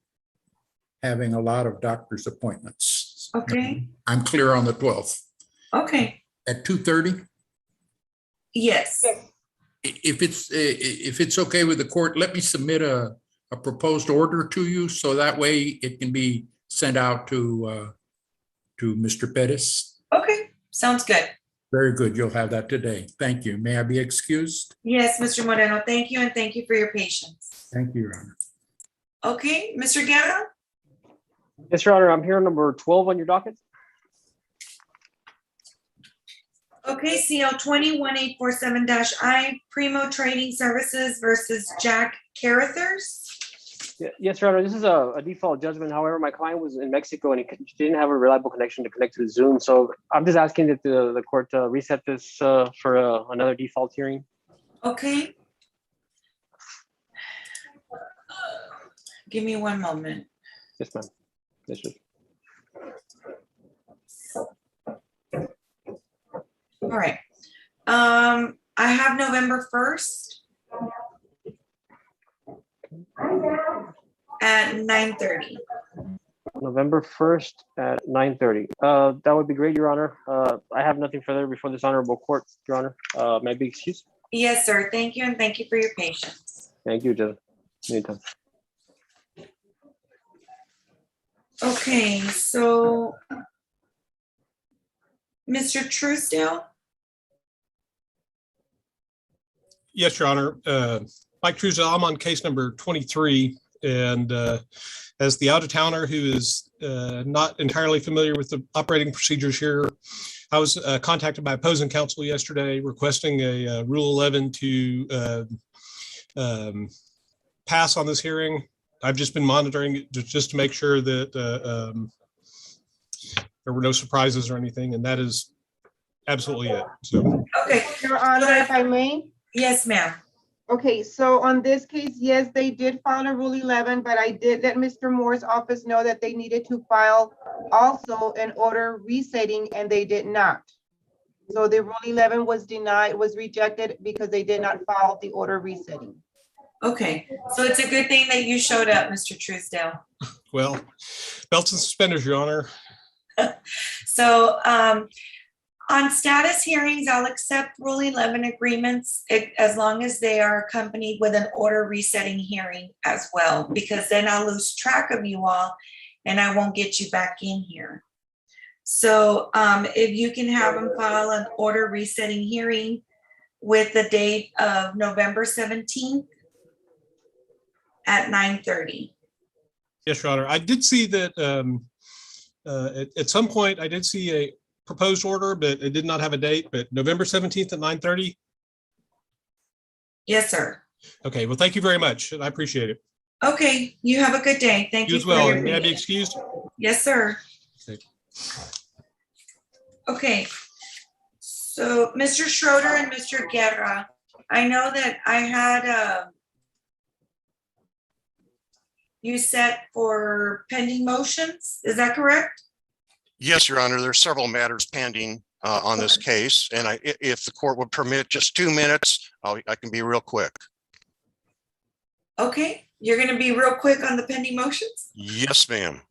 having a lot of doctor's appointments. Okay. I'm clear on the 12th. Okay. At 2:30? Yes. If it's okay with the court, let me submit a proposed order to you, so that way it can be sent out to Mr. Pettis. Okay, sounds good. Very good. You'll have that today. Thank you. May I be excused? Yes, Mr. Moreno, thank you, and thank you for your patience. Thank you, Your Honor. Okay, Mr. Guerra? Yes, Your Honor, I'm here number 12 on your docket. Okay, CL 21847-I, Primo Trading Services versus Jack Carruthers. Yes, Your Honor, this is a default judgment. However, my client was in Mexico and he didn't have a reliable connection to connect to the Zoom. So I'm just asking that the court reset this for another default hearing. Okay. Give me 1 moment. Yes, ma'am. Yes, sir. All right. I have November 1st at 9:30. November 1st at 9:30. That would be great, Your Honor. I have nothing further before this honorable court, Your Honor. May I be excused? Yes, sir. Thank you, and thank you for your patience. Thank you, Judge. Anytime. Okay, so Mr. Truesdale? Yes, Your Honor. Mike Truesdale, I'm on case number 23. And as the out-of-towner who is not entirely familiar with the operating procedures here, I was contacted by opposing counsel yesterday requesting a Rule 11 to pass on this hearing. I've just been monitoring it just to make sure that there were no surprises or anything, and that is absolutely it. So, Okay, Your Honor, if I may? Yes, ma'am. Okay, so on this case, yes, they did file a Rule 11, but I did let Mr. Moore's office know that they needed to file also an order resetting, and they did not. So the Rule 11 was denied, was rejected because they did not file the order resetting. Okay, so it's a good thing that you showed up, Mr. Truesdale. well, belts and suspenders, Your Honor. So On status hearings, I'll accept Rule 11 agreements as long as they are accompanied with an order resetting hearing as well, because then I'll lose track of you all and I won't get you back in here. So if you can have them file an order resetting hearing with the date of November 17th at 9:30. Yes, Your Honor. I did see that at some point, I did see a proposed order, but it did not have a date, but November 17th at 9:30. Yes, sir. Okay, well, thank you very much. I appreciate it. Okay, you have a good day. Thank you. You as well. for And may I be everything. excused? Yes, sir. Okay. Okay. So Mr. Schroeder and Mr. Guerra, I know that I had you set for pending motions. Is that correct? Yes, Your Honor, there's several matters pending on this case, and if the court would permit just 2 minutes, I can be real quick. Okay, you're gonna be real quick on the pending motions? Yes, ma'am.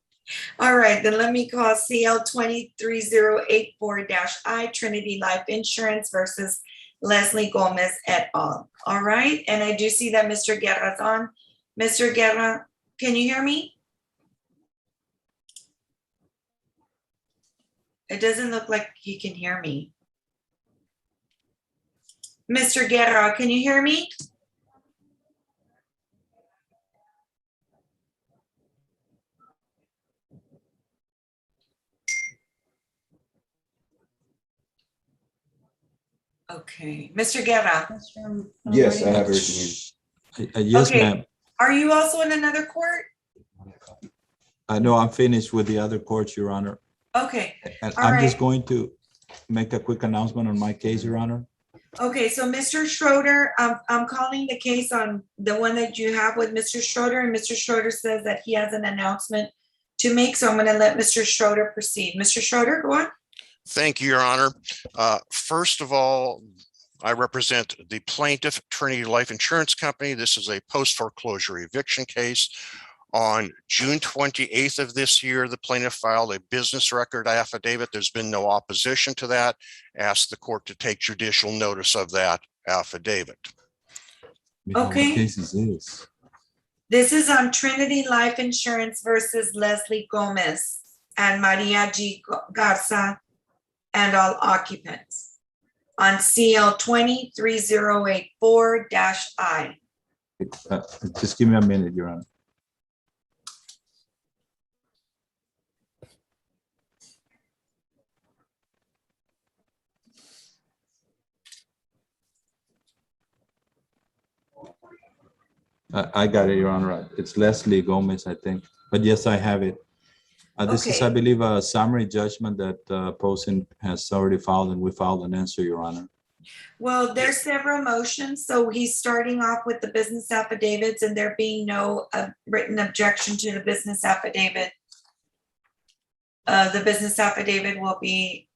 All right, then let me call CL 23084-I Trinity Life Insurance versus Leslie Gomez et al. All right, and I do see that Mr. Guerra's on. Mr. Guerra, can you hear me? It doesn't look like he can hear me. Mr. Guerra, can you hear me? Okay, Mr. Guerra. Yes, I have everything. Yes, Okay. ma'am. Are you also in another court? I know I'm finished with the other courts, Your Honor. Okay, And all I'm just right. going to make a quick announcement on my case, Your Honor. Okay, so Mr. Schroeder, I'm calling the case on the one that you have with Mr. Schroeder, and Mr. Schroeder says that he has an announcement to make, so I'm gonna let Mr. Schroeder proceed. Mr. Schroeder, go on. Thank you, Your Honor. First of all, I represent the plaintiff, Trinity Life Insurance Company. This is a post foreclosure eviction case. On June 28th of this year, the plaintiff filed a business record affidavit. There's been no opposition to that. Asked the court to take judicial notice of that affidavit. Okay. What case is this? This is on Trinity Life Insurance versus Leslie Gomez and Maria G. Garza and all occupants on CL 23084-I. Just give me a minute, Your Honor. I got it, Your Honor. It's Leslie Gomez, I think. But yes, I have it. This is, I Okay. believe, a summary judgment that Posen has already filed, and we filed an answer, Your Honor. Well, there's several motions, so he's starting off with the business affidavits and there being no written objection to the business affidavit. The business affidavit will be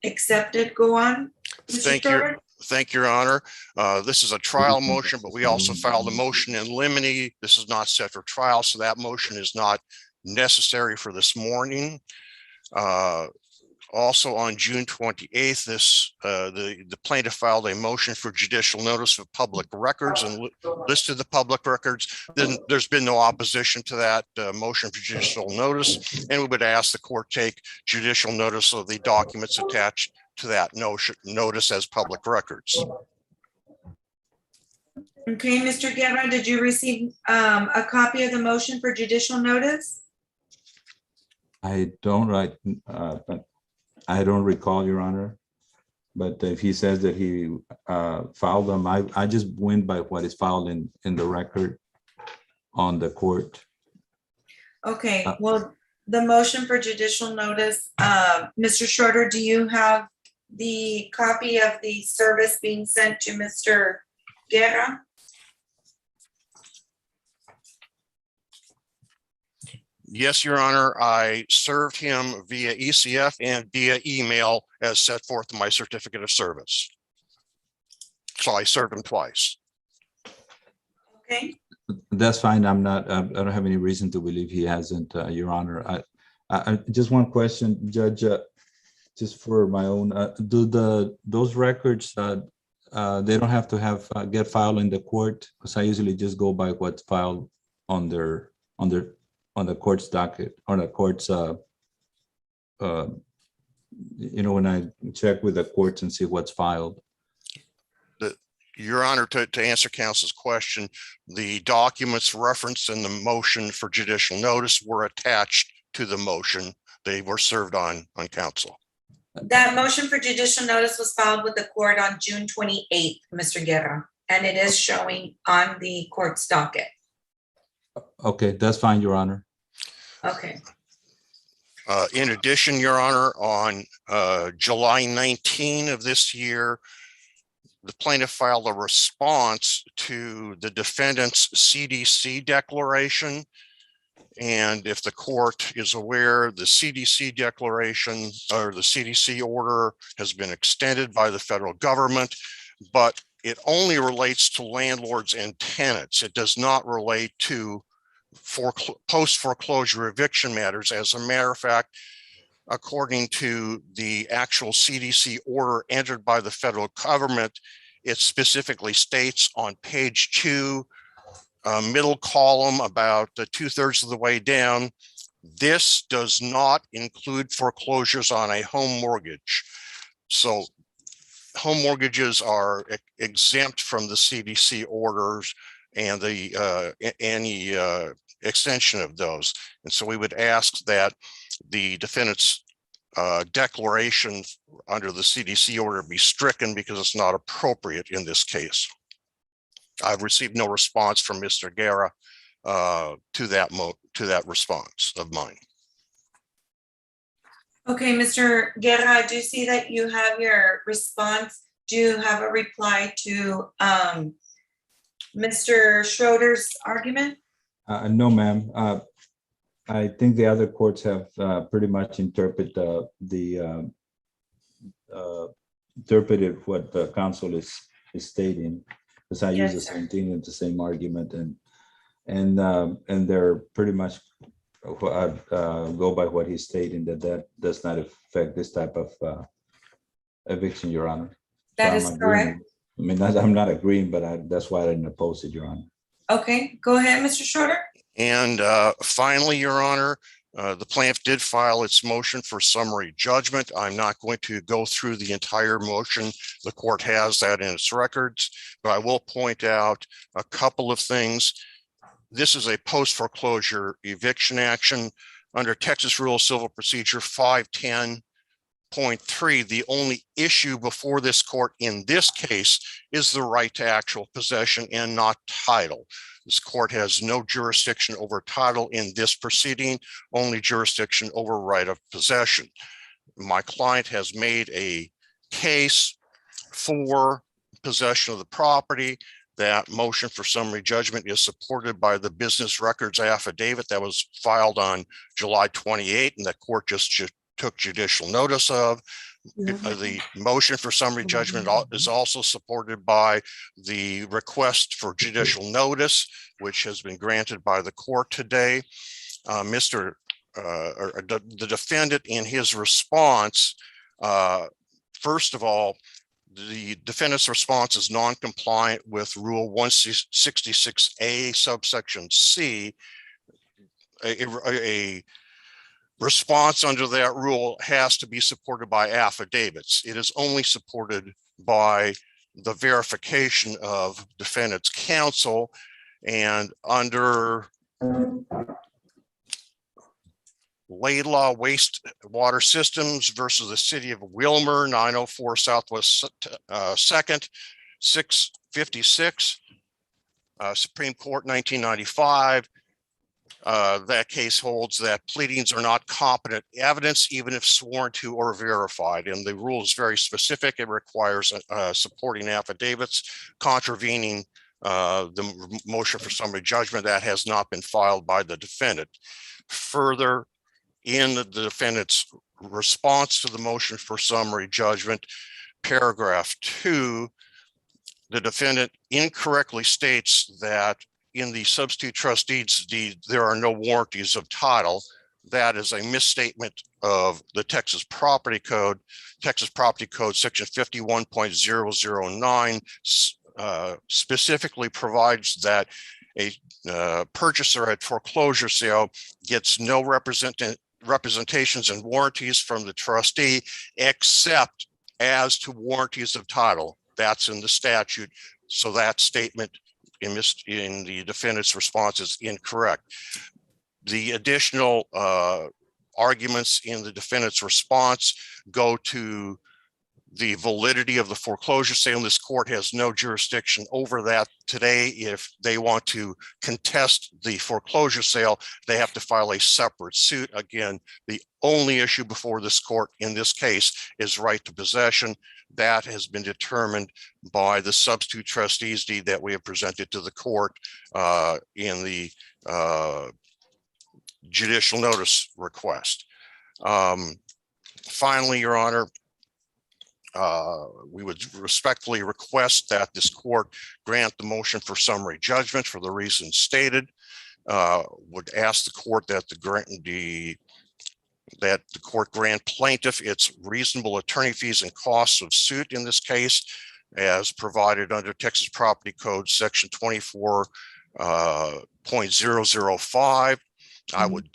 accepted. Go on. Mr. Thank you. Schroeder? Thank you, Your Honor. This is a trial motion, but we also filed a motion in limine. This is not set for trial, so that motion is not necessary for this morning. Also on June 28th, the plaintiff filed a motion for judicial notice of public records and listed the public records. Then there's been no opposition to that motion for judicial notice, and we would ask the court take judicial notice of the documents attached to that notice as public records. Okay, Mr. Guerra, did you receive a copy of the motion for judicial notice? I don't but I don't recall, Your Honor. But if he says that he filed them, I just went by what is filed in the record on the court. Okay, well, the motion for judicial notice, Mr. Schroeder, do you have the copy of the service being sent to Mr. Guerra? Yes, Your Honor, I served him via ECF and via email as set forth in my certificate of service. So I served him twice. Okay. That's fine. I don't have any reason to believe he hasn't, Your Honor. I just one question, Judge. just for my own, those records, they don't have to have, get filed in the court? Because I usually just go by what's filed on the court's docket, on the court's, when I check with the courts and see what's filed. Your Honor, to answer counsel's question, the documents referenced in the motion for judicial notice were attached to the motion. They were served on counsel. That motion for judicial notice was filed with the court on June 28th, Mr. Guerra, and it is showing on the court's docket. Okay, that's fine, Your Honor. Okay. In addition, Your Honor, on July 19 of this year, the plaintiff filed a response to the defendant's CDC declaration. And if the court is aware, the CDC declaration or the CDC order has been extended by the federal government, but it only relates to landlords and tenants. It does not relate to post-foreclosure eviction matters. As a matter of fact, according to the actual CDC order entered by the federal government, it specifically states on page 2, middle column, about 2/3 of the way down, this does not include foreclosures on a home mortgage. So home mortgages are exempt from the CDC orders and any extension of those. And so we would ask that the defendant's declaration under the CDC order be stricken because it's not appropriate in this case. I've received no response from Mr. Guerra to that response of mine. Okay, Mr. Guerra, I do see that you have your response. Do you have a reply to Mr. Schroeder's argument? No, ma'am. I think the other courts have pretty much interpreted what the counsel is stating, because I use the same thing and the same argument, and they're pretty much go by what he's stating, that does not affect this type of eviction, Your Honor. That is correct. I mean, I'm not agreeing, but that's why I didn't oppose it, Your Honor. Okay, go ahead, Mr. Schroeder. And finally, Your Honor, the plaintiff did file its motion for summary judgment. I'm not going to go through the entire motion. The court has that in its records, but I will point out a couple of things. This is a post-foreclosure eviction action under Texas Rule of Civil Procedure 510.3. The only issue before this court in this case is the right to actual possession and not title. This court has no jurisdiction over title in this proceeding, only jurisdiction over right of possession. My client has made a case for possession of the property. That motion for summary judgment is supported by the business records affidavit that was filed on July 28, and the court just took judicial notice of. The motion for summary judgment is also supported by the request for judicial notice, which has been granted by the court today. The defendant, in his response, first of all, the defendant's response is non-compliant with Rule 166A subsection C. A response under that rule has to be supported by affidavits. It is only supported by the verification of defendant's counsel, and under Laidlaw Wastewater Systems versus the City of Wilmer, 904 Southwest 2nd, 656, Supreme Court, 1995. That case holds that pleadings are not competent evidence, even if sworn to or verified. And the rule is very specific. It requires supporting affidavits contravening the motion for summary judgment that has not been filed by the defendant. Further, in the defendant's response to the motion for summary judgment, paragraph 2, the defendant incorrectly states that in the substitute trustee's deed, there are no warranties of title. that is a misstatement of the Texas Property Code. Texas Property Code Section 51.009 specifically provides that a purchaser at foreclosure sale gets no representations and warranties from the trustee except as to warranties of title. That's in the statute. So that statement in the defendant's response is incorrect. The additional arguments in the defendant's response go to the validity of the foreclosure sale. This court has no jurisdiction over that today. If they want to contest the foreclosure sale, they have to file a separate suit. Again, the only issue before this court in this case is right to possession. That has been determined by the substitute trustee's deed that we have presented to the court in the judicial notice request. Finally, Your Honor, we would respectfully request that this court grant the motion for summary judgment for the reasons stated. Would ask the court that the court grant plaintiff its reasonable attorney fees and costs of suit in this case, as provided under Texas Property Code Section 24.005. I would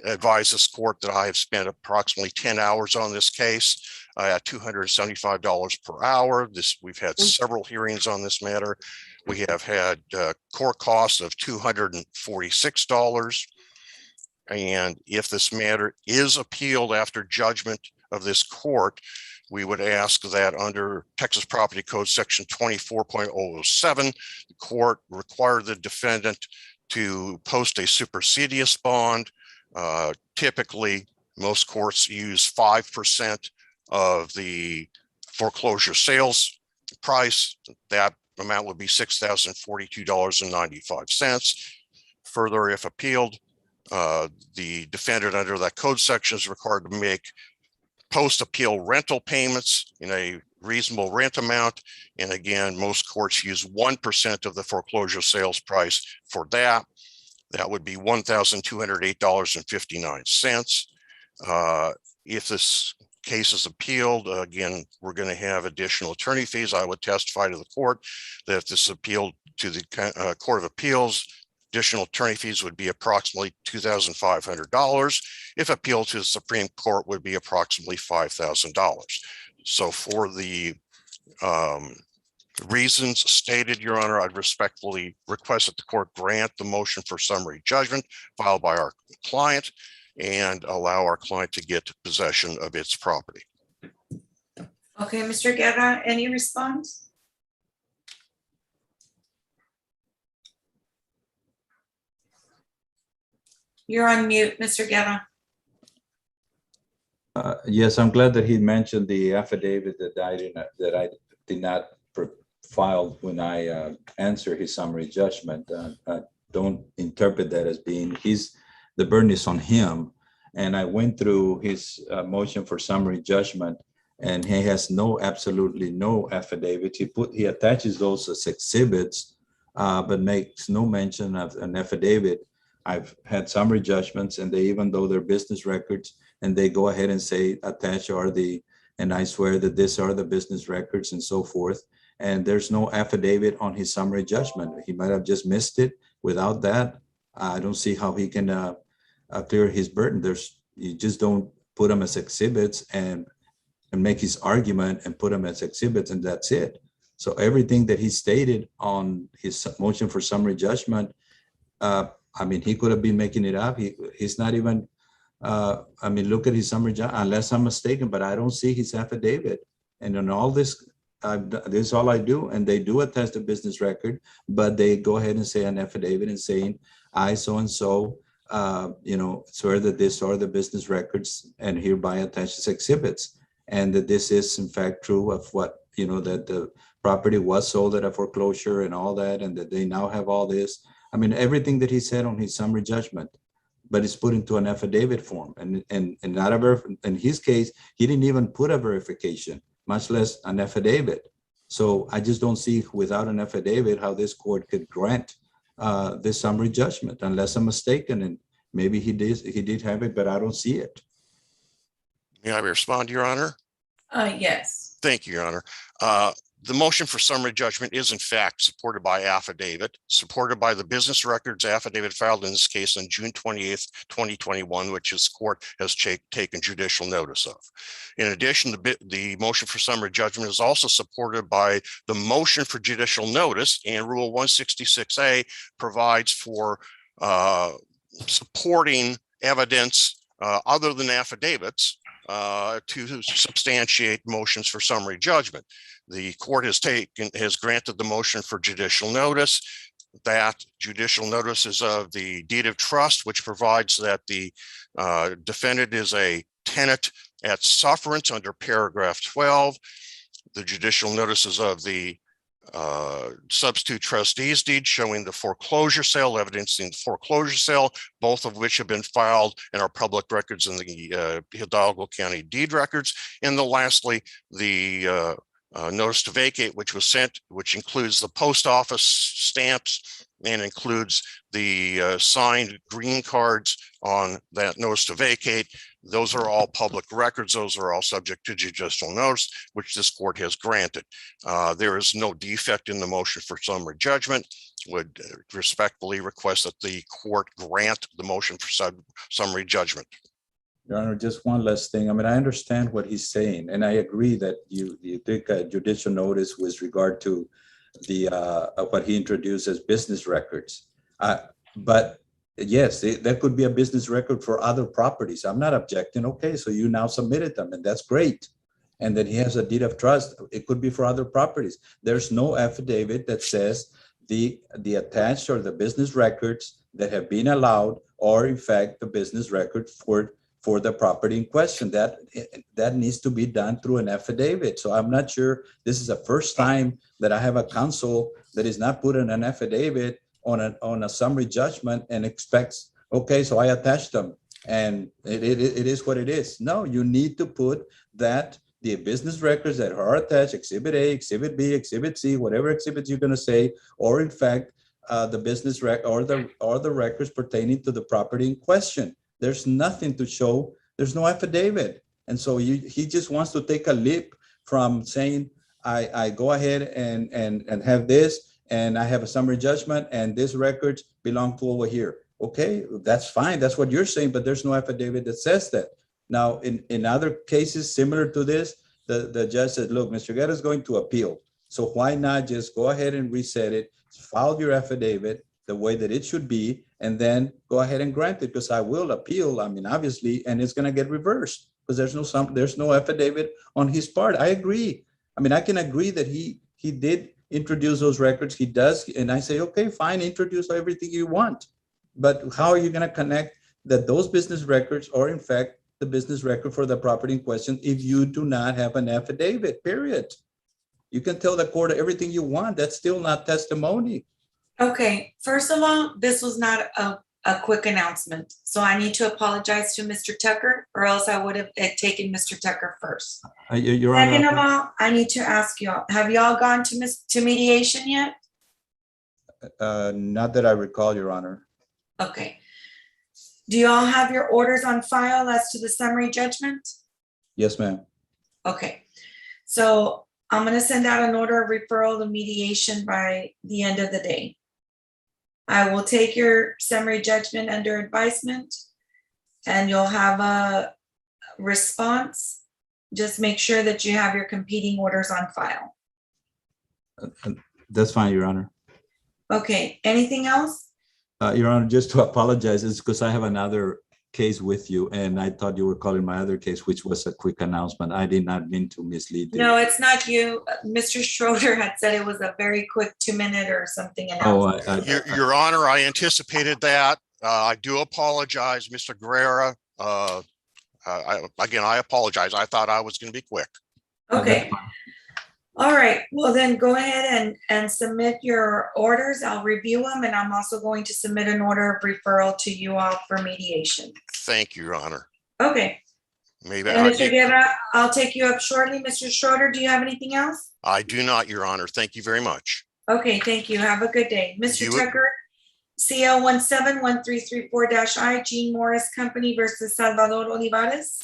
advise this court that I have spent approximately 10 hours on this case at $275 per hour. We've had several hearings on this matter. We have had court costs of $246. And if this matter is appealed after judgment of this court, we would ask that under Texas Property Code Section 24.007, the court require the defendant to post a supersedious bond. Typically, most courts use 5% of the foreclosure sales price. That amount would be $6,042.95. Further, if appealed, the defendant under that code section is required to make post-appeal rental payments in a reasonable rent amount. And again, most courts use 1% of the foreclosure sales price for that. That would be $1,208.59. If this case is appealed, again, we're going to have additional attorney fees. I would testify to the court that if this is appealed to the Court of Appeals, additional attorney fees would be approximately $2,500. If appealed to the Supreme Court, would be approximately $5,000. So for the reasons stated, Your Honor, I'd respectfully request that the court grant the motion for summary judgment filed by our client and allow our client to get possession of its property. Okay, Mr. Guerra, any response? You're on mute, Mr. Guerra. Yes, I'm glad that he mentioned the affidavit that I did not file when I answered his summary judgment. Don't interpret that as being the burden is on him. And I went through his motion for summary judgment, and he has absolutely no affidavit. He attaches those as exhibits, but makes no mention of an affidavit. I've had summary judgments, and even though they're business records, and they go ahead and say attached are and I swear that these are the business records and so forth. And there's no affidavit on his summary judgment. He might have just missed it. Without that, I don't see how he can clear his burden. You just don't put them as exhibits and make his argument and put them as exhibits, and that's it. So everything that he stated on his motion for summary judgment, I mean, he could have been making it up. He's not even, I mean, look at his summary judgment, unless I'm mistaken, but I don't see his affidavit. And on all this, this is all I do. And they do attest a business record, but they go ahead and say an affidavit and saying, I so-and-so, swear that this are the business records and hereby attaches exhibits. And that this is in fact true of what, that the property was sold at a foreclosure and all that, and that they now have all this. I mean, everything that he said on his summary judgment, but it's put into an affidavit form, and not in his case, he didn't even put a verification, much less an affidavit. So I just don't see without an affidavit how this court could grant this summary judgment, unless I'm mistaken. Maybe he did have it, but I don't see it. May I respond, Your Honor? Yes. Thank you, Your Honor. The motion for summary judgment is in fact supported by affidavit, supported by the business records affidavit filed in this case on June 28th, 2021, which this court has taken judicial notice of. In addition, the motion for summary judgment is also supported by the motion for judicial notice, and Rule 166A provides for supporting evidence other than affidavits to substantiate motions for summary judgment. The court has granted the motion for judicial notice. That judicial notice is of the deed of trust, which provides that the defendant is a tenant at sufferance under paragraph 12. The judicial notices of the substitute trustees deed showing the foreclosure sale, evidence in the foreclosure sale, both of which have been filed and are public records in the Hidalgo County deed records. And lastly, the notice to vacate, which was sent, which includes the post office stamps and includes the signed green cards on that notice to vacate. Those are all public records. Those are all subject to judicial notice, which this court has granted. There is no defect in the motion for summary judgment. Would respectfully request that the court grant the motion for summary judgment. Your Honor, just one last thing. I mean, I understand what he's saying, and I agree that you take a judicial notice with regard to the what he introduced as business records. But yes, that could be a business record for other properties. I'm not objecting. Okay, so you now submitted them, and that's great. And then he has a deed of trust. It could be for other properties. There's no affidavit that says the attached or the business records that have been allowed are in fact the business record for the property in question. That needs to be done through an affidavit. So I'm not sure, this is the first time that I have a counsel that is not put in an affidavit on a summary judgment and expects, okay, so I attached them and it is what it is. No, you need to put that the business records that are attached, Exhibit A, Exhibit B, Exhibit C, whatever exhibits you're going to say, or in fact, the business or the records pertaining to the property in question. There's nothing to show. There's no affidavit. And so he just wants to take a leap from saying, I go ahead and have this, and I have a summary judgment, and these records belong to over here. Okay, that's fine. That's what you're saying, but there's no affidavit that says that. Now, in other cases similar to this, the judge said, look, Mr. Guerra is going to appeal. So why not just go ahead and reset it, file your affidavit the way that it should be, and then go ahead and grant it, because I will appeal. I mean, obviously, and it's going to get reversed because there's no affidavit on his part. I agree. I mean, I can agree that he did introduce those records. He does, and I say, okay, fine, introduce everything you want. But how are you going to connect that those business records are in fact the business record for the property in question if you do not have an affidavit? Period. You can tell the court everything you want. That's still not testimony. Okay, first of all, this was not a quick announcement. So I need to apologize to Mr. Tucker, or else I would have taken Mr. Tucker first. Your Second Honor, of all, I need to ask y'all, have y'all gone to mediation yet? not that I recall, Your Honor. Okay. Do y'all have your orders on file as to the summary judgment? Yes, ma'am. Okay, so I'm gonna send out an order of referral to mediation by the end of the day. I will take your summary judgment under advisement, and you'll have a response. Just make sure that you have your competing orders on file. That's fine, Your Honor. Okay, anything else? Your Honor, just to apologize, it's because I have another case with you, and I thought you were calling my other case, which was a quick announcement. I did not mean to mislead you. No, it's not you. Mr. Schroeder had said it was a very quick 2-minute or something. Oh, Your Honor, I anticipated that. I do apologize, Mr. Guerra. Again, I apologize. I thought I was going to be quick. Okay. All right. Well, then go ahead and submit your orders. I'll review them, and I'm also going to submit an order of referral to you all for mediation. Thank you, Your Honor. Okay. Maybe And Mr. Guerra, I'll take you up shortly. Mr. Schroeder, do you have anything else? I do not, Your Honor. Thank you very much. Okay, thank you. Have a good day. Mr. Tucker, CL 171334-I, Gene Morris Company versus Salvador Olivares.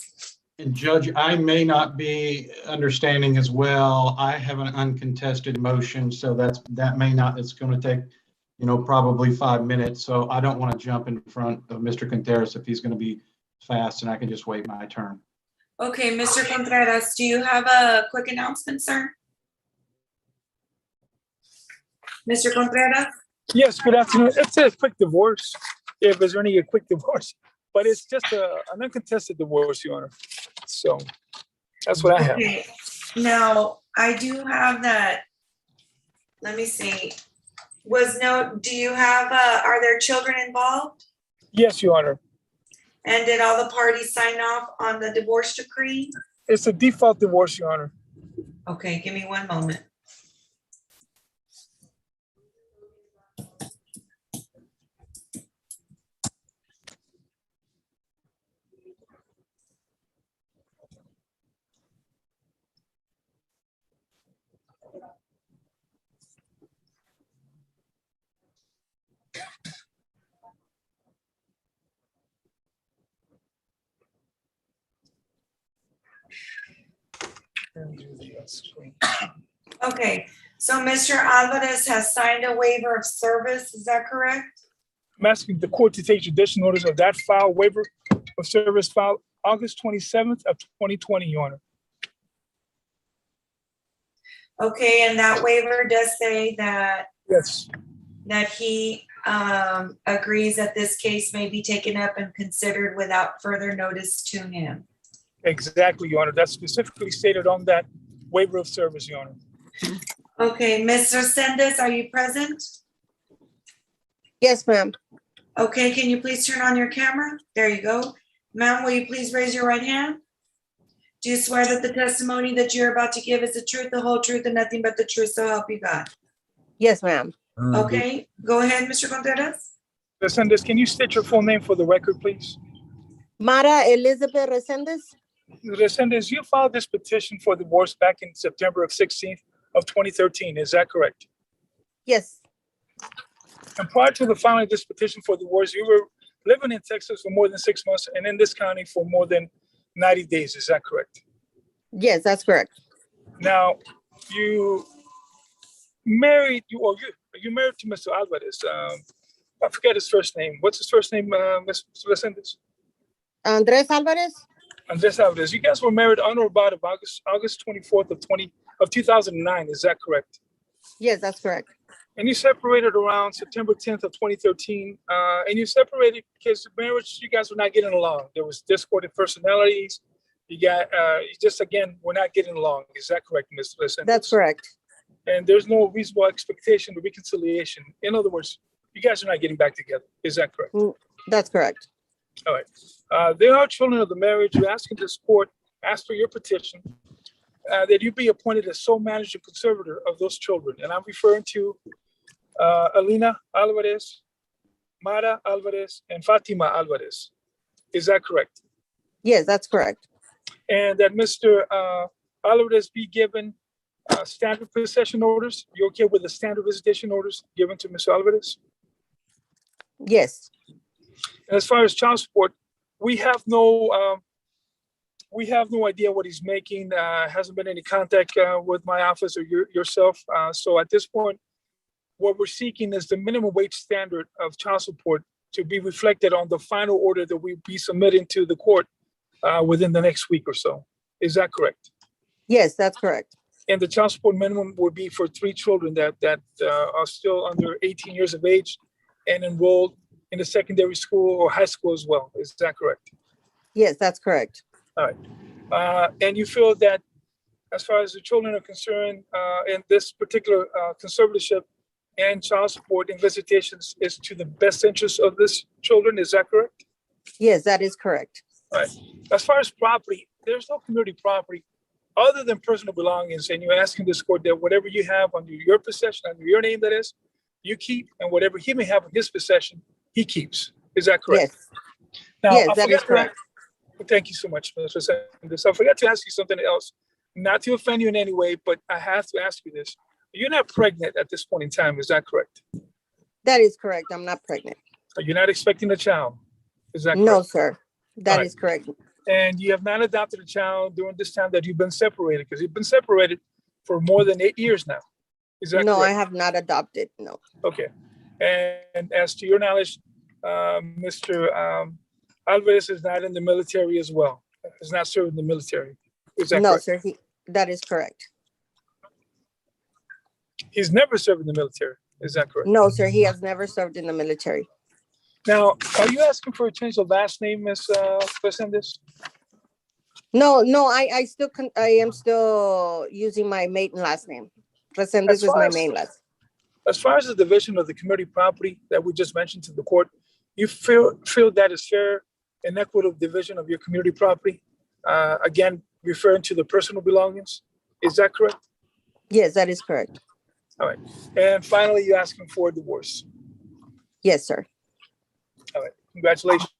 And Judge, I may not be understanding as well. I have an uncontested motion, so that may not, it's going to take, probably 5 minutes. So I don't want to jump in front of Mr. Gutierrez if he's going to be fast, and I can just wait my turn. Okay, Mr. Contreras, do you have a quick announcement, sir? Mr. Contreras? Yes, good afternoon. It's a quick divorce, if there's only a quick divorce, but it's just an uncontested divorce, Your Honor. So that's what I have. Okay, now, I do have that. Let me see. Do you have, are there children involved? Yes, Your Honor. And did all the parties sign off on the divorce decree? It's a default divorce, Your Honor. Okay, give me one moment. Okay, so Mr. Alvarez has signed a waiver of service, is that correct? I'm asking the court to take judicial notice of that file waiver of service filed August 27th of 2020, Your Honor. Okay, and that waiver does say that Yes, that he agrees that this case may be taken up and considered without further notice to him. exactly, Your Honor. That's specifically stated on that waiver of service, Your Honor. Okay, Mr. Sendes, are you present? Yes, ma'am. Okay, can you please turn on your camera? There you go. Ma'am, will you please raise your right hand? Do you swear that the testimony that you're about to give is the truth, the whole truth, and nothing but the truth, so help you God? Yes, ma'am. Okay, go ahead, Mr. Contreras. Resendez, can you state your full name for the record, please? Mara Elizabeth Resendez? Resendez, you filed this petition for divorce back in September of 16th of 2013. Is that correct? Yes. And prior to the filing of this petition for divorce, you were living in Texas for more than 6 months and in this county for more than 90 days. Is that correct? Yes, that's correct. Now, you married to Mr. Alvarez. I forget his first name. What's his first name, Mr. Resendez? Andres Alvarez? Andres Alvarez. You guys were married on or about August 24th of 2009. Is that correct? Yes, that's correct. And you separated around September 10th of 2013. And you separated because the marriage, you guys were not getting along. There was discordant personalities. You just, again, were not getting along. Is that correct, Ms. Resendez? That's correct. And there's no reasonable expectation of reconciliation. In other words, you guys are not getting back together. Is that correct? That's correct. All right. There are children of the marriage. You're asking this court, ask for your petition, that you be appointed as sole manager and conservator of those children. And I'm referring to Alina Alvarez, Mara Alvarez, and Fatima Alvarez. Is that correct? Yes, that's correct. And that Mr. Alvarez be given standard possession orders. You okay with the standard visitation orders given to Mr. Alvarez? Yes. And as far as child support, we have no idea what he's making. Hasn't been any contact with my office or yourself. So at this point, what we're seeking is the minimum wage standard of child support to be reflected on the final order that we'll be submitting to the court within the next week or so. Is that correct? Yes, that's correct. And the child support minimum would be for 3 children that are still under 18 years of age and enrolled in the secondary school or high school as well. Is that correct? Yes, that's correct. All right. And you feel that as far as the children are concerned, in this particular conservatorship and child support and visitations is to the best interest of this children. Is that correct? Yes, that is correct. All right. As far as property, there's no community property other than personal belongings. And you're asking this court that whatever you have under your possession, under your name, that is, you keep, and whatever he may have in his possession, he keeps. Is that correct? Yes. Now, Yes, that is correct. Thank you so much, Mr. Sanders. I forgot to ask you something else, not to offend you in any way, but I have to ask you this. You're not pregnant at this point in time, is that correct? That is correct. I'm not pregnant. You're not expecting a child. Is that correct? No, sir. That All is correct. And you have not adopted a child during this time that you've been separated, because you've been separated for more than 8 years now. Is that No, I correct? have not adopted. No. Okay. And as to your knowledge, Mr. Alvarez is not in the military as well. Has not served in the military. Is that No, correct? sir. That is correct. He's never served in the military. Is that correct? No, sir. He has never served in the military. Now, are you asking for a change of last name, Ms. Resendez? No, I am still using my maiden last name. Resendez is my main last. As far as the division of the community property that we just mentioned to the court, you feel that is fair and equitable division of your community property? Again, referring to the personal belongings. Is that correct? Yes, that is correct. All right. And finally, you're asking for a divorce. Yes, sir. All right. Congratulations.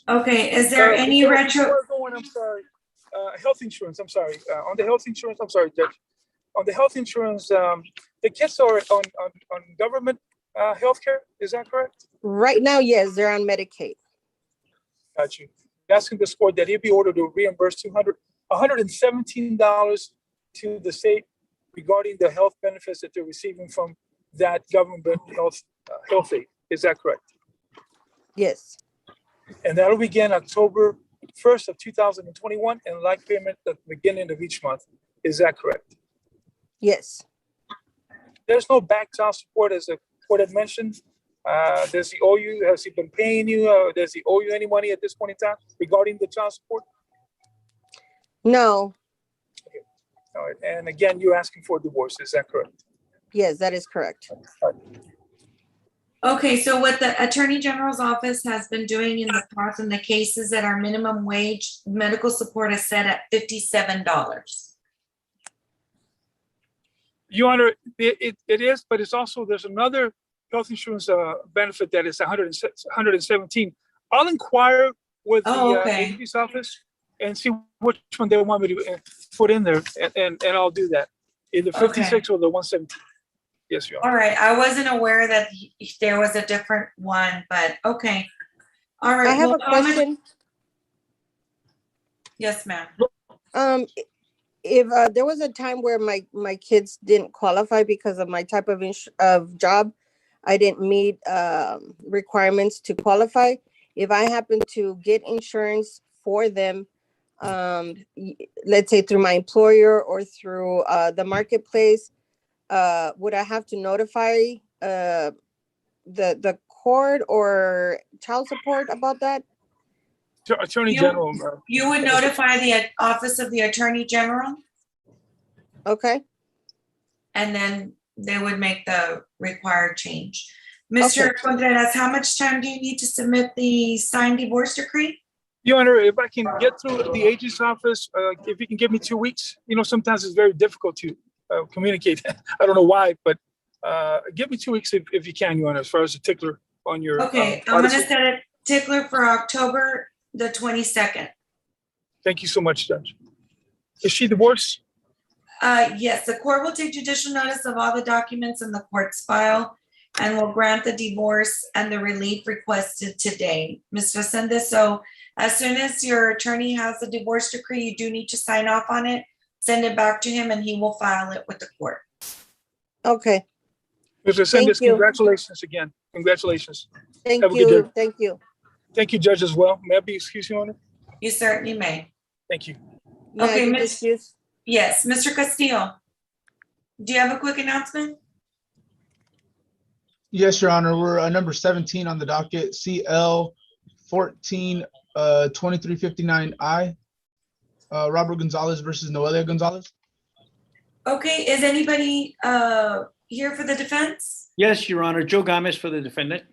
Okay, is there any before retro? I'm sorry. Health insurance, I'm sorry. On the health insurance, I'm sorry, Judge. On the health insurance, the kids are on government health care. Is that correct? Right now, yes, they're on Medicaid. Got you. Asking this court that he be ordered to reimburse $117 to the state regarding the health benefits that they're receiving from that government health aid. Is that correct? Yes. And that'll begin October 1st of 2021 and like payment at the beginning of each month. Is that correct? Yes. There's no back child support, as the court had mentioned. Does he owe you? Has he been paying you? Does he owe you any money at this point in time regarding the child support? No. Okay. All right. And again, you're asking for a divorce. Is that correct? Yes, that is correct. Okay, so what the Attorney General's office has been doing in the past in the cases that our minimum wage medical support is set at $57. Your Honor, it is, but it's also, there's another health insurance benefit that is 117. I'll inquire with the agency's office and see which one they want me to put in there, and I'll do that. Either 56 or the 117. Yes, Your Honor. All right, I wasn't aware that there was a different one, but okay. All right. I have well, a question. Yes, ma'am. If there was a time where my kids didn't qualify because of my type of job, I didn't meet requirements to qualify. If I happen to get insurance for them, let's say through my employer or through the marketplace, would I have to notify the court or child support about that? Attorney General. You would notify the Office of the Attorney General, Okay. and then they would make the required change. Mr. Contreras, how much time do you need to submit the signed divorce decree? Your Honor, if I can get through the agent's office, if you can give me 2 weeks, sometimes it's very difficult to communicate. I don't know why, but give me 2 weeks if you can, Your Honor, as far as the tickler on your. Okay, I'm gonna set a tickler for October the 22nd. Thank you so much, Judge. Is she divorced? Yes, the court will take judicial notice of all the documents in the court's file and will grant the divorce and the relief requested today. Ms. Resendez, so as soon as your attorney has the divorce decree, you do need to sign off on it, send it back to him, and he will file it with the court. Okay. Ms. Resendez, congratulations again. Congratulations. Thank Have a good you. day. Thank you. Thank you, Judge, as well. May I be excused, Your Honor? You certainly may. Thank you. May I Okay, be Miss. excused? Yes, Mr. Castillo. Do you have a quick announcement? Yes, Your Honor. We're number 17 on the docket, CL 14 2359I. Robert Gonzalez versus Noelia Gonzalez. Okay, is anybody here for the defense? Yes, Your Honor. Joe Gomez for the defendant.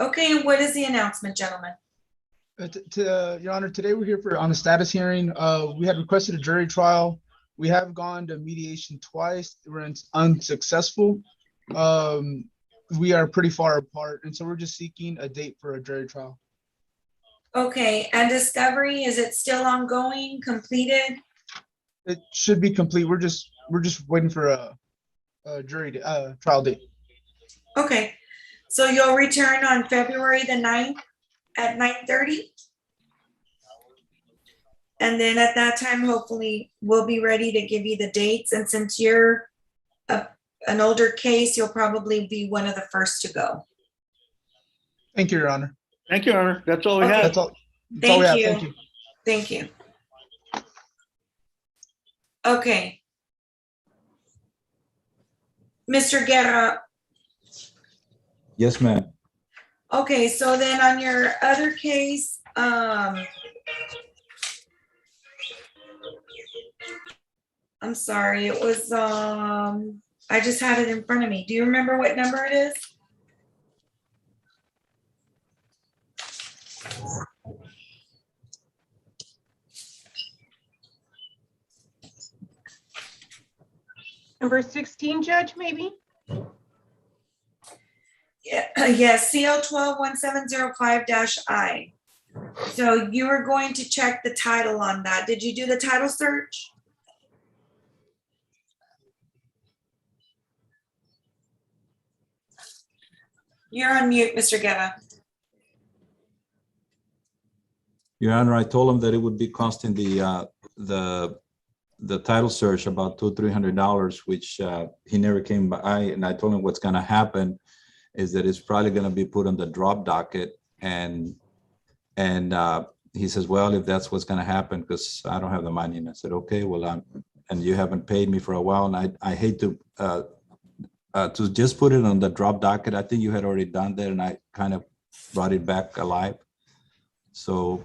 Okay, and what is the announcement, gentlemen? Your Honor, today we're here on the status hearing. We had requested a jury trial. We have gone to mediation twice. We're unsuccessful. We are pretty far apart, and so we're just seeking a date for a jury trial. Okay, and discovery, is it still ongoing, completed? It should be complete. We're just waiting for a jury trial date. Okay, So you'll return on February the 9th at 9:30? And then at that time, hopefully, we'll be ready to give you the dates. And since you're an older case, you'll probably be one of the first to go. Thank you, Your Honor. Thank you, Your Honor. That's all we Okay. have. That's all. That's all we have. Thank Thank you. you. Thank you. Okay. Mr. Guerra, Yes, ma'am. okay, so then on your other case, I'm sorry, it was, I just had it in front of me. Do you remember what number it is? Number 16, Judge, maybe? Yeah, yes, CL 121705-I. So you were going to check the title on that. Did you do the title search? You're on mute, Mr. Guerra. Your Honor, I told him that it would be costing the title search about $200-300, which he never came by. And I told him what's going to happen is that it's probably going to be put on the drop docket. And he says, well, if that's what's going to happen, because I don't have the money. And I said, okay, well, and you haven't paid me for a while. And I hate to just put it on the drop docket. I think you had already done that, and I kind of brought it back alive. So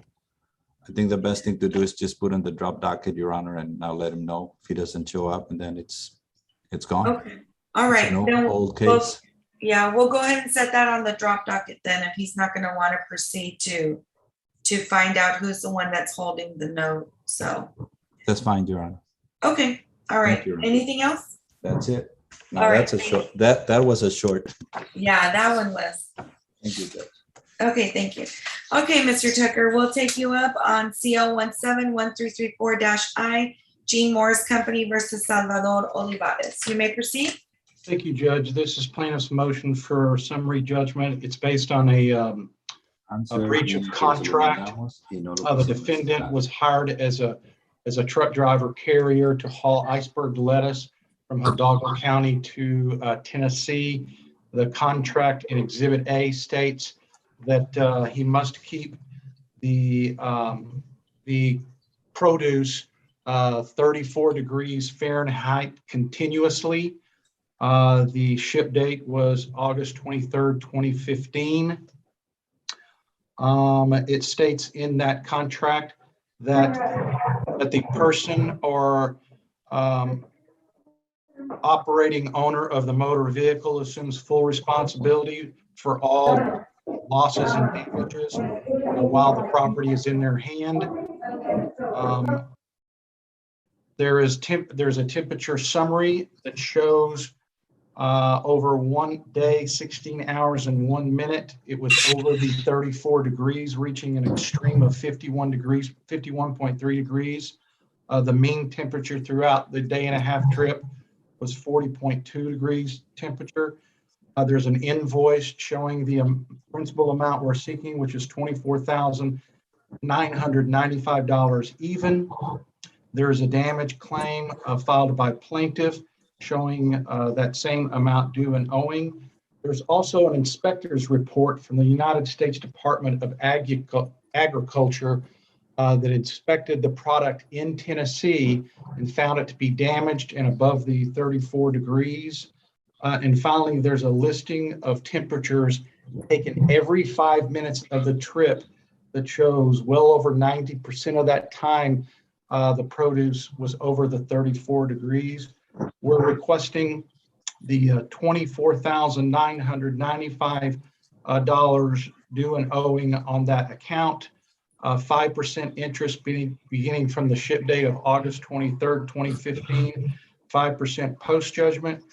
I think the best thing to do is just put on the drop docket, Your Honor, and I'll let him know if he doesn't show up, and then it's gone. Okay, all It's right. an Then old we'll- case. Yeah, we'll go ahead and set that on the drop docket then, if he's not gonna want to proceed to find out who's the one that's holding the note, so. That's fine, Your Honor. Okay, all right. you. Anything else? That's it. No, All right, that's a thank short, that was a short. Yeah, that one was. Thank you, Judge. Okay, thank you. Okay, Mr. Tucker, we'll take you up on CL 171334-I, Gene Morris Company versus Salvador Olivares. You may proceed. Thank you, Judge. This is plaintiff's motion for summary judgment. It's based on a breach of contract. The defendant was hired as a truck driver carrier to haul iceberg lettuce from Hidalgo County to Tennessee. The contract in Exhibit A states that he must keep the produce 34 degrees Fahrenheit continuously. The ship date was August 23rd, 2015. It states in that contract that the person or operating owner of the motor vehicle assumes full responsibility for all losses and damages while the property is in their hand. There's a temperature summary that shows over 1 day, 16 hours and 1 minute, it was over the 34 degrees, reaching an extreme of 51 degrees, 51.3 degrees. The mean temperature throughout the day and a half trip was 40.2 degrees temperature. There's an invoice showing the principal amount we're seeking, which is $24,995 even. There's a damage claim filed by plaintiff showing that same amount due and owing. There's also an inspector's report from the United States Department of Agriculture that inspected the product in Tennessee and found it to be damaged and above the 34 degrees. And finally, there's a listing of temperatures taken every 5 minutes of the trip that shows well over 90% of that time the produce was over the 34 degrees. We're requesting the $24,995 due and owing on that account, 5% interest beginning from the ship date of August 23rd, 2015, 5% post-judgment.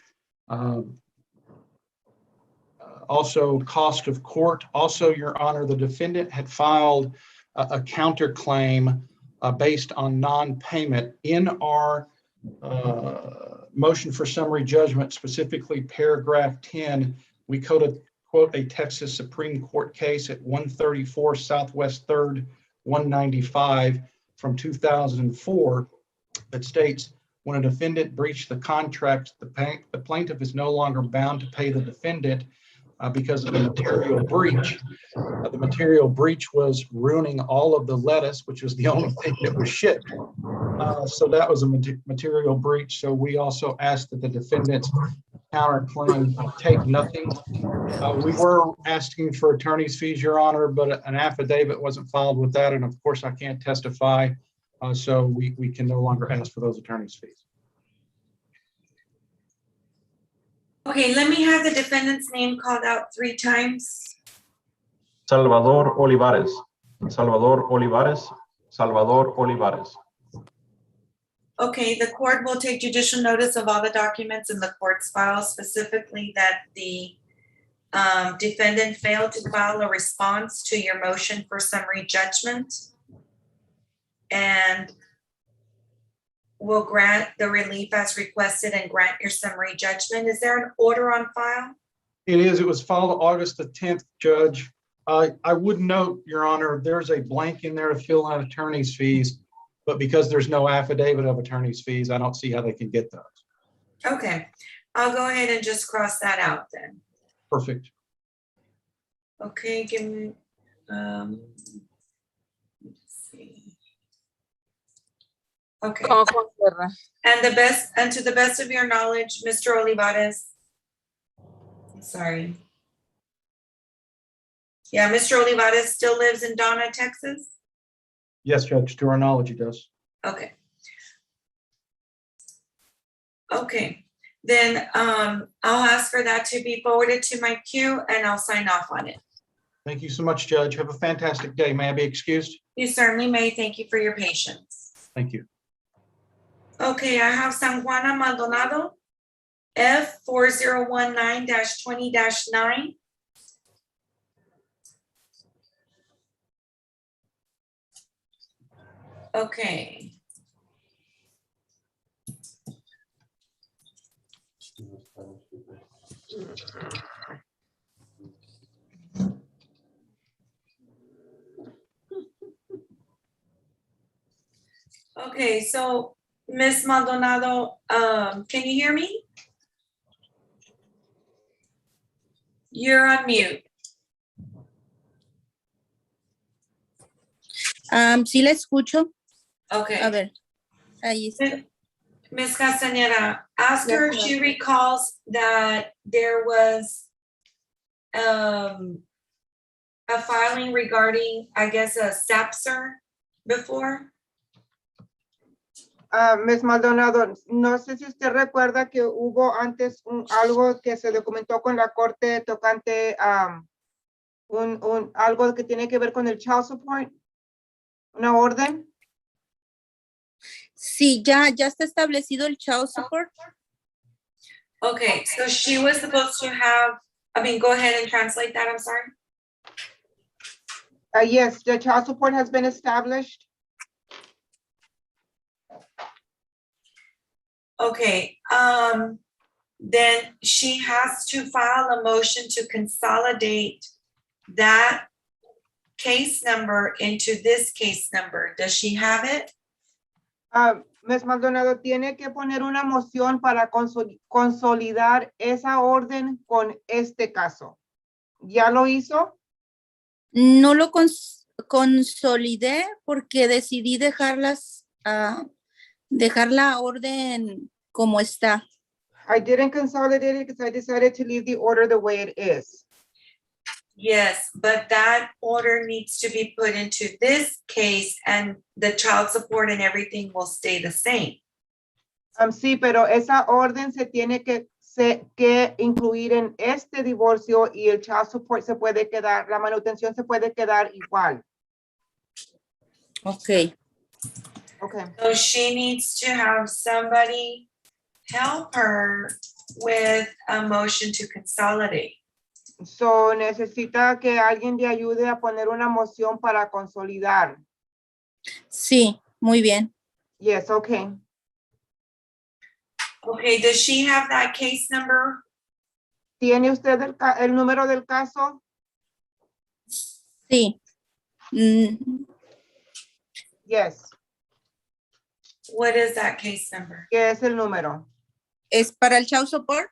Also cost of court. Also, Your Honor, the defendant had filed a counterclaim based on non-payment. In our motion for summary judgment, specifically paragraph 10, we quoted quote, a Texas Supreme Court case at 134 Southwest 3rd, 195 from 2004 that states, when a defendant breached the contract, the plaintiff is no longer bound to pay the defendant because of the material breach. The material breach was ruining all of the lettuce, which was the only thing that was shipped. So that was a material breach. So we also asked that the defendant's counterclaim take nothing. We were asking for attorney's fees, Your Honor, but an affidavit wasn't filed with that. And of course, I can't testify. So we can no longer ask for those attorney's fees. Okay, let me have the defendant's name called out 3 times. Salvador Olivares, Salvador Olivares, Salvador Olivares. Okay, the court will take judicial notice of all the documents in the court's file, specifically that the defendant failed to file a response to your motion for summary judgment. And will grant the relief as requested and grant your summary judgment. Is there an order on file? It is. It was filed August the 10th, Judge. I would note, Your Honor, there's a blank in there to fill out attorney's fees, but because there's no affidavit of attorney's fees, I don't see how they can get those. Okay, I'll go ahead and just cross that out then. Perfect. Okay, give me, let's see. Okay. And to the best of your knowledge, Mr. Olivares. I'm sorry. Yeah, Mr. Olivares still lives in Donna, Texas? Yes, Judge, to our knowledge, he does. Okay. Okay, then I'll ask for that to be forwarded to my queue and I'll sign off on it. Thank you so much, Judge. Have a fantastic day. May I be excused? You certainly may. Thank you for your patience. Thank you. Okay, I have San Juana Maldonado, F4019-20-9. Okay. Okay, so Ms. Maldonado, can you hear me? You're on mute. Sí la escucho. Okay. A ver, ahí está. Ms. Castañeda, ask her if she recalls that there was a filing regarding, I guess, a SAPSER before. Ms. Maldonado, no sé si usted recuerda que hubo antes algo que se documentó con la corte tocante a algo que tiene que ver con el child support, una orden. Sí, ya está establecido el child support. Okay, so she was supposed to have, go ahead and translate that, I'm sorry. Yes, the child support has been established. Okay, then she has to file a motion to consolidate that case number into this case number. Does she have it? Ms. Maldonado tiene que poner una moción para consolidar esa orden con este caso. ¿Ya lo hizo? No lo consolidé porque decidí dejar la orden como está. I didn't consolidate it because I decided to leave the order the way it is. Yes, but that order needs to be put into this case and the child support and everything will stay the same. Sí, pero esa orden se tiene que incluir en este divorcio y el child support se puede quedar, la manutención se puede quedar igual. Okay. Okay. So she needs to have somebody help her with a motion to consolidate. So necesita que alguien le ayude a poner una moción para consolidar. Sí, muy bien. Yes, okay. Okay, does she have that case number? ¿Tiene usted el número del caso? Sí. Mm, Yes. What is that case number? ¿Qué es el número? ¿Es para el child support?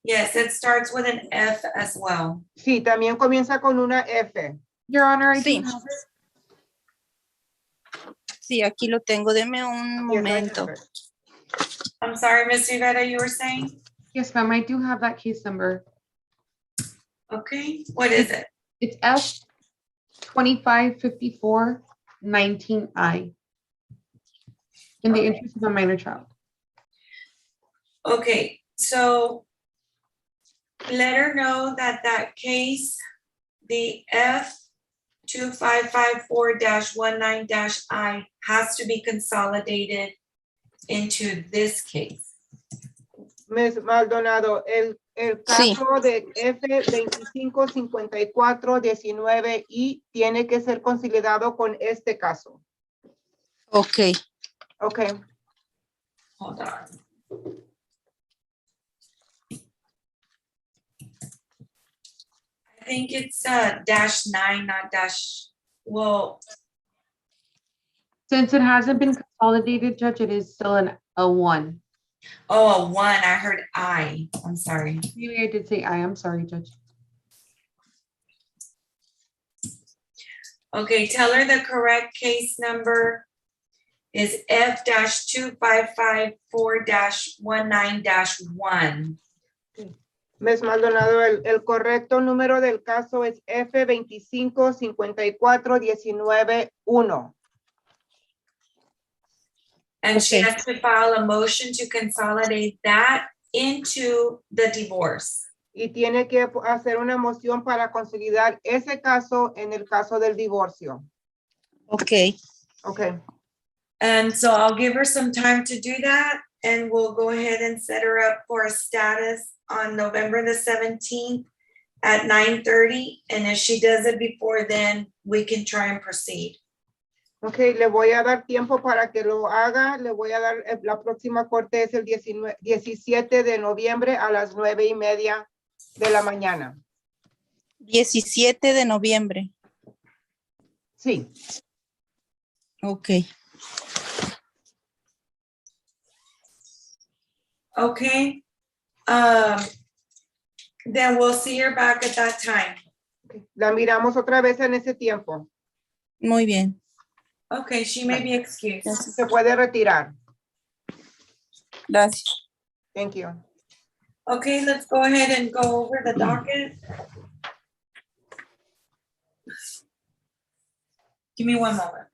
Yes, it starts with an F as well. Sí, también comienza con una F. Your Honor, I Sí. do have it. Sí, aquí lo tengo. Deme un Yes, I momento. have it. I'm sorry, Ms. Rivera, you were saying? Yes, ma'am, I do have that case number. Okay, what is it? It's F 2554-19I. In the interest of a minor child. Okay, so let her know that that case, the F 2554-19-I has to be consolidated into this case. Ms. Maldonado, el Sí. caso de F2554-19I tiene que ser considerado con este caso. Ok. Okay. Hold on. I think it's -9, not dash, well, Since it hasn't been consolidated, Judge, it is still a 1. oh, a 1, I heard I, I'm sorry. Maybe I did say I, I'm sorry, Judge. Okay, tell her the correct case number is F-2554-19-1. Ms. Maldonado, el correcto número del caso es F2554-19-1. And she Okay. has to file a motion to consolidate that into the divorce. Y tiene que hacer una moción para consolidar ese caso en el caso del divorcio. Ok. Okay. And so I'll give her some time to do that, and we'll go ahead and set her up for a status on November the 17th at 9:30. And if she does it before then, we can try and proceed. Ok, le voy a dar tiempo para que lo haga. Le voy a dar, la próxima corte es el 17 de noviembre a las 9:30 de la mañana. 17 de noviembre. Sí. Ok. Okay. Then we'll see her back at that time. Okay. La miramos otra vez en ese tiempo. Muy bien. Okay, she may be excused. Se puede retirar. Gracias. Thank you. Okay, let's go ahead and go over the docket. Give me one moment.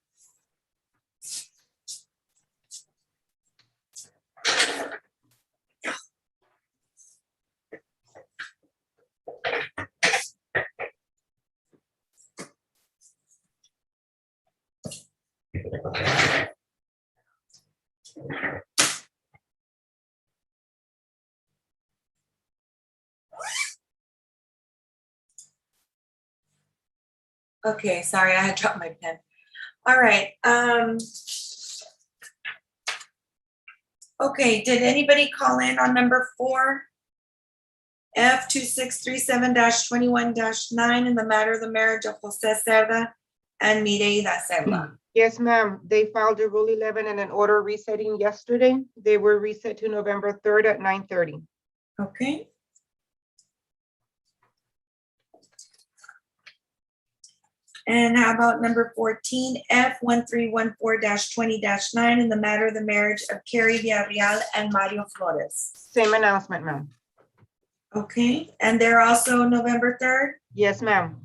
Okay, sorry, I had dropped my pen. All right. Okay, did anybody call in on number 4? F 2637-21-9 in the matter of the marriage of Jose Cerda and Mireida Cerda. Yes, ma'am. They filed a Rule 11 and an order resetting yesterday. They were reset to November 3rd at 9:30. Okay. And how about number 14, F 1314-20-9 in the matter of the marriage of Carrie Villarreal and Mario Flores. Same announcement, ma'am. Okay, and they're also November 3rd? Yes, ma'am.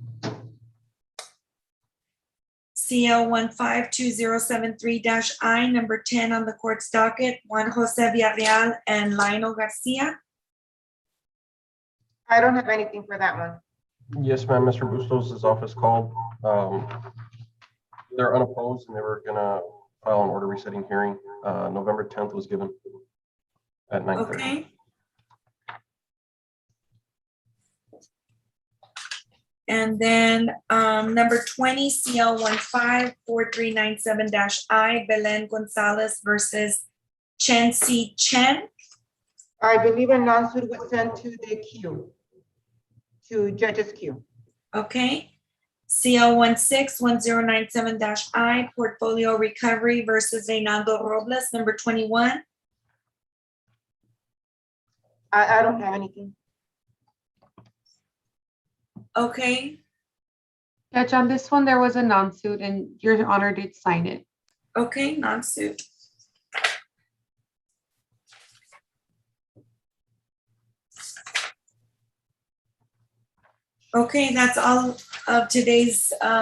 CL 152073-I, number 10 on the court's docket, Juan Jose Villarreal and Lionel Garcia. I don't have anything for that one. Yes, ma'am. Mr. Bustos' office called. They're unopposed and they were gonna file an order resetting hearing. November 10th was given at 9:30. Okay. And then number 20, CL 154397-I, Belen Gonzalez versus Chen Si Chen. I believe a non-suit was sent to the queue, to judge's queue. Okay. CL 161097-I, Portfolio Recovery versus Leonardo Robles, number 21. I don't have anything. Okay, Judge, on this one, there was a non-suit and your honor did sign it. okay, non-suit. Okay, that's all of today's